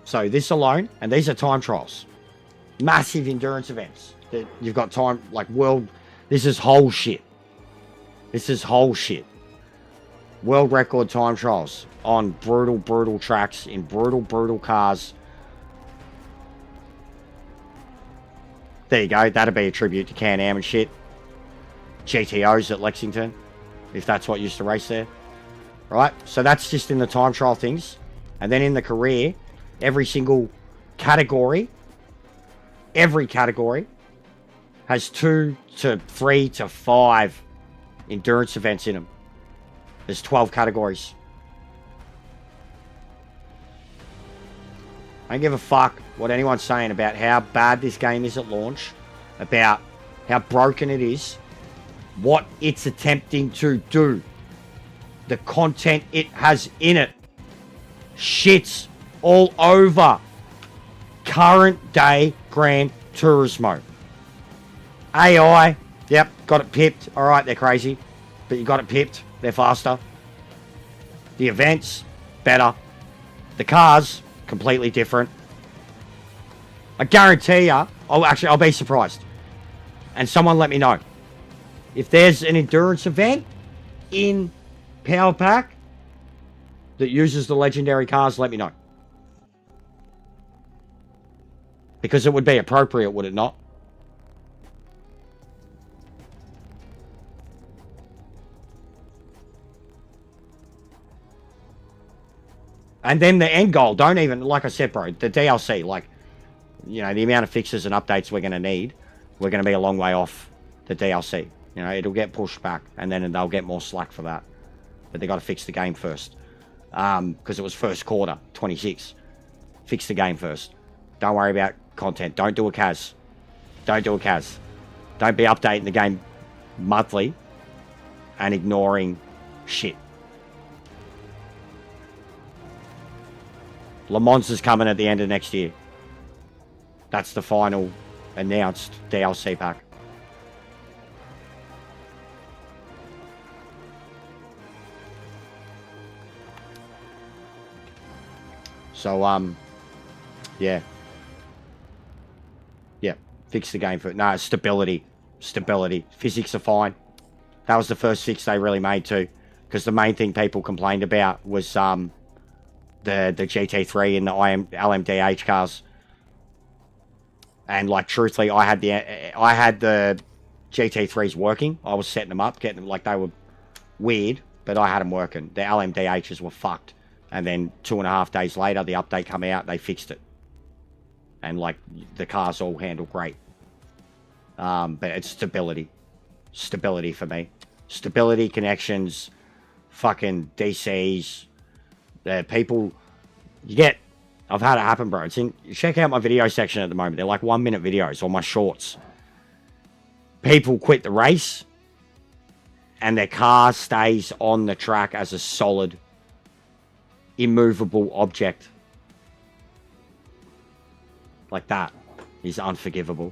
S1: So this alone, and these are time trials. Massive endurance events. That you've got time, like world, this is whole shit. This is whole shit. World record time trials on brutal, brutal tracks, in brutal, brutal cars. There you go, that'd be a tribute to Can-Am and shit. GTOs at Lexington, if that's what used to race there. Right, so that's just in the time trial things. And then in the career, every single category, every category has 2 to 3 to 5 endurance events in them. There's 12 categories. I don't give a fuck what anyone's saying about how bad this game is at launch, about how broken it is, what it's attempting to do, the content it has in it. Shits all over current day Gran Turismo. AI, yep, got it pipped. Alright, they're crazy, but you got it pipped. They're faster. The events, better. The cars, completely different. I guarantee you, I'll be surprised. And someone let me know. If there's an endurance event in Power Pack that uses the legendary cars, let me know. Because it would be appropriate, would it not? And then the end goal, don't even, like I said, bro, the DLC, like, you know, the amount of fixes and updates we're going to need, we're going to be a long way off the DLC. You know, it'll get pushed back, and then they'll get more slack for that. But they got to fix the game first. Because it was first quarter, 26. Fix the game first. Don't worry about content. Don't do a CAS. Don't do a CAS. Don't be updating the game monthly and ignoring shit. Le Mans is coming at the end of next year. That's the final announced DLC pack. So, yeah. Yeah, fix the game for it. No, stability. Stability. Physics are fine. That was the first fix they really made too. Because the main thing people complained about was, the GT3 and the LMDH cars. And like truthfully, I had the GT3s working. I was setting them up, getting them, like, they were weird, but I had them working. The LMDHs were fucked. And then 2.5 days later, the update come out, they fixed it. And like the cars all handle great. But it's stability. Stability for me. Stability, connections, fucking DCs. People, you get, I've had it happen, bro. It's in, check out my video section at the moment. They're like 1-minute videos or my shorts. People quit the race and their car stays on the track as a solid, immovable object. Like that is unforgivable.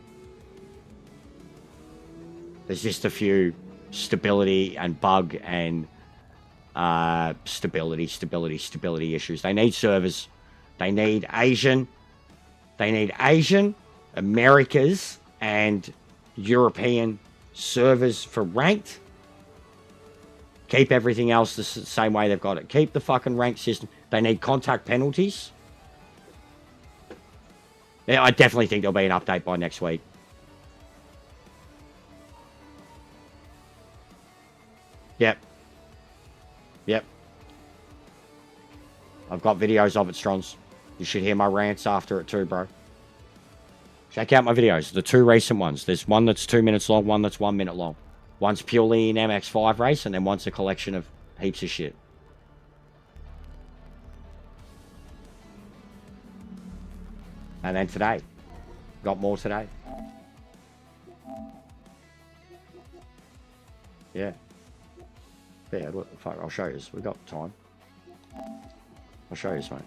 S1: There's just a few stability and bug and stability issues. They need servers. They need Asian, Americas, and European servers for ranked. Keep everything else the same way they've got it. Keep the fucking ranked system. They need contact penalties. Yeah, I definitely think there'll be an update by next week. Yep. Yep. I've got videos of it, Strons. You should hear my rants after it too, bro. Check out my videos. The 2 recent ones. There's one that's 2 minutes long, one that's 1 minute long. One's purely an MX-5 race, and then one's a collection of heaps of shit. And then today. Got more today. Yeah. Yeah, look, fuck, I'll show you. We've got time. I'll show you, mate.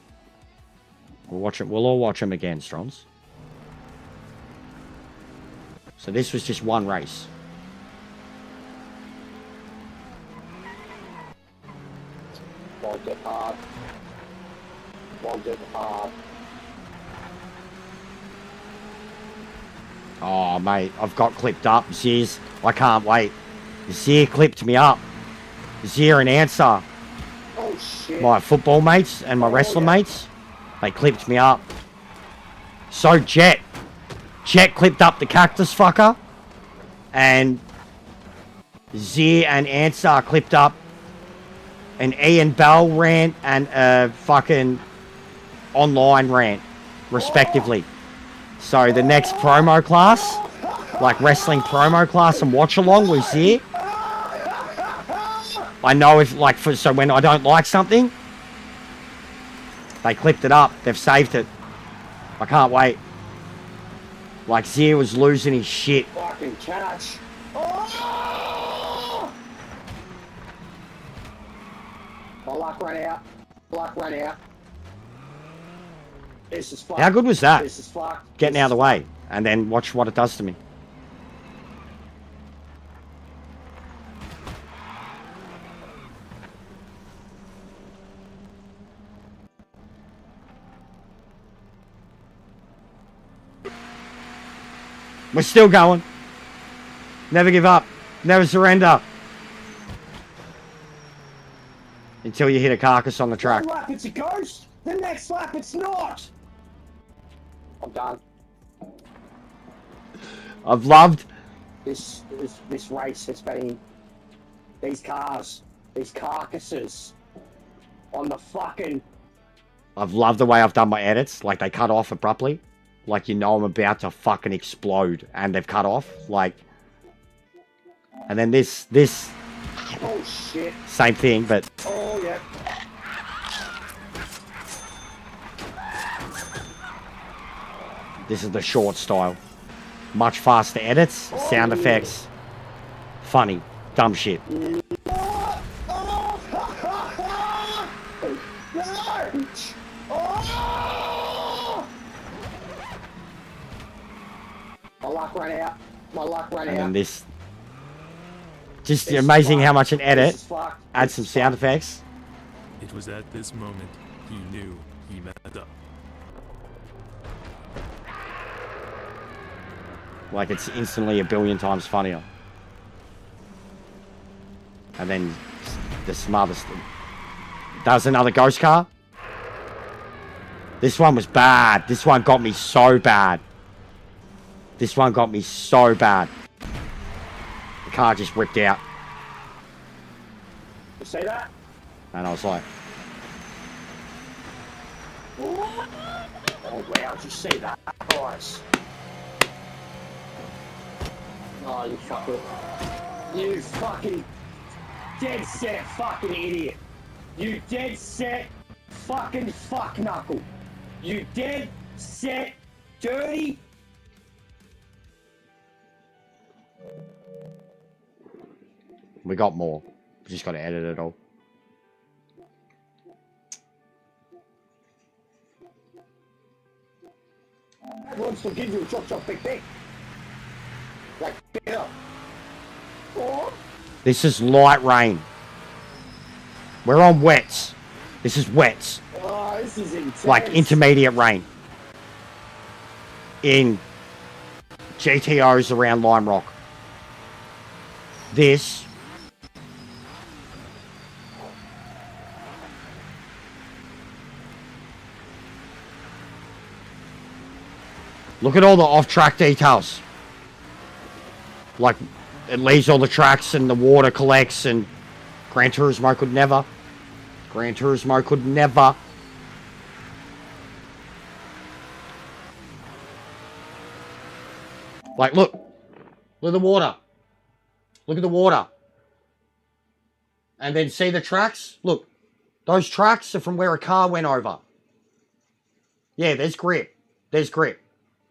S1: We'll watch it. We'll all watch them again, Strons. So this was just one race.
S3: Won't get hard. Won't get hard.
S1: Oh, mate, I've got clipped up. Ziz, I can't wait. Zier clipped me up. Zier and Ansar.
S3: Oh, shit.
S1: My football mates and my wrestling mates, they clipped me up. So Jet clipped up the cactus fucker. And Zier and Ansar clipped up an Ian Bell rant and a fucking online rant, respectively. So the next promo class, like wrestling promo class and watch along with Zier. I know if, like, so when I don't like something, they clipped it up. They've saved it. I can't wait. Like, Zier was losing his shit.
S3: Fucking catch. Oh! My luck ran out. Luck ran out. This is fucked.
S1: How good was that?
S3: This is fucked.
S1: Getting out of the way. And then watch what it does to me. We're still going. Never give up. Never surrender. Until you hit a carcass on the track.
S3: One lap it's a ghost. The next lap it's not. I'm done.
S1: I've loved
S3: this race has been these cars, these carcasses on the fucking.
S1: I've loved the way I've done my edits. Like, they cut off abruptly. Like, you know I'm about to fucking explode. And they've cut off. Like... And then this...
S3: Oh, shit.
S1: Same thing, but...
S3: Oh, yeah.
S1: This is the short style. Much faster edits. Sound effects. Funny. Dumb shit.
S3: My luck ran out. My luck ran out.
S1: And then this... Just amazing how much an edit adds some sound effects.
S5: It was at this moment he knew he messed up.
S1: Like, it's instantly a billion times funnier. And then the smartest... That was another ghost car. This one was bad. This one got me so bad. This one got me so bad. The car just ripped out.
S3: You see that?
S1: And I was like...
S3: Oh, wow, did you see that, guys? Oh, you fucking... You fucking... Dead set fucking idiot. You dead set fucking fuck knuckle. You dead set dirty...
S1: We got more. We just got to edit it all.
S3: Everyone still gives you a chop big dick. Like, better. Or...
S1: This is light rain. We're on wets. This is wets.
S3: Oh, this is intense.
S1: Like intermediate rain. In GTOs around Lime Rock. This... Look at all the off-track details. Like, it leaves all the tracks and the water collects and Gran Turismo could never. Gran Turismo could never. Like, look. Look at the water. Look at the water. And then see the tracks? Look. Those tracks are from where a car went over. Yeah, there's grip. There's grip.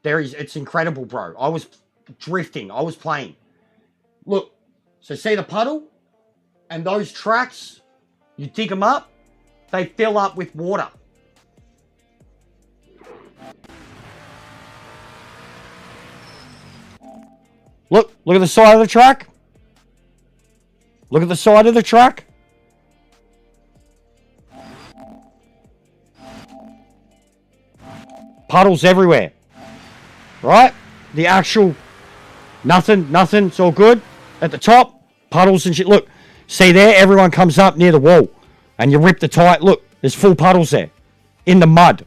S1: There is, it's incredible, bro. I was drifting. I was playing. Look. So see the puddle? And those tracks, you dig them up, they fill up with water. Look at the side of the track. Look at the side of the track. Puddles everywhere. Right? The actual, nothing, it's all good. At the top, puddles and shit. Look, see there, everyone comes up near the wall. And you rip the tire. Look, there's full puddles there. In the mud.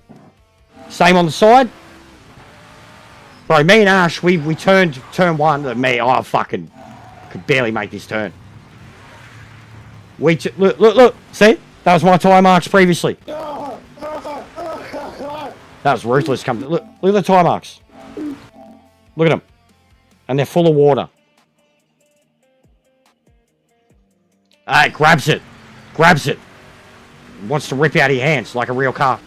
S1: Same on the side. Bro, me and Ash, we turned turn one. I fucking could barely make this turn. Look. See? That was my tire marks previously. That was ruthless coming. Look at the tire marks. Look at them. And they're full of water. It grabs it. Wants to rip out your hands like a real car.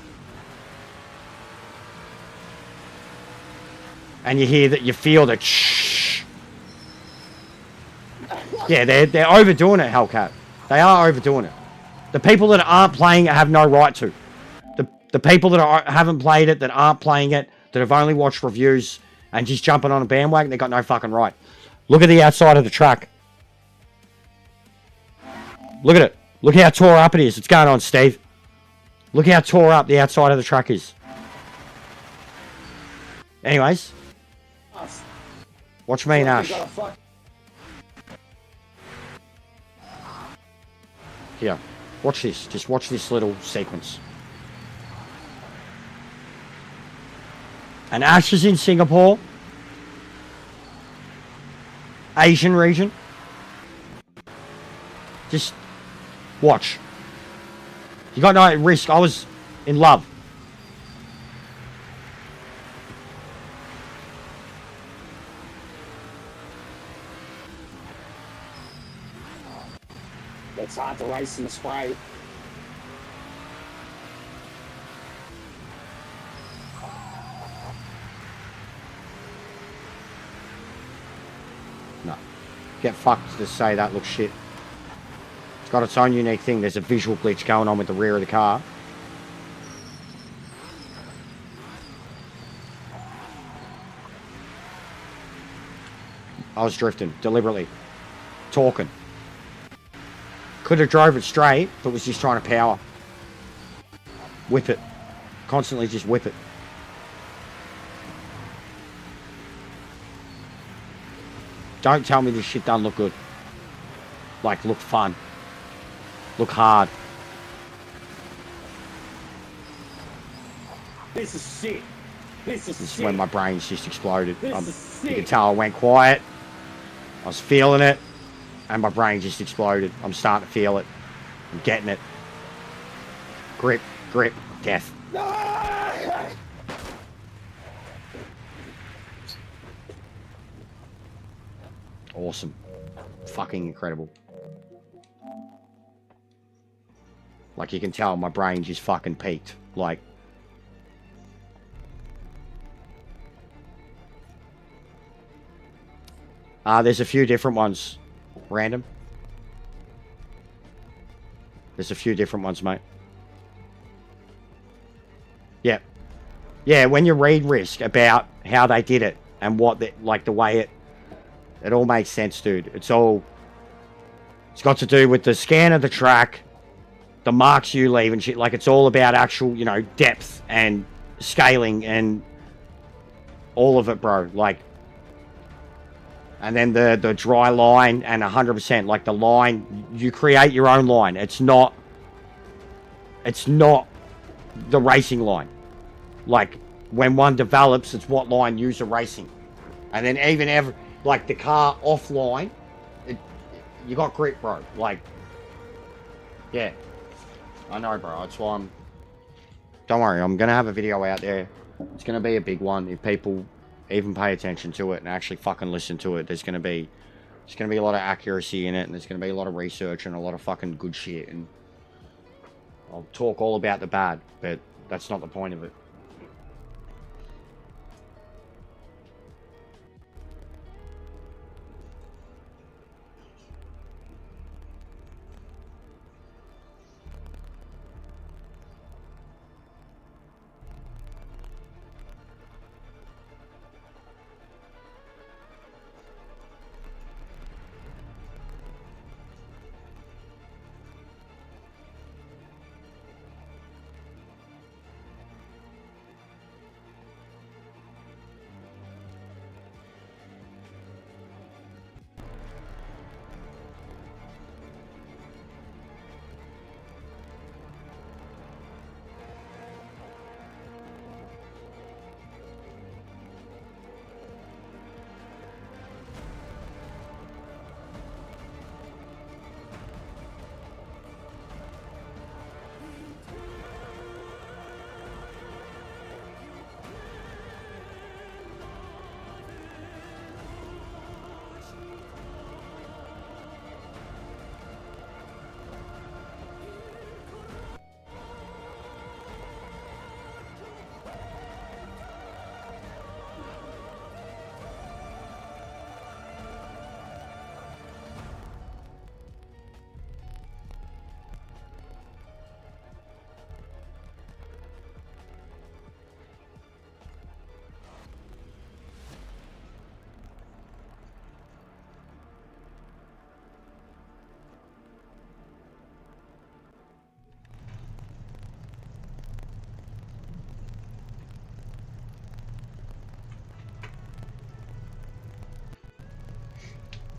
S1: And you hear that, you feel the shh. Yeah, they're overdoing it, Hellcat. They are overdoing it. The people that aren't playing it have no right to. The people that haven't played it, that aren't playing it, that have only watched reviews and just jumping on a bandwagon, they got no fucking right. Look at the outside of the track. Look at it. Look how tore up it is. What's going on, Steve? Look how tore up the outside of the track is. Anyways. Watch me and Ash. Here. Watch this. Just watch this little sequence. And Ash is in Singapore. Asian region. Just watch. You got no risk. I was in love.
S3: It's hard to race in the spray.
S1: No. Get fucked to say that looks shit. It's got its own unique thing. There's a visual glitch going on with the rear of the car. I was drifting deliberately. Talking. Could have drove it straight, but was just trying to power. Whip it. Constantly just whip it. Don't tell me this shit doesn't look good. Like, look fun. Look hard.
S3: This is sick. This is
S1: This is
S3: sick.
S1: when my brain's just exploded.
S3: This is
S1: You
S3: sick.
S1: can tell I went quiet. I was feeling it. And my brain just exploded. I'm starting to feel it. I'm getting it. Grip, grip, death.
S3: Ah!
S1: Awesome. Fucking incredible. Like, you can tell my brain just fucking peaked. Like, there's a few different ones. Random. There's a few different ones, mate. Yeah. Yeah, when you read Risk about how they did it and what the, like the way it all makes sense, dude. It's got to do with the scan of the track, the marks you leave and shit. Like, it's all about actual, you know, depth and scaling and all of it, bro. Like, and then the dry line and 100%, like the line, you create your own line. It's not the racing line. Like, when one develops, it's what line you're racing. And then even like the car offline, you got grip, bro. Like, yeah. I know, bro. That's why don't worry, I'm going to have a video out there. It's going to be a big one. If people even pay attention to it and actually fucking listen to it, there's going to be a lot of accuracy in it, and there's going to be a lot of research and a lot of fucking good shit. And I'll talk all about the bad, but that's not the point of it.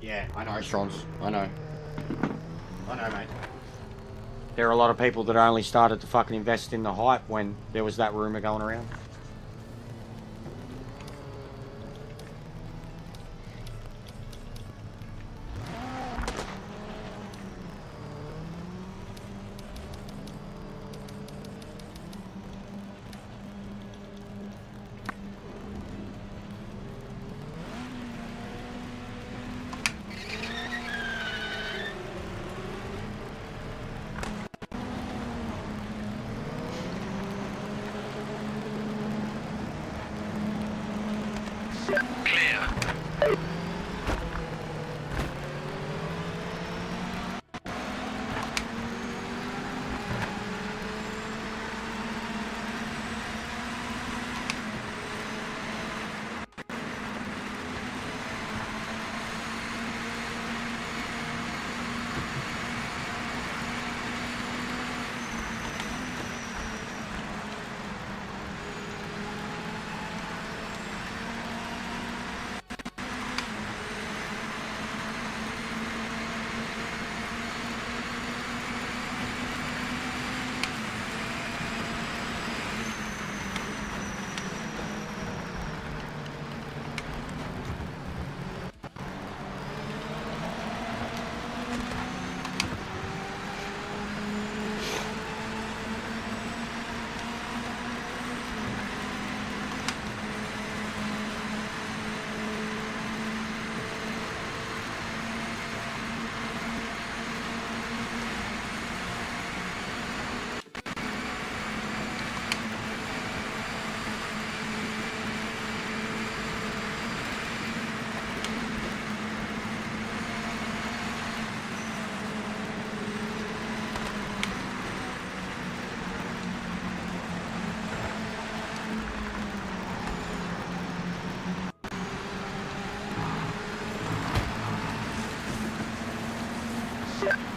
S1: Yeah, I know, Strons. I know, mate. There are a lot of people that only started to fucking invest in the hype when there was that rumor going around.
S2: Clear.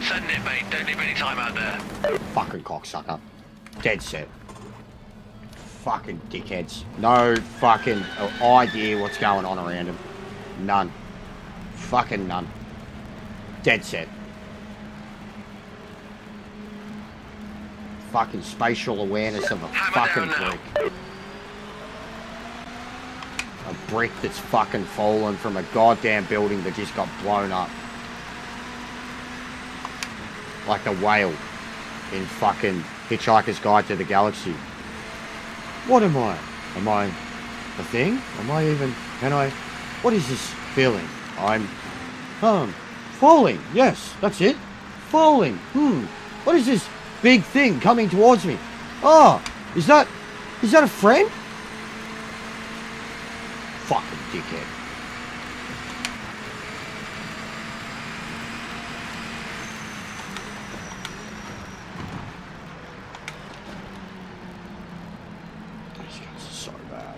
S2: Send it, mate. Don't leave any time out there.
S1: Fucking cocksucker. Dead set. Fucking dickheads. No fucking idea what's going on around him. None. Fucking none. Dead set. Fucking spatial awareness of a fucking brick. A brick that's fucking fallen from a goddamn building that just got blown up. Like a whale in fucking Hitchhiker's Guide to the Galaxy. What am I? Am I a thing? Am I even... What is this feeling? I'm... falling. Yes, that's it. Falling. What is this big thing coming towards me? Oh, is that a friend? Fucking dickhead. These guys are so bad.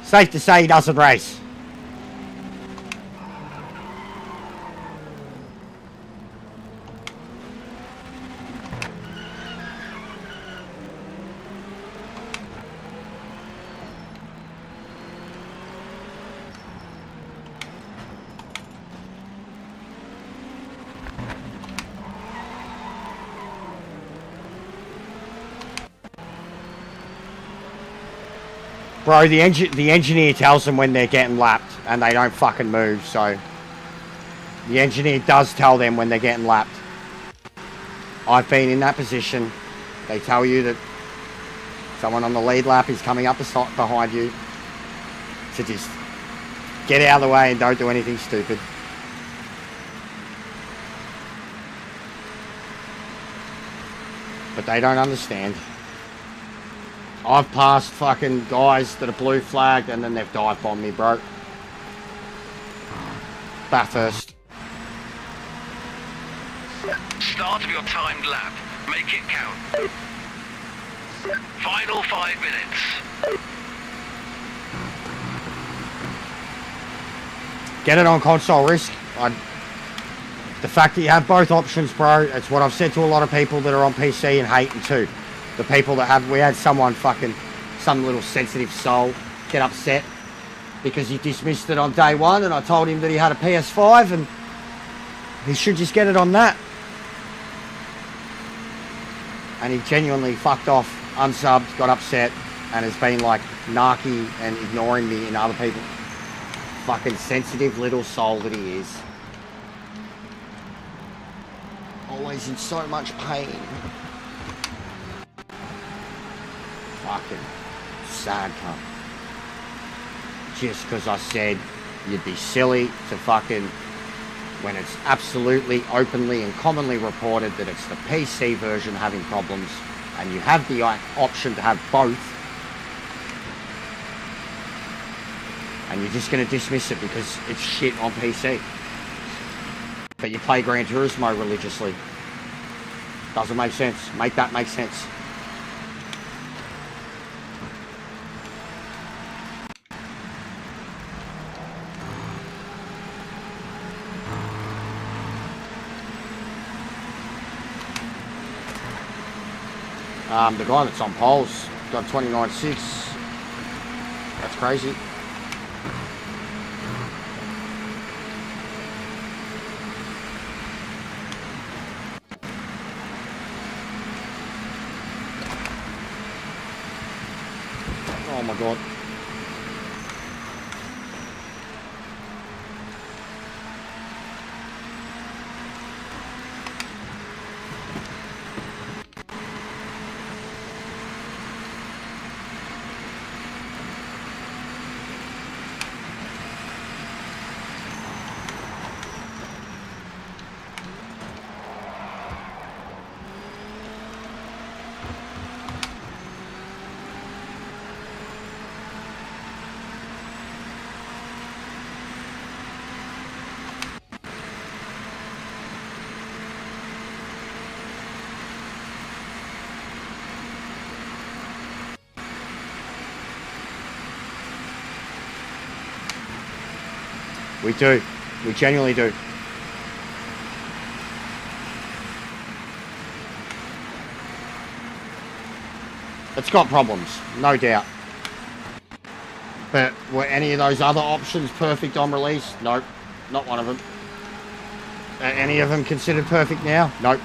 S1: Safe to say he doesn't race. Bro, the engineer tells them when they're getting lapped and they don't fucking move, so the engineer does tell them when they're getting lapped. I've been in that position. They tell you that someone on the lead lap is coming up behind you, to just get out of the way and don't do anything stupid. But they don't understand. I've passed fucking guys that are blue flagged and then they've dive bombed me, bro. Bathurst.
S2: Start of your timed lap. Make it count. Final 5 minutes.
S1: Get it on console risk. The fact that you have both options, bro, it's what I've said to a lot of people that are on PC and hating too. The people that have, we had someone fucking, some little sensitive soul get upset because he dismissed it on day one and I told him that he had a PS5 and he should just get it on that. And he genuinely fucked off, unsubbed, got upset and has been like narky and ignoring me and other people. Fucking sensitive little soul that he is. Always in so much pain. Fucking sad cunt. Just because I said You'd be silly to fucking, when it's absolutely openly and commonly reported that it's the PC version having problems, and you have the option to have both, and you're just going to dismiss it because it's shit on PC. But you play Gran Turismo religiously. Doesn't make sense. Make that make sense. The guy that's on poles got 29.6. That's crazy. Oh my god. We do. We genuinely do. It's got problems, no doubt. But were any of those other options perfect on release? Nope, not one of them. Are any of them considered perfect now? Nope.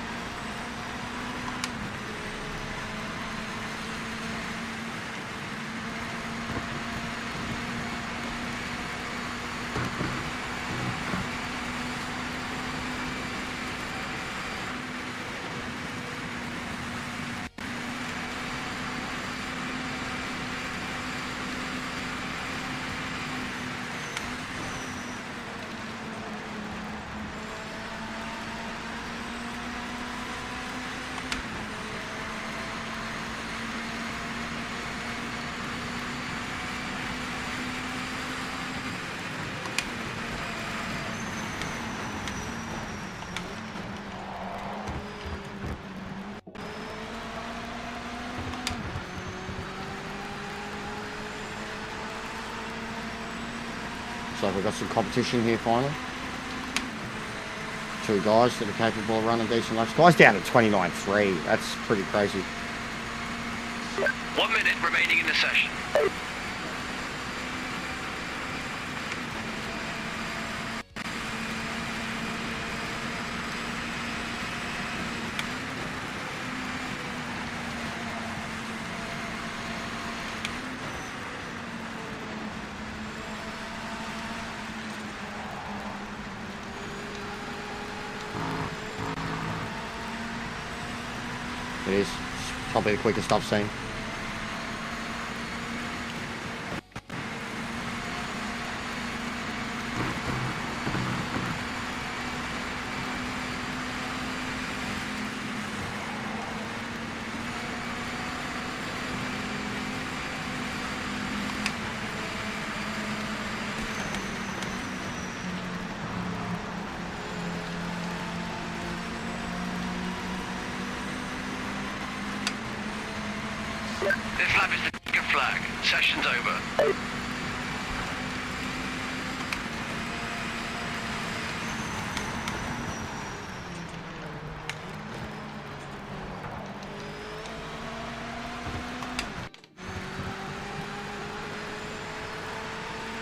S1: So we've got some competition here finally. Two guys that are capable of running decent laps. Guys down at 29.3. That's pretty crazy.
S2: 1 minute remaining in the session.
S1: It is. It's probably the quickest I've seen.
S2: This lap is the ticket flag. Session's over.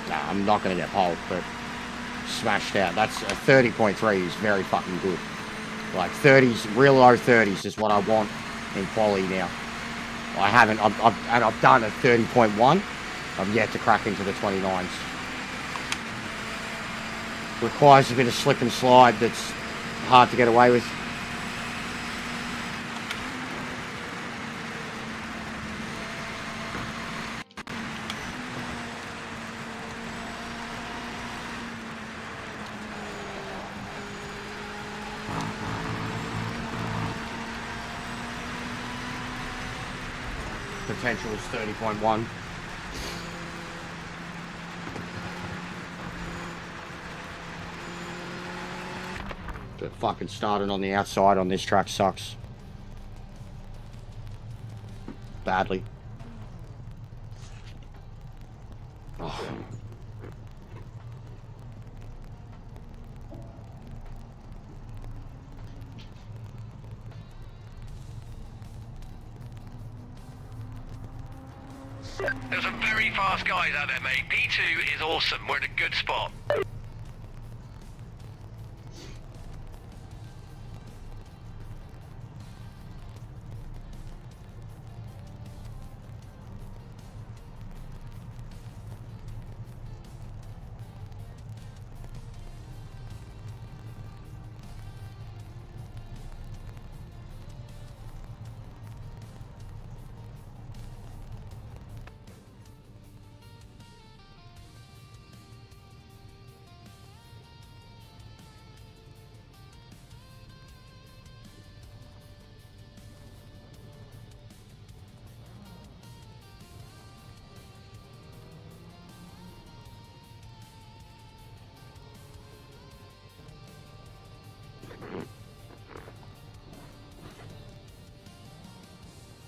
S1: Nah, I'm not going to get pole, but smashed out. That's a 30.3 is very fucking good. Like 30s, real low 30s is what I want in quality now. I haven't, I've done a 30.1. I've yet to crack into the 29s. Requires a bit of slip and slide that's hard to get away with. Potential is 30.1. But fucking starting on the outside on this track sucks. Badly. Oh.
S2: There's some very fast guys out there, mate. P2 is awesome. We're in a good spot.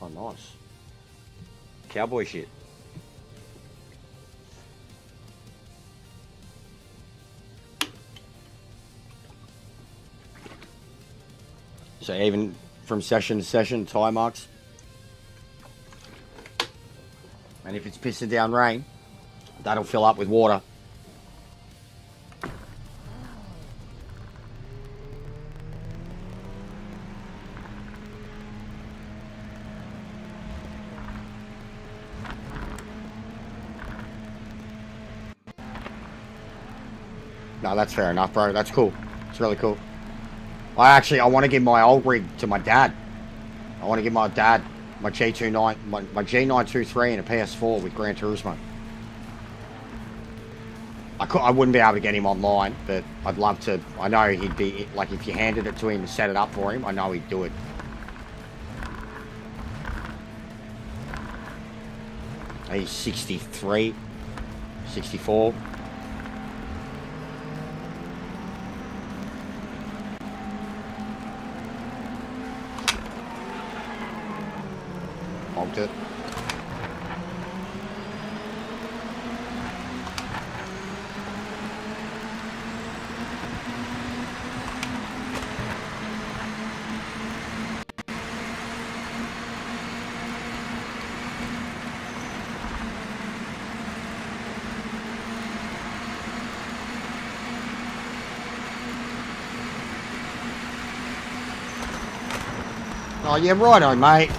S1: Oh, nice. Cowboy shit. So even from session to session, tyre marks. And if it's pissing down rain, that'll fill up with water. No, that's fair enough, bro. That's cool. It's really cool. I want to give my old rig to my dad. I want to give my dad my G29, my G923 and a PS4 with Gran Turismo. I wouldn't be able to get him online, but I'd love to. I know he'd be, like, if you handed it to him and set it up for him, I know he'd do it. He's 63, 64. Honked it. Oh, yeah, righto, mate.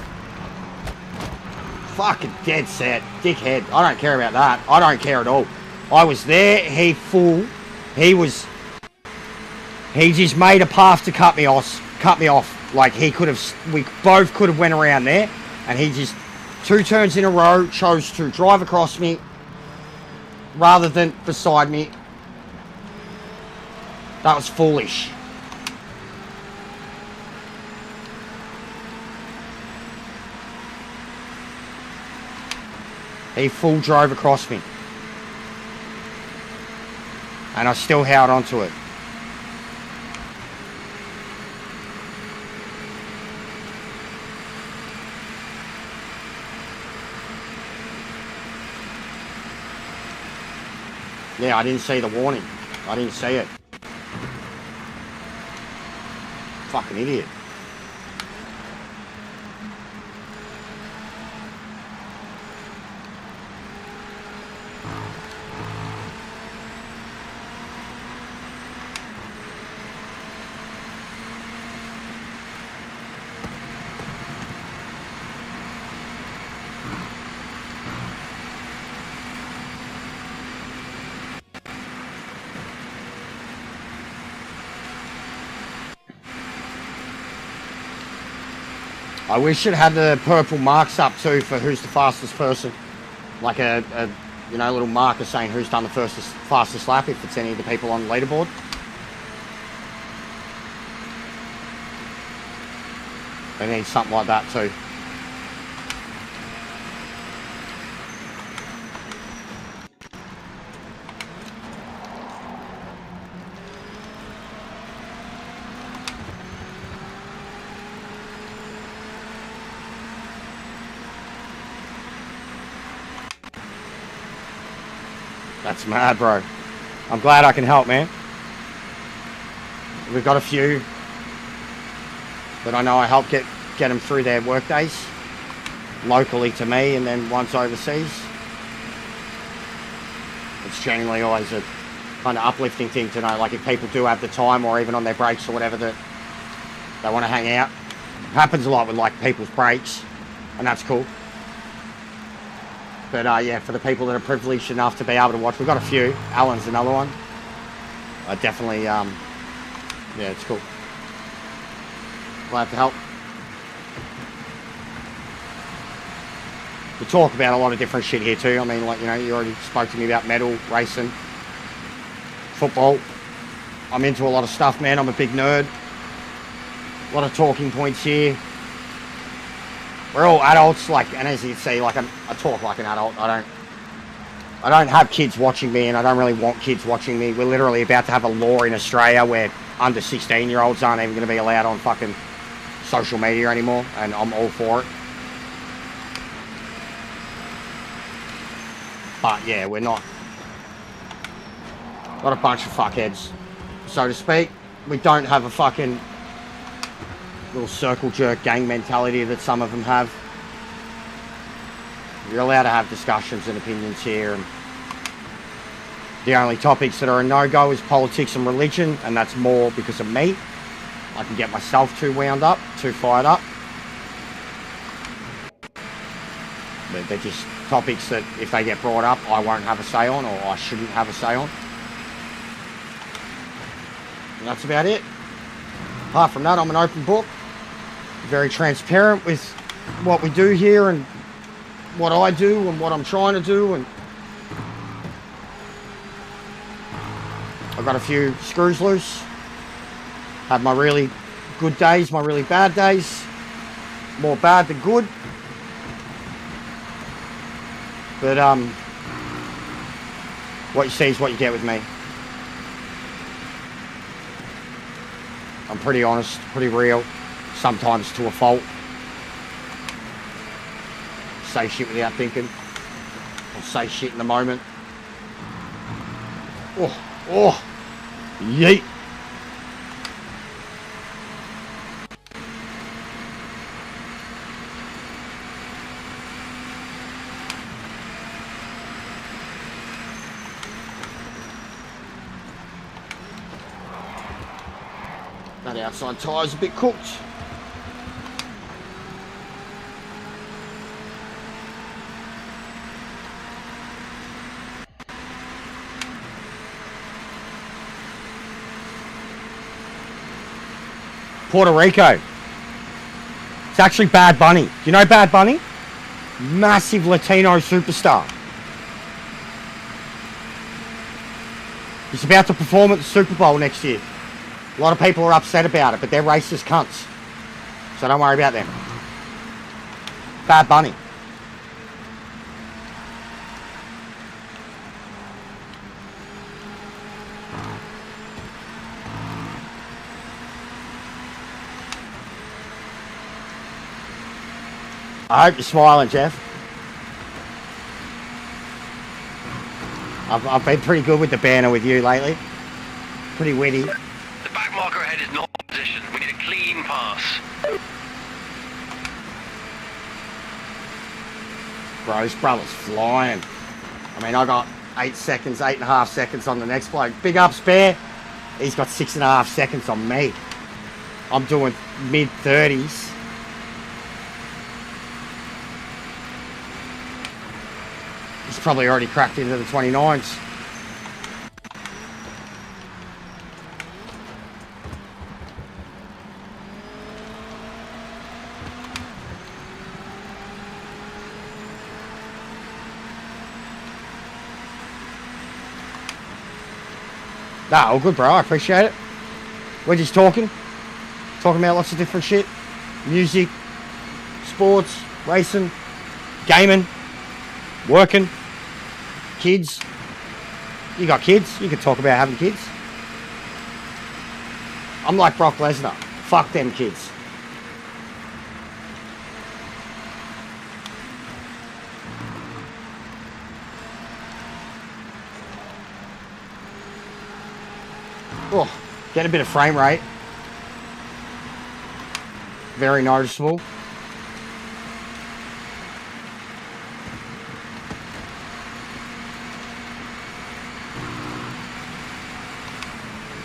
S1: Fucking dead set. Dickhead. I don't care about that. I don't care at all. I was there. He just made a path to cut me off. Like, we both could have went around there. And he just, 2 turns in a row, chose to drive across me rather than beside me. That was foolish. He full drove across me. And I still held onto it. Yeah, I didn't see the warning. I didn't see it. Fucking idiot. I wish it had the purple marks up too for who's the fastest person. Like a little marker saying who's done the fastest lap if it's any of the people on the leaderboard. They need something like that too. That's mad, bro. I'm glad I can help, man. We've got a few that I know I help get them through their work days, locally to me, and then once overseas. It's genuinely always a kind of uplifting thing to know, like if people do have the time or even on their breaks or whatever that they want to hang out. It happens a lot with like people's breaks, and that's cool. But yeah, for the people that are privileged enough to be able to watch, we've got a few. Alan's another one. I definitely, yeah, it's cool. Glad to help. We talk about a lot of different shit here too. I mean, like, you know, you already spoke to me about metal, racing, football. I'm into a lot of stuff, man. I'm a big nerd. A lot of talking points here. We're all adults, like, and as you see, like, I talk like an adult. I don't have kids watching me, and I don't really want kids watching me. We're literally about to have a law in Australia where under 16-year-olds aren't even going to be allowed on fucking social media anymore, and I'm all for it. But yeah, we're not a bunch of fuckheads, so to speak. We don't have a fucking little circle jerk gang mentality that some of them have. You're allowed to have discussions and opinions here, and the only topics that are a no-go is politics and religion, and that's more because of me. I can get myself too wound up, too fired up. But they're just topics that if they get brought up, I won't have a say on, or I shouldn't have a say on. And that's about it. Apart from that, I'm an open book. Very transparent with what we do here and what I do and what I'm trying to do. And I've got a few screws loose. Have my really good days, my really bad days. More bad than good. But what you see is what you get with me. I'm pretty honest, pretty real, sometimes to a fault. Say shit without thinking. Or say shit in the moment. Oh, yeet. That outside tyre's a bit cooked. Puerto Rico. It's actually Bad Bunny. Do you know Bad Bunny? Massive Latino superstar. He's about to perform at the Super Bowl next year. A lot of people are upset about it, but they're racist cunts. So don't worry about them. Bad Bunny. I hope you're smiling, Jeff. I've been pretty good with the banner with you lately. Pretty witty.
S2: The back marker ahead is not in position. We need a clean pass.
S1: Bro, this brother's flying. I mean, I got 8 seconds, 8.5 seconds on the next bloke. Big up, Spare. He's got 6.5 seconds on me. I'm doing mid-30s. He's probably already cracked into the 29s. Nah, all good, bro. I appreciate it. We're just talking about lots of different shit. Music, sports, racing, gaming, working, kids. You got kids? You can talk about having kids. I'm like Brock Lesnar. Fuck them kids. Oh, get a bit of frame rate. Very noticeable.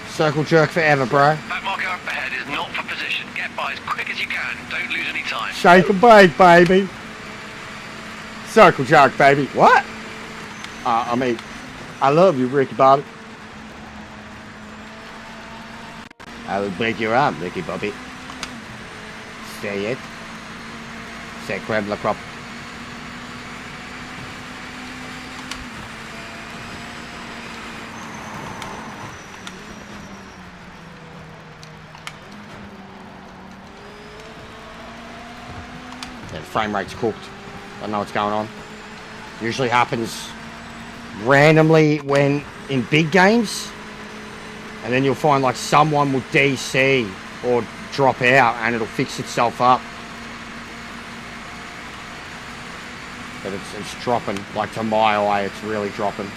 S1: Circle jerk forever, bro.
S2: Back marker up ahead is not for position. Get by as quick as you can. Don't lose any time.
S1: Shake and bake, baby. Circle jerk, baby. What? I mean, I love you, Ricky Bobby. I will break your arm, Ricky Bobby. Say it. Say crème la crop. Yeah, the frame rate's cooked. I don't know what's going on. Usually happens randomly when in big games, and then you'll find like someone will DC or drop out and it'll fix itself up. But it's dropping, like to my eye, it's really dropping.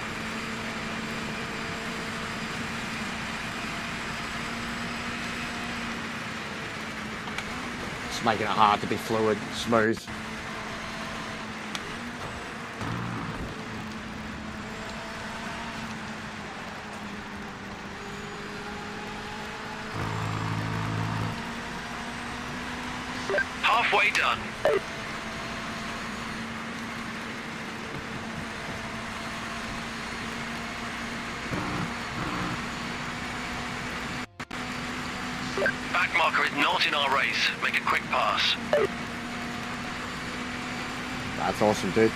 S1: It's making it hard to be fluid, smooth.
S2: Halfway done. Back marker is not in our race. Make a quick pass.
S1: That's awesome, dude.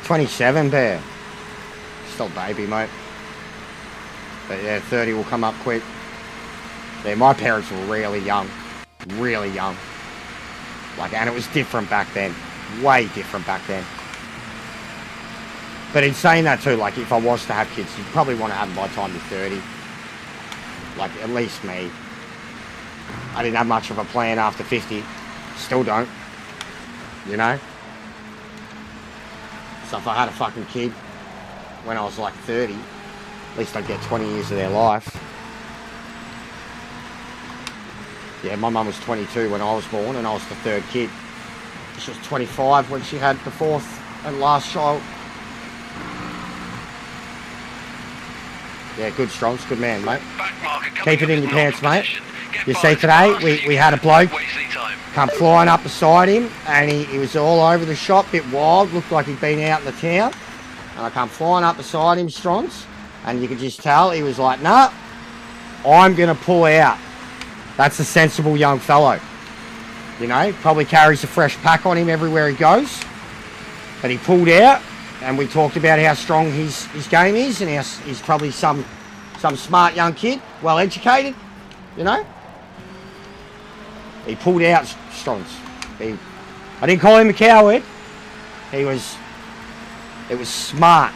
S1: $27 there. Still baby, mate. But yeah, 30 will come up quick. Yeah, my parents were really young. Really young. Like, and it was different back then. Way different back then. But in saying that too, like, if I was to have kids, you'd probably want to have them by the time you're 30. Like, at least me. I didn't have much of a plan after 50. Still don't. You know? So if I had a fucking kid when I was like 30, at least I'd get 20 years of their life. Yeah, my mum was 22 when I was born and I was the third kid. She was 25 when she had the fourth and last child. Yeah, good Strongs, good man, mate. Keep it in your pants, mate. You see today, we had a bloke come flying up beside him and he was all over the shop, bit wild, looked like he'd been out in the town. And I come flying up beside him, Strongs, and you could just tell he was like, nah, I'm going to pull out. That's a sensible young fellow. You know, probably carries a fresh pack on him everywhere he goes. But he pulled out and we talked about how strong his game is and how he's probably some smart young kid, well educated, you know. He pulled out, Strongs. I didn't call him a coward. It was smart.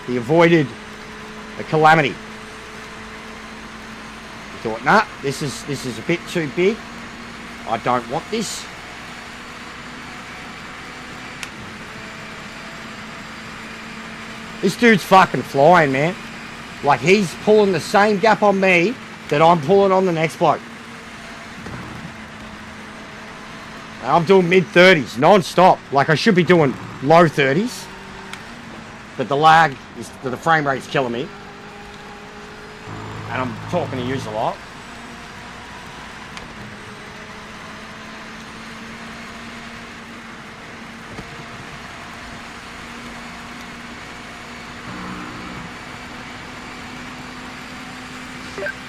S1: He avoided a calamity. He thought, nah, this is a bit too big. I don't want this. This dude's fucking flying, man. Like, he's pulling the same gap on me that I'm pulling on the next bloke. I'm doing mid-30s, non-stop. Like, I should be doing low 30s. But the lag, the frame rate's killing me. And I'm talking to yous a lot.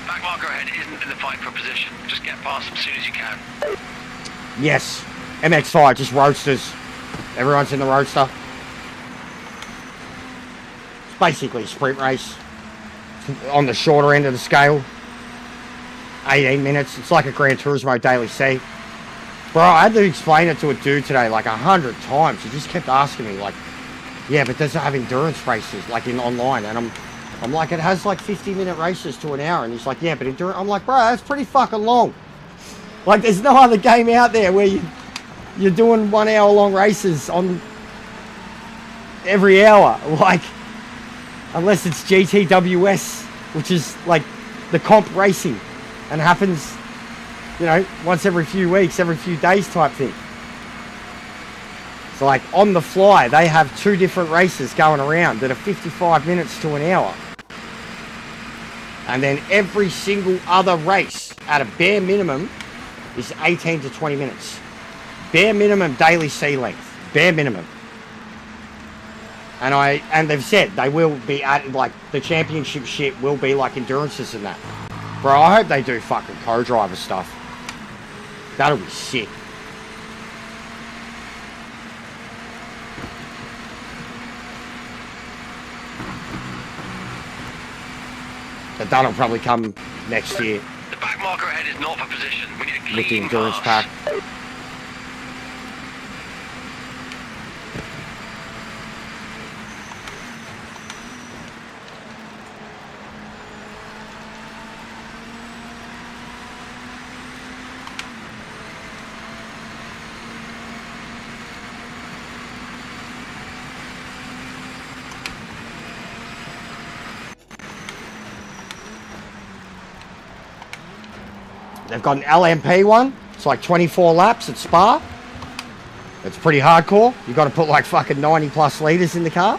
S2: Back marker ahead isn't in the fight for position. Just get past them as soon as you can.
S1: Yes, MX5 just roasters. Everyone's in the roadster. basically a sprint race on the shorter end of the scale. 18 minutes. It's like a Gran Turismo Daily C. Bro, I had to explain it to a dude today like 100 times. He just kept asking me like, yeah, but does it have endurance races like in online? And I'm like, it has like 50-minute races to an hour. And he's like, yeah, but endurance. I'm like, bro, that's pretty fucking long. Like, there's no other game out there where you're doing 1 hour long races on every hour. Like, unless it's GTWS, which is like the comp racing and happens, you know, once every few weeks, every few days type thing. So like on the fly, they have 2 different races going around that are 55 minutes to an hour. And then every single other race at a bare minimum is 18 to 20 minutes. Bare minimum daily C length. Bare minimum. And they've said they will be at, like, the championship shit will be like endurances and that. Bro, I hope they do fucking co-driver stuff. That'll be sick. But that'll probably come next year.
S2: The back marker ahead is not for position. We need a clean
S1: With the endurance
S2: pass.
S1: pack. They've got an LMP one. It's like 24 laps at Spa. It's pretty hardcore. You've got to put like fucking 90 plus litres in the car.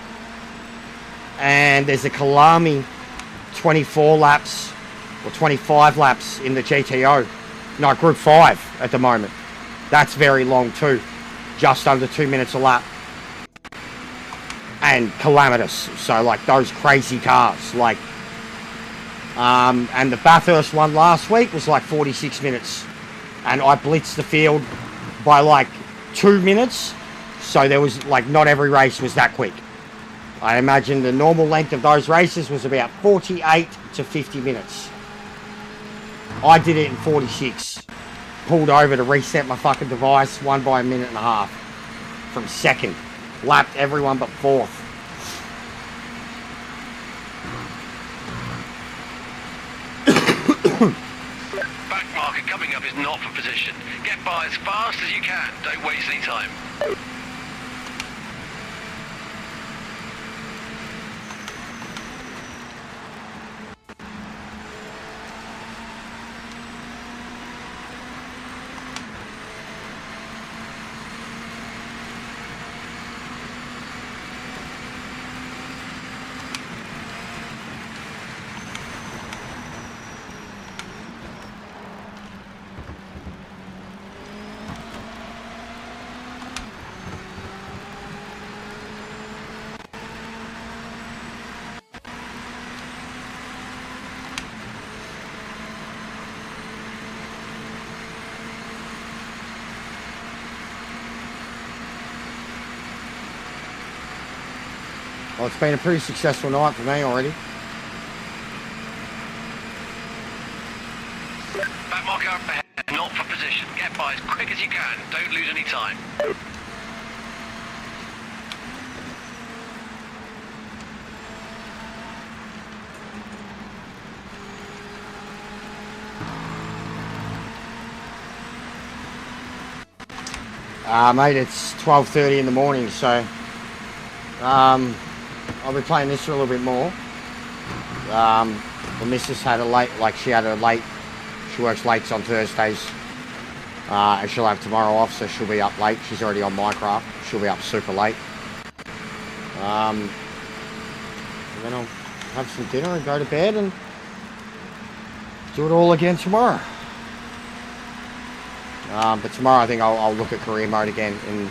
S1: And there's a Kalami 24 laps or 25 laps in the GTO. No, Group 5 at the moment. That's very long too. Just under 2 minutes a lap. And calamitous. So like those crazy cars. Like, and the Bathurst one last week was like 46 minutes. And I blitzed the field by like 2 minutes. So there was like, not every race was that quick. I imagine the normal length of those races was about 48 to 50 minutes. I did it in 46. Pulled over to reset my fucking device, won by 1.5 minutes from second. Lapped everyone but fourth.
S2: Back marker coming up is not for position. Get by as fast as you can. Don't waste any time.
S1: Well, it's been a pretty successful night for me already.
S2: Back marker up ahead, not for position. Get by as quick as you can. Don't lose any time.
S1: Mate, it's 12:30 in the morning, so I'll be playing this for a little bit more. The missus had a late, she works lates on Thursdays, and she'll have tomorrow off, so she'll be up late. She's already on Minecraft. She'll be up super late. And then I'll have some dinner and go to bed and do it all again tomorrow. But tomorrow I think I'll look at career mode again in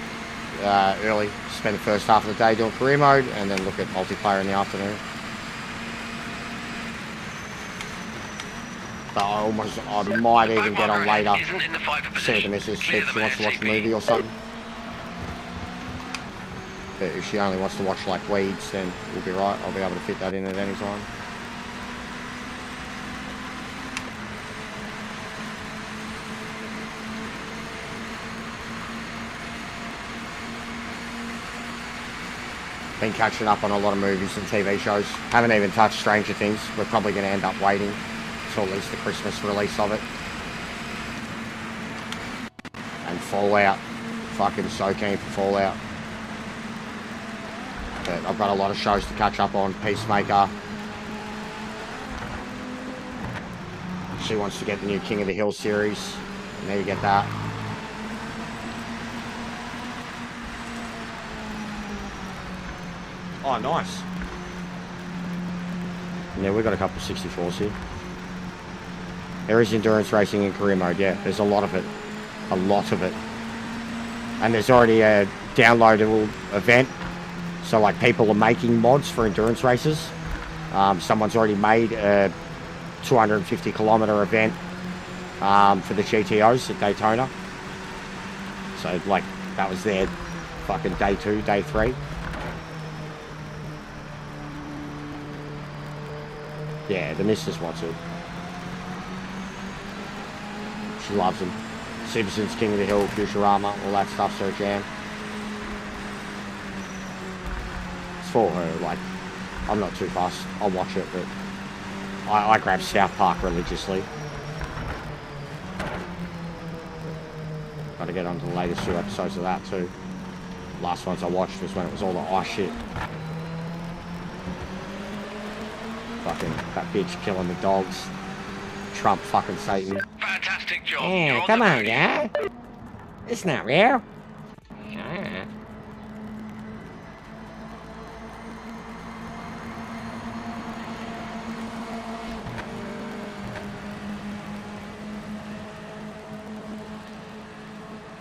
S1: early. Spend the first half of the day doing career mode and then look at multiplayer in the afternoon. But I might even get on later. See if the missus said she wants to watch a movie or something. But if she only wants to watch like weeds, then we'll be right. I'll be able to fit that in at any time. Been catching up on a lot of movies and TV shows. Haven't even touched Stranger Things. We're probably going to end up waiting until at least the Christmas release of it. And Fallout. Fucking so keen for Fallout. But I've got a lot of shows to catch up on. Peacemaker. She wants to get the new King of the Hill series. And there you get that. Oh, nice. Yeah, we've got a couple of 64s here. There is endurance racing in career mode, yeah. There's a lot of it. A lot of it. And there's already a downloadable event. So, like, people are making mods for endurance races. Someone's already made a 250-kilometre event for the GTOs at Daytona. So, like, that was their fucking day 2, day 3. Yeah, the missus wants it. She loves them. Simpsons, King of the Hill, Futurama, all that stuff's her jam. It's for her, like, I'm not too fussed. I'll watch it, but I grab South Park religiously. Gotta get onto the latest 2 episodes of that too. Last ones I watched was when it was all the ice shit. Fucking that bitch killing the dogs. Trump fucking Satan.
S2: Fantastic job.
S1: Yeah, come on, yeah. It's not real. Yeah.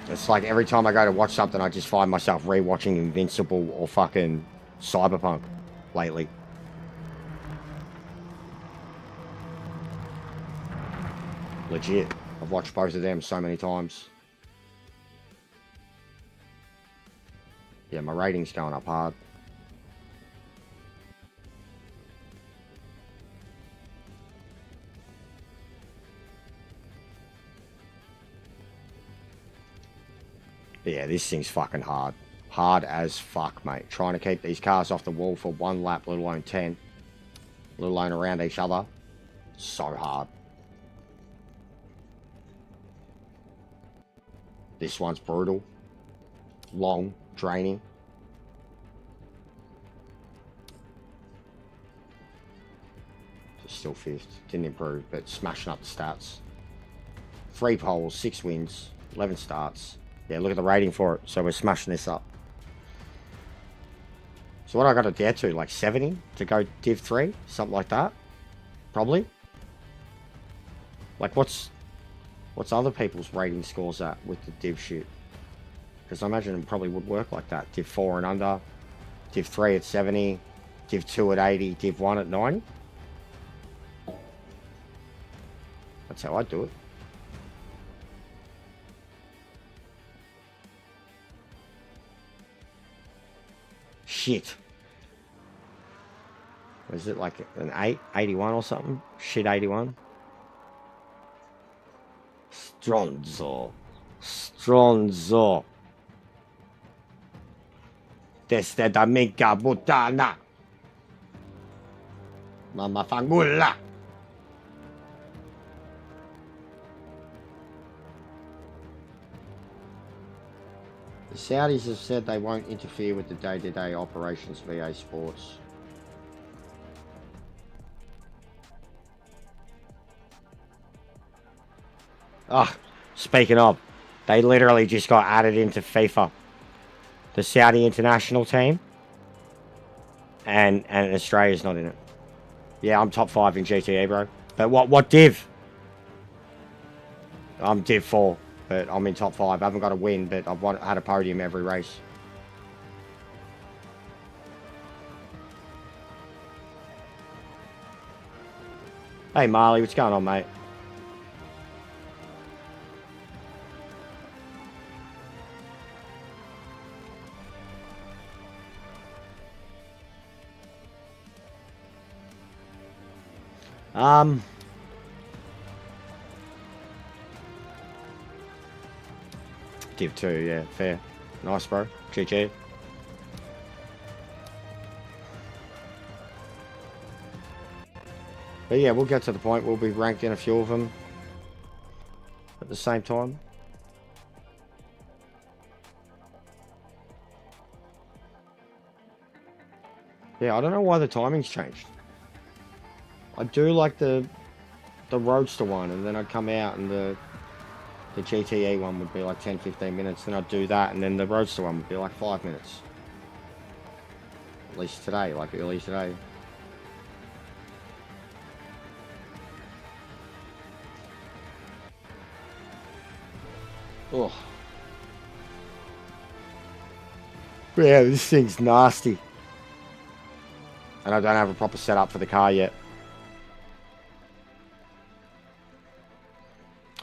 S1: It's like every time I go to watch something, I just find myself rewatching Invincible or fucking Cyberpunk lately. Legit. I've watched both of them so many times. Yeah, my rating's going up hard. Yeah, this thing's fucking hard. Hard as fuck, mate. Trying to keep these cars off the wall for 1 lap, let alone 10. Let alone around each other. So hard. This one's brutal. Long, draining. Still 5th. Didn't improve, but smashing up the stats. 3 poles, 6 wins, 11 starts. Yeah, look at the rating for it. So we're smashing this up. So what I got to get to, like 70 to go Div 3? Something like that? Probably. Like what's other people's rating scores at with the Div shit? Because I imagine it probably would work like that. Div 4 and under. Div 3 at 70. Div 2 at 80. Div 1 at 90. That's how I'd do it. Shit. Was it like an 81 or something? Shit 81? Stronzo. Stronzo. Testa da mica puttana. Mamma fangulla. The Saudis have said they won't interfere with the day-to-day operations of EA Sports. Ah, speaking of, they literally just got added into FIFA. The Saudi international team. And Australia's not in it. Yeah, I'm top 5 in GTA, bro. But what div? I'm Div 4. But I'm in top 5. I haven't got a win, but I've had a podium every race. Hey, Marley, what's going on, mate? Div 2, yeah, fair. Nice, bro. GG. But yeah, we'll get to the point. We'll be ranked in a few of them at the same time. Yeah, I don't know why the timing's changed. I do like the Roadster one, and then I'd come out and the GTE one would be like 10-15 minutes, then I'd do that, and then the Roadster one would be like 5 minutes. At least today, like early today. Oh. Yeah, this thing's nasty. And I don't have a proper setup for the car yet.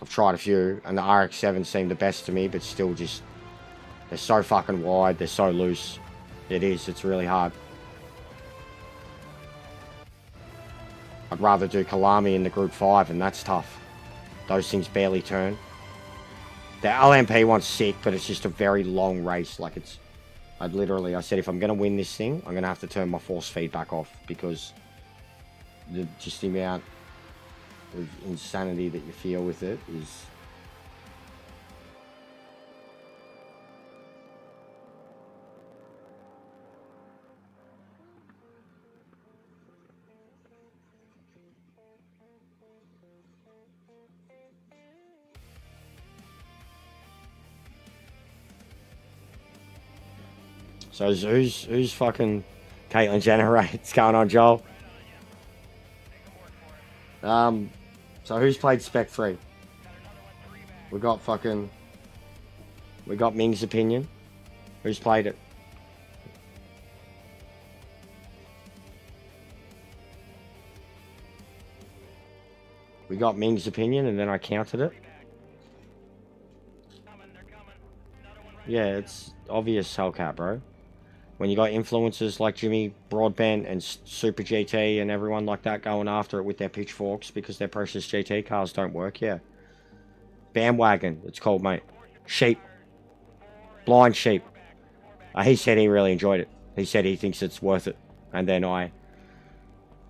S1: I've tried a few, and the RX-7 seemed the best to me, but still just... They're so fucking wide, they're so loose. It's really hard. I'd rather do Kalami in the Group 5, and that's tough. Those things barely turn. The LMP one's sick, but it's just a very long race. Like, it's... I said, if I'm going to win this thing, I'm going to have to turn my force feedback off, because just the amount of insanity that you feel with it is... So who's fucking Caitlyn Jenner, right? What's going on, Joel? So who's played Spec 3? We got Ming's opinion. Who's played it? We got Ming's opinion, and then I counted it. Yeah, it's obvious Hellcat, bro. When you got influencers like Jimmy Broadbent and Super GT and everyone like that going after it with their pitchforks because their precious GT cars don't work, yeah. Bandwagon, it's called, mate. Sheep. Blind sheep. He said he really enjoyed it. He said he thinks it's worth it. And then I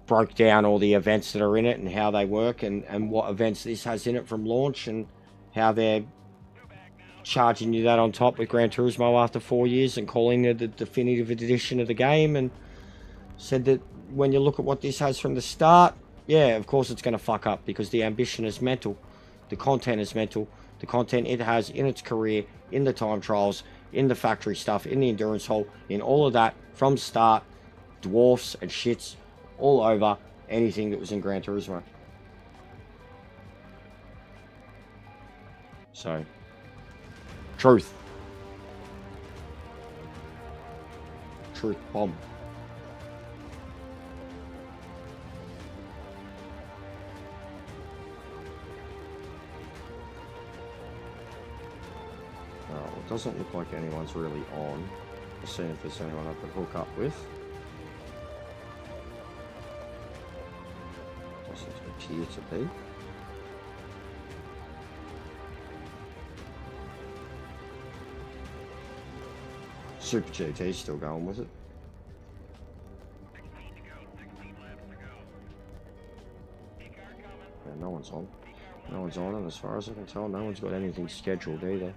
S1: broke down all the events that are in it and how they work and what events this has in it from launch and how they're charging you that on top with Gran Turismo after 4 years and calling it the definitive edition of the game, and said that when you look at what this has from the start, yeah, of course it's going to fuck up because the ambition is mental, the content is mental, the content it has in its career, in the time trials, in the factory stuff, in the endurance hall, in all of that from start, dwarfs and shits all over anything that was in Gran Turismo. So truth bomb. Well, it doesn't look like anyone's really on. I'll see if there's anyone I could hook up with. Doesn't appear to be. Super GT's still going with it. Yeah, no one's on. No one's on, and as far as I can tell, no one's got anything scheduled either.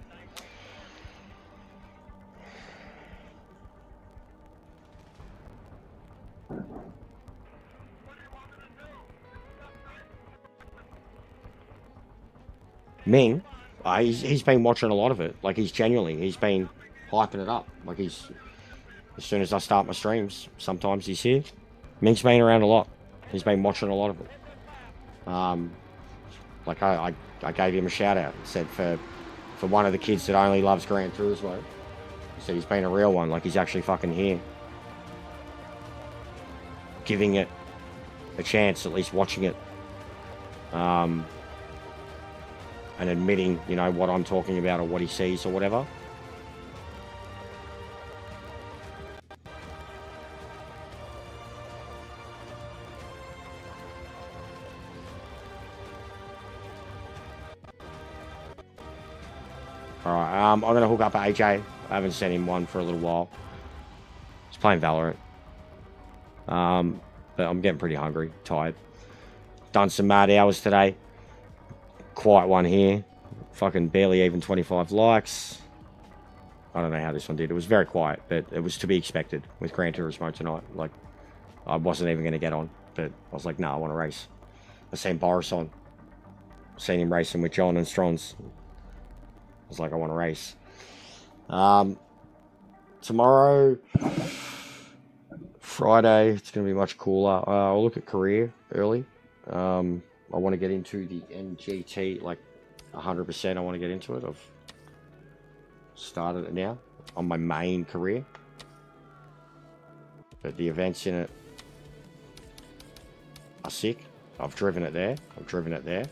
S1: Ming, he's been watching a lot of it. Like, he's been hyping it up. Like, as soon as I start my streams, sometimes he's here. Ming's been around a lot. He's been watching a lot of it. Like, I gave him a shout out. Said for one of the kids that only loves Gran Turismo. He said he's been a real one. Like, he's actually fucking here. Giving it a chance, at least watching it. And admitting, you know, what I'm talking about or what he sees or whatever. Alright, I'm going to hook up AJ. I haven't sent him one for a little while. He's playing Valorant. But I'm getting pretty hungry, tired. Done some mad hours today. Quiet one here. Fucking barely even 25 likes. I don't know how this one did. It was very quiet, but it was to be expected with Gran Turismo tonight. Like, I wasn't even going to get on, but I was like, nah, I want to race. I seen Boris on. Seen him racing with John and Strons. I was like, I want to race. Tomorrow, Friday, it's going to be much cooler. I'll look at career early. I want to get into the NGT, like 100%. I want to get into it. I've started it now on my main career. But the events in it are sick. I've driven it there. I've driven it there.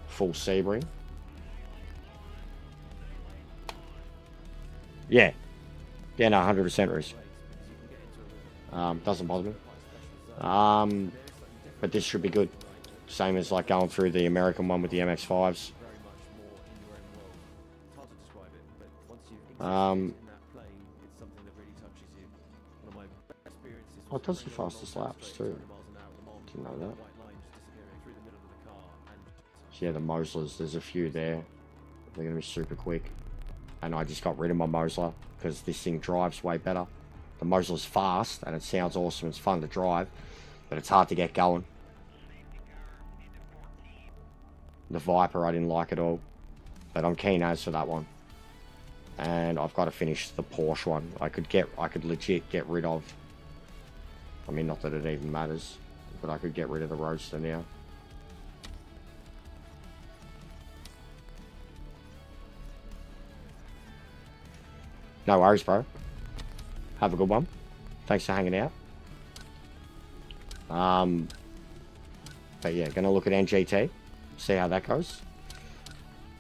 S1: Full Sebring. Yeah. Yeah, no, 100% risk. Doesn't bother me. But this should be good. Same as like going through the American one with the MX-5s. Oh, it does the fastest laps too. Didn't know that. So yeah, the Moslers, there's a few there. They're going to be super quick. And I just got rid of my Mosler because this thing drives way better. The Mosler's fast and it sounds awesome. It's fun to drive, but it's hard to get going. The Viper, I didn't like at all, but I'm keen as for that one. And I've got to finish the Porsche one. I could legit get rid of. I mean, not that it even matters, but I could get rid of the Roadster now. No worries, bro. Have a good one. Thanks for hanging out. But yeah, gonna look at NGT, see how that goes.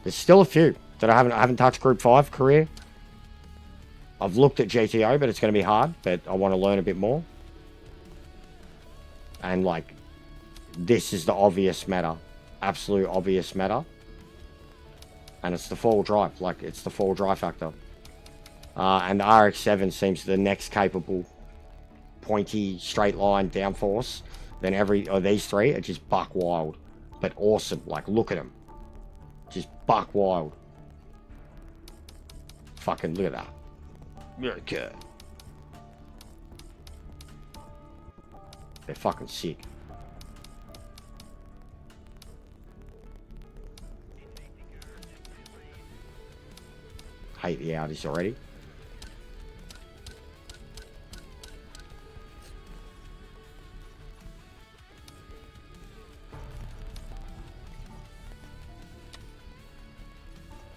S1: There's still a few that I haven't touched Group 5 career. I've looked at GTO, but it's gonna be hard. But I want to learn a bit more. And like, this is the obvious meta, absolute obvious meta. And it's the four-wheel drive, like it's the four-wheel drive factor. And the RX-7 seems the next capable pointy straight line downforce. Then these three are just buck wild, but awesome. Like, look at them, just buck wild. Fucking look at that. Okay. They're fucking sick. Hate the Audis already.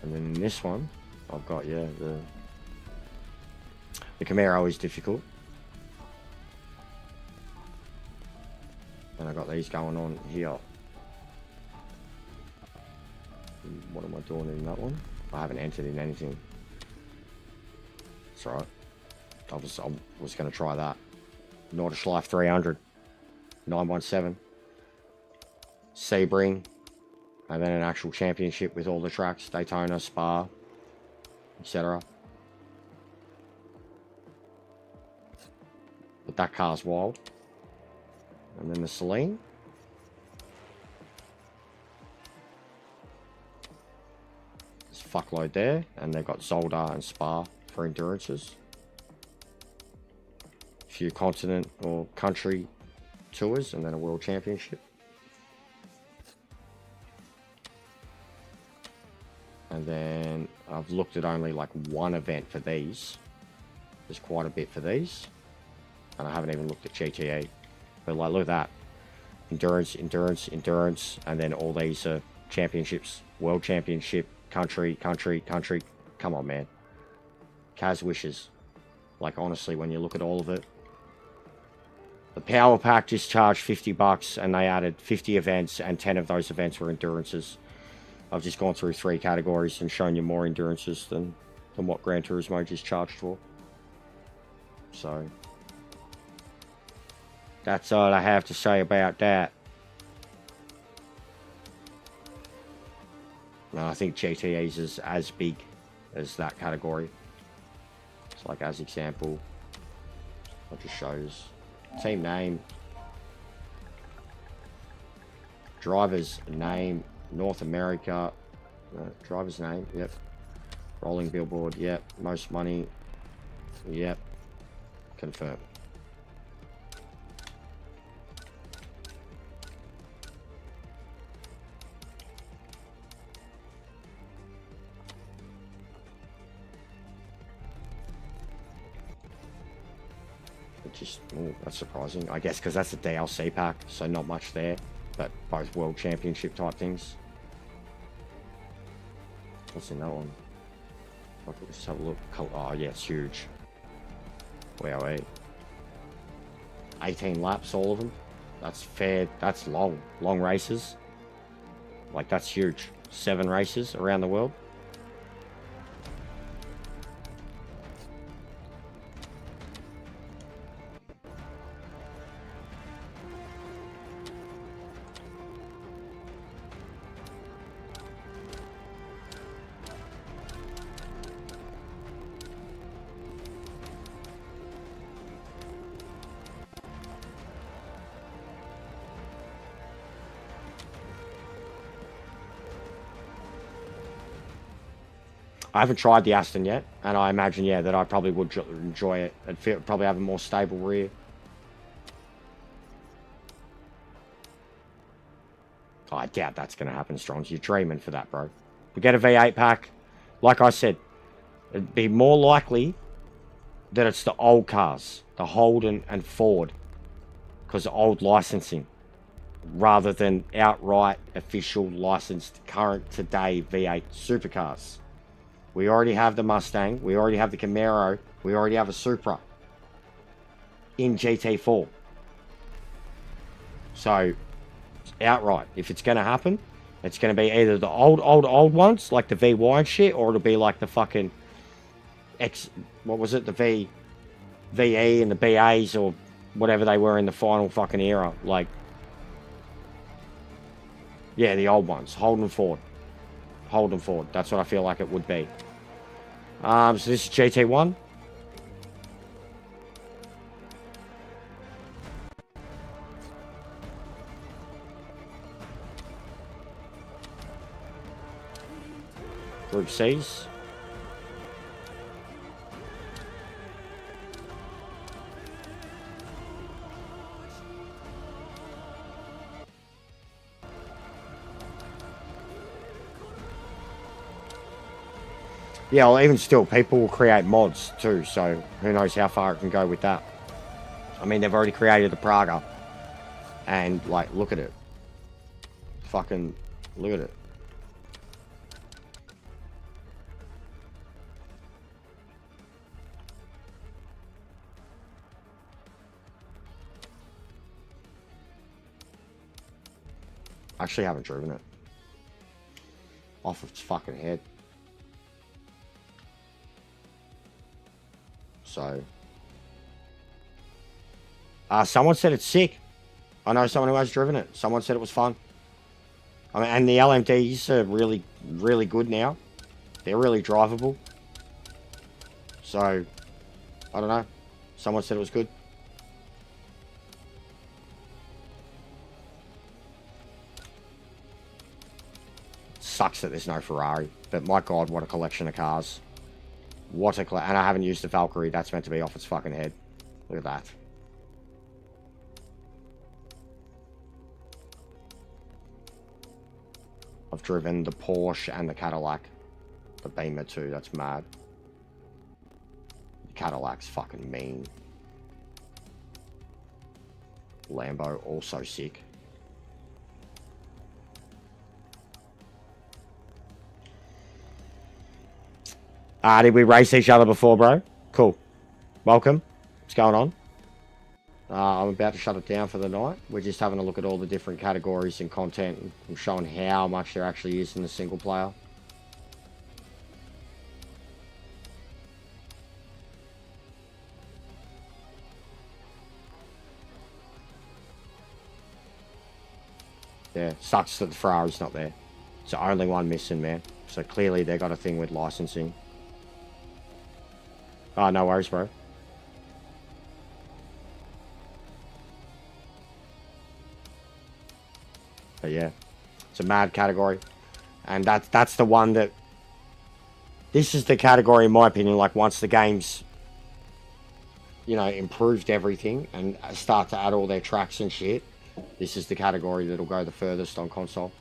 S1: And then in this one, I've got, yeah, the Camaro is difficult. And I got these going on here. What am I doing in that one? I haven't entered in anything. It's alright. I was going to try that. Nordschleife 300. 917. Sebring. And then an actual championship with all the tracks. Daytona, Spa, etc. But that car's wild. And then the Celine. There's fuckload there. And they've got Zolder and Spa for endurances. A few continent or country tours. And then a world championship. And then I've looked at only like one event for these. There's quite a bit for these. And I haven't even looked at GTE. But like, look at that. Endurance, endurance, endurance. And then all these are championships. World championship, country, country, country. Come on, man. Kaz wishes. Like, honestly, when you look at all of it. The power pack just charged 50 bucks. And they added 50 events. And 10 of those events were endurances. I've just gone through 3 categories and shown you more endurances than what Gran Turismo just charged for. So, that's all I have to say about that. And I think GTEs is as big as that category. It's like, as example, it just shows team name, driver's name, North America, driver's name, yep. Rolling billboard, yep. Most money, yep. Confirm. Just, ooh, that's surprising. I guess because that's a DLC pack, so not much there, but both World Championship type things. What's in that one? Okay, let's have a look. Oh yeah, it's huge. Wow, 18 laps, all of them. That's fair. That's long races. Like, that's huge. 7 races around the world. I haven't tried the Aston yet, and I imagine, yeah, that I probably would enjoy it. I'd probably have a more stable rear. Oh, I doubt that's going to happen, Strongs. You're dreaming for that, bro. We get a V8 pack. Like I said, it'd be more likely that it's the old cars, the Holden and Ford, because of old licensing, rather than outright official licensed current today V8 supercars. We already have the Mustang. We already have the Camaro. We already have a Supra in GT4. So, outright, if it's going to happen, it's going to be either the old ones, like the VY and shit, or it'll be like the fucking what was it? The VE and the BAs, or whatever they were in the final fucking era. Like, yeah, the old ones. Holden Ford. Holden Ford. That's what I feel like it would be. So this is GT1. Group C's. Yeah, well, even still, people will create mods too, so who knows how far it can go with that. I mean, they've already created the Praga, and, like, look at it. Fucking, look at it. Actually, haven't driven it. Off its fucking head. So, someone said it's sick. I know someone who has driven it. Someone said it was fun. I mean, and the LMDs are really, really good now. They're really drivable. So, I don't know. Someone said it was good. Sucks that there's no Ferrari. But my God, what a collection of cars. What a and I haven't used the Valkyrie. That's meant to be off its fucking head. Look at that. I've driven the Porsche and the Cadillac. The Beamer too. That's mad. The Cadillac's fucking mean. Lambo, also sick. Did we race each other before, bro? Cool. Welcome. What's going on? I'm about to shut it down for the night. We're just having a look at all the different categories and content. I'm showing how much there actually is in the single player. Yeah, sucks that the Ferrari's not there. It's the only one missing, man. So clearly they got a thing with licensing. Oh, no worries, bro. But yeah, it's a mad category. And that's the one that... This is the category, in my opinion, like once the game's, you know, improved everything and start to add all their tracks and shit, this is the category that'll go the furthest on console.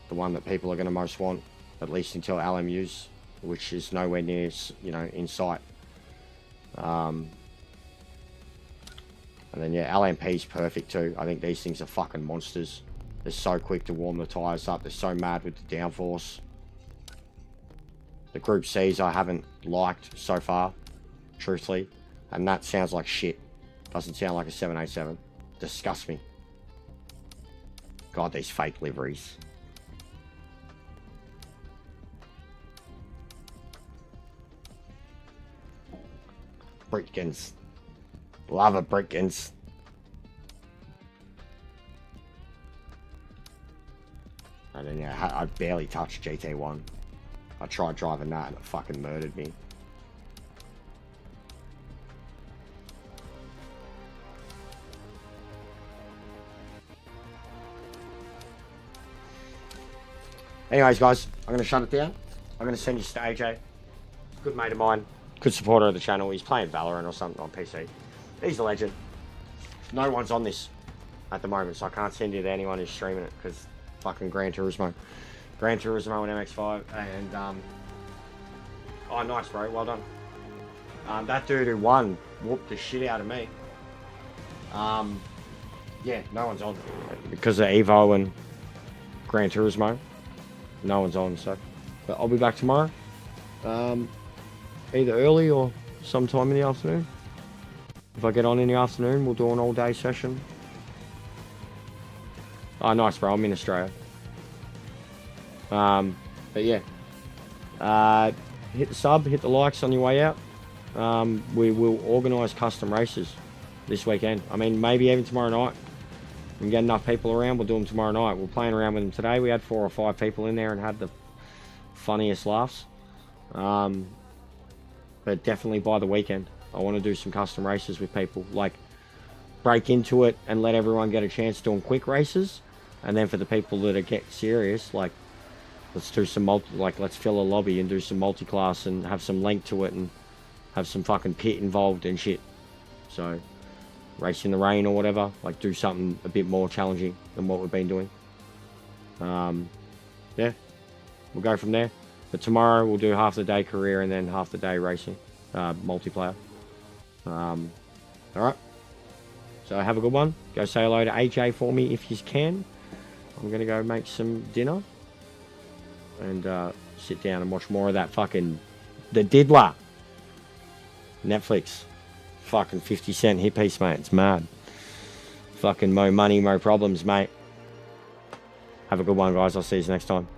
S1: The one that people are going to most want, at least until LMUs, which is nowhere near, you know, in sight. And then, yeah, LMP's perfect too. I think these things are fucking monsters. They're so quick to warm the tyres up. They're so mad with the downforce. The Group C's I haven't liked so far, truthfully. And that sounds like shit. Doesn't sound like a 787. Disgusts me. God, these fake liveries. Britkins. Love a Britkins. And then, yeah, I barely touched GT1. I tried driving that and it fucking murdered me. Anyways, guys, I'm going to shut it down. I'm going to send you to AJ. Good mate of mine. Good supporter of the channel. He's playing Valorant or something on PC. He's a legend. No one's on this at the moment, so I can't send you to anyone who's streaming it because fucking Gran Turismo. Gran Turismo and MX5 and oh, nice, bro. Well done. That dude who won whooped the shit out of me. Yeah, no one's on because of Evo and Gran Turismo. No one's on, so. But I'll be back tomorrow. Either early or sometime in the afternoon. If I get on in the afternoon, we'll do an all-day session. Oh, nice, bro. I'm in Australia. But yeah. Hit the sub, hit the likes on your way out. We will organise custom races this weekend. I mean, maybe even tomorrow night. We can get enough people around, we'll do them tomorrow night. We're playing around with them today. We had 4 or 5 people in there and had the funniest laughs. But definitely by the weekend, I want to do some custom races with people. Like, break into it and let everyone get a chance doing quick races. And then for the people that are get serious, like, let's do some let's fill a lobby and do some multi-class and have some length to it and have some fucking pit involved and shit. So, race in the rain or whatever, like do something a bit more challenging than what we've been doing. Yeah, we'll go from there. But tomorrow we'll do half the day career and then half the day racing, multiplayer. Alright, so have a good one. Go say hello to AJ for me if you can. I'm gonna go make some dinner and sit down and watch more of that fucking The Diddler Netflix. Fucking 50-cent hit piece, mate. It's mad. Fucking mo money, mo problems, mate. Have a good one, guys. I'll see you next time.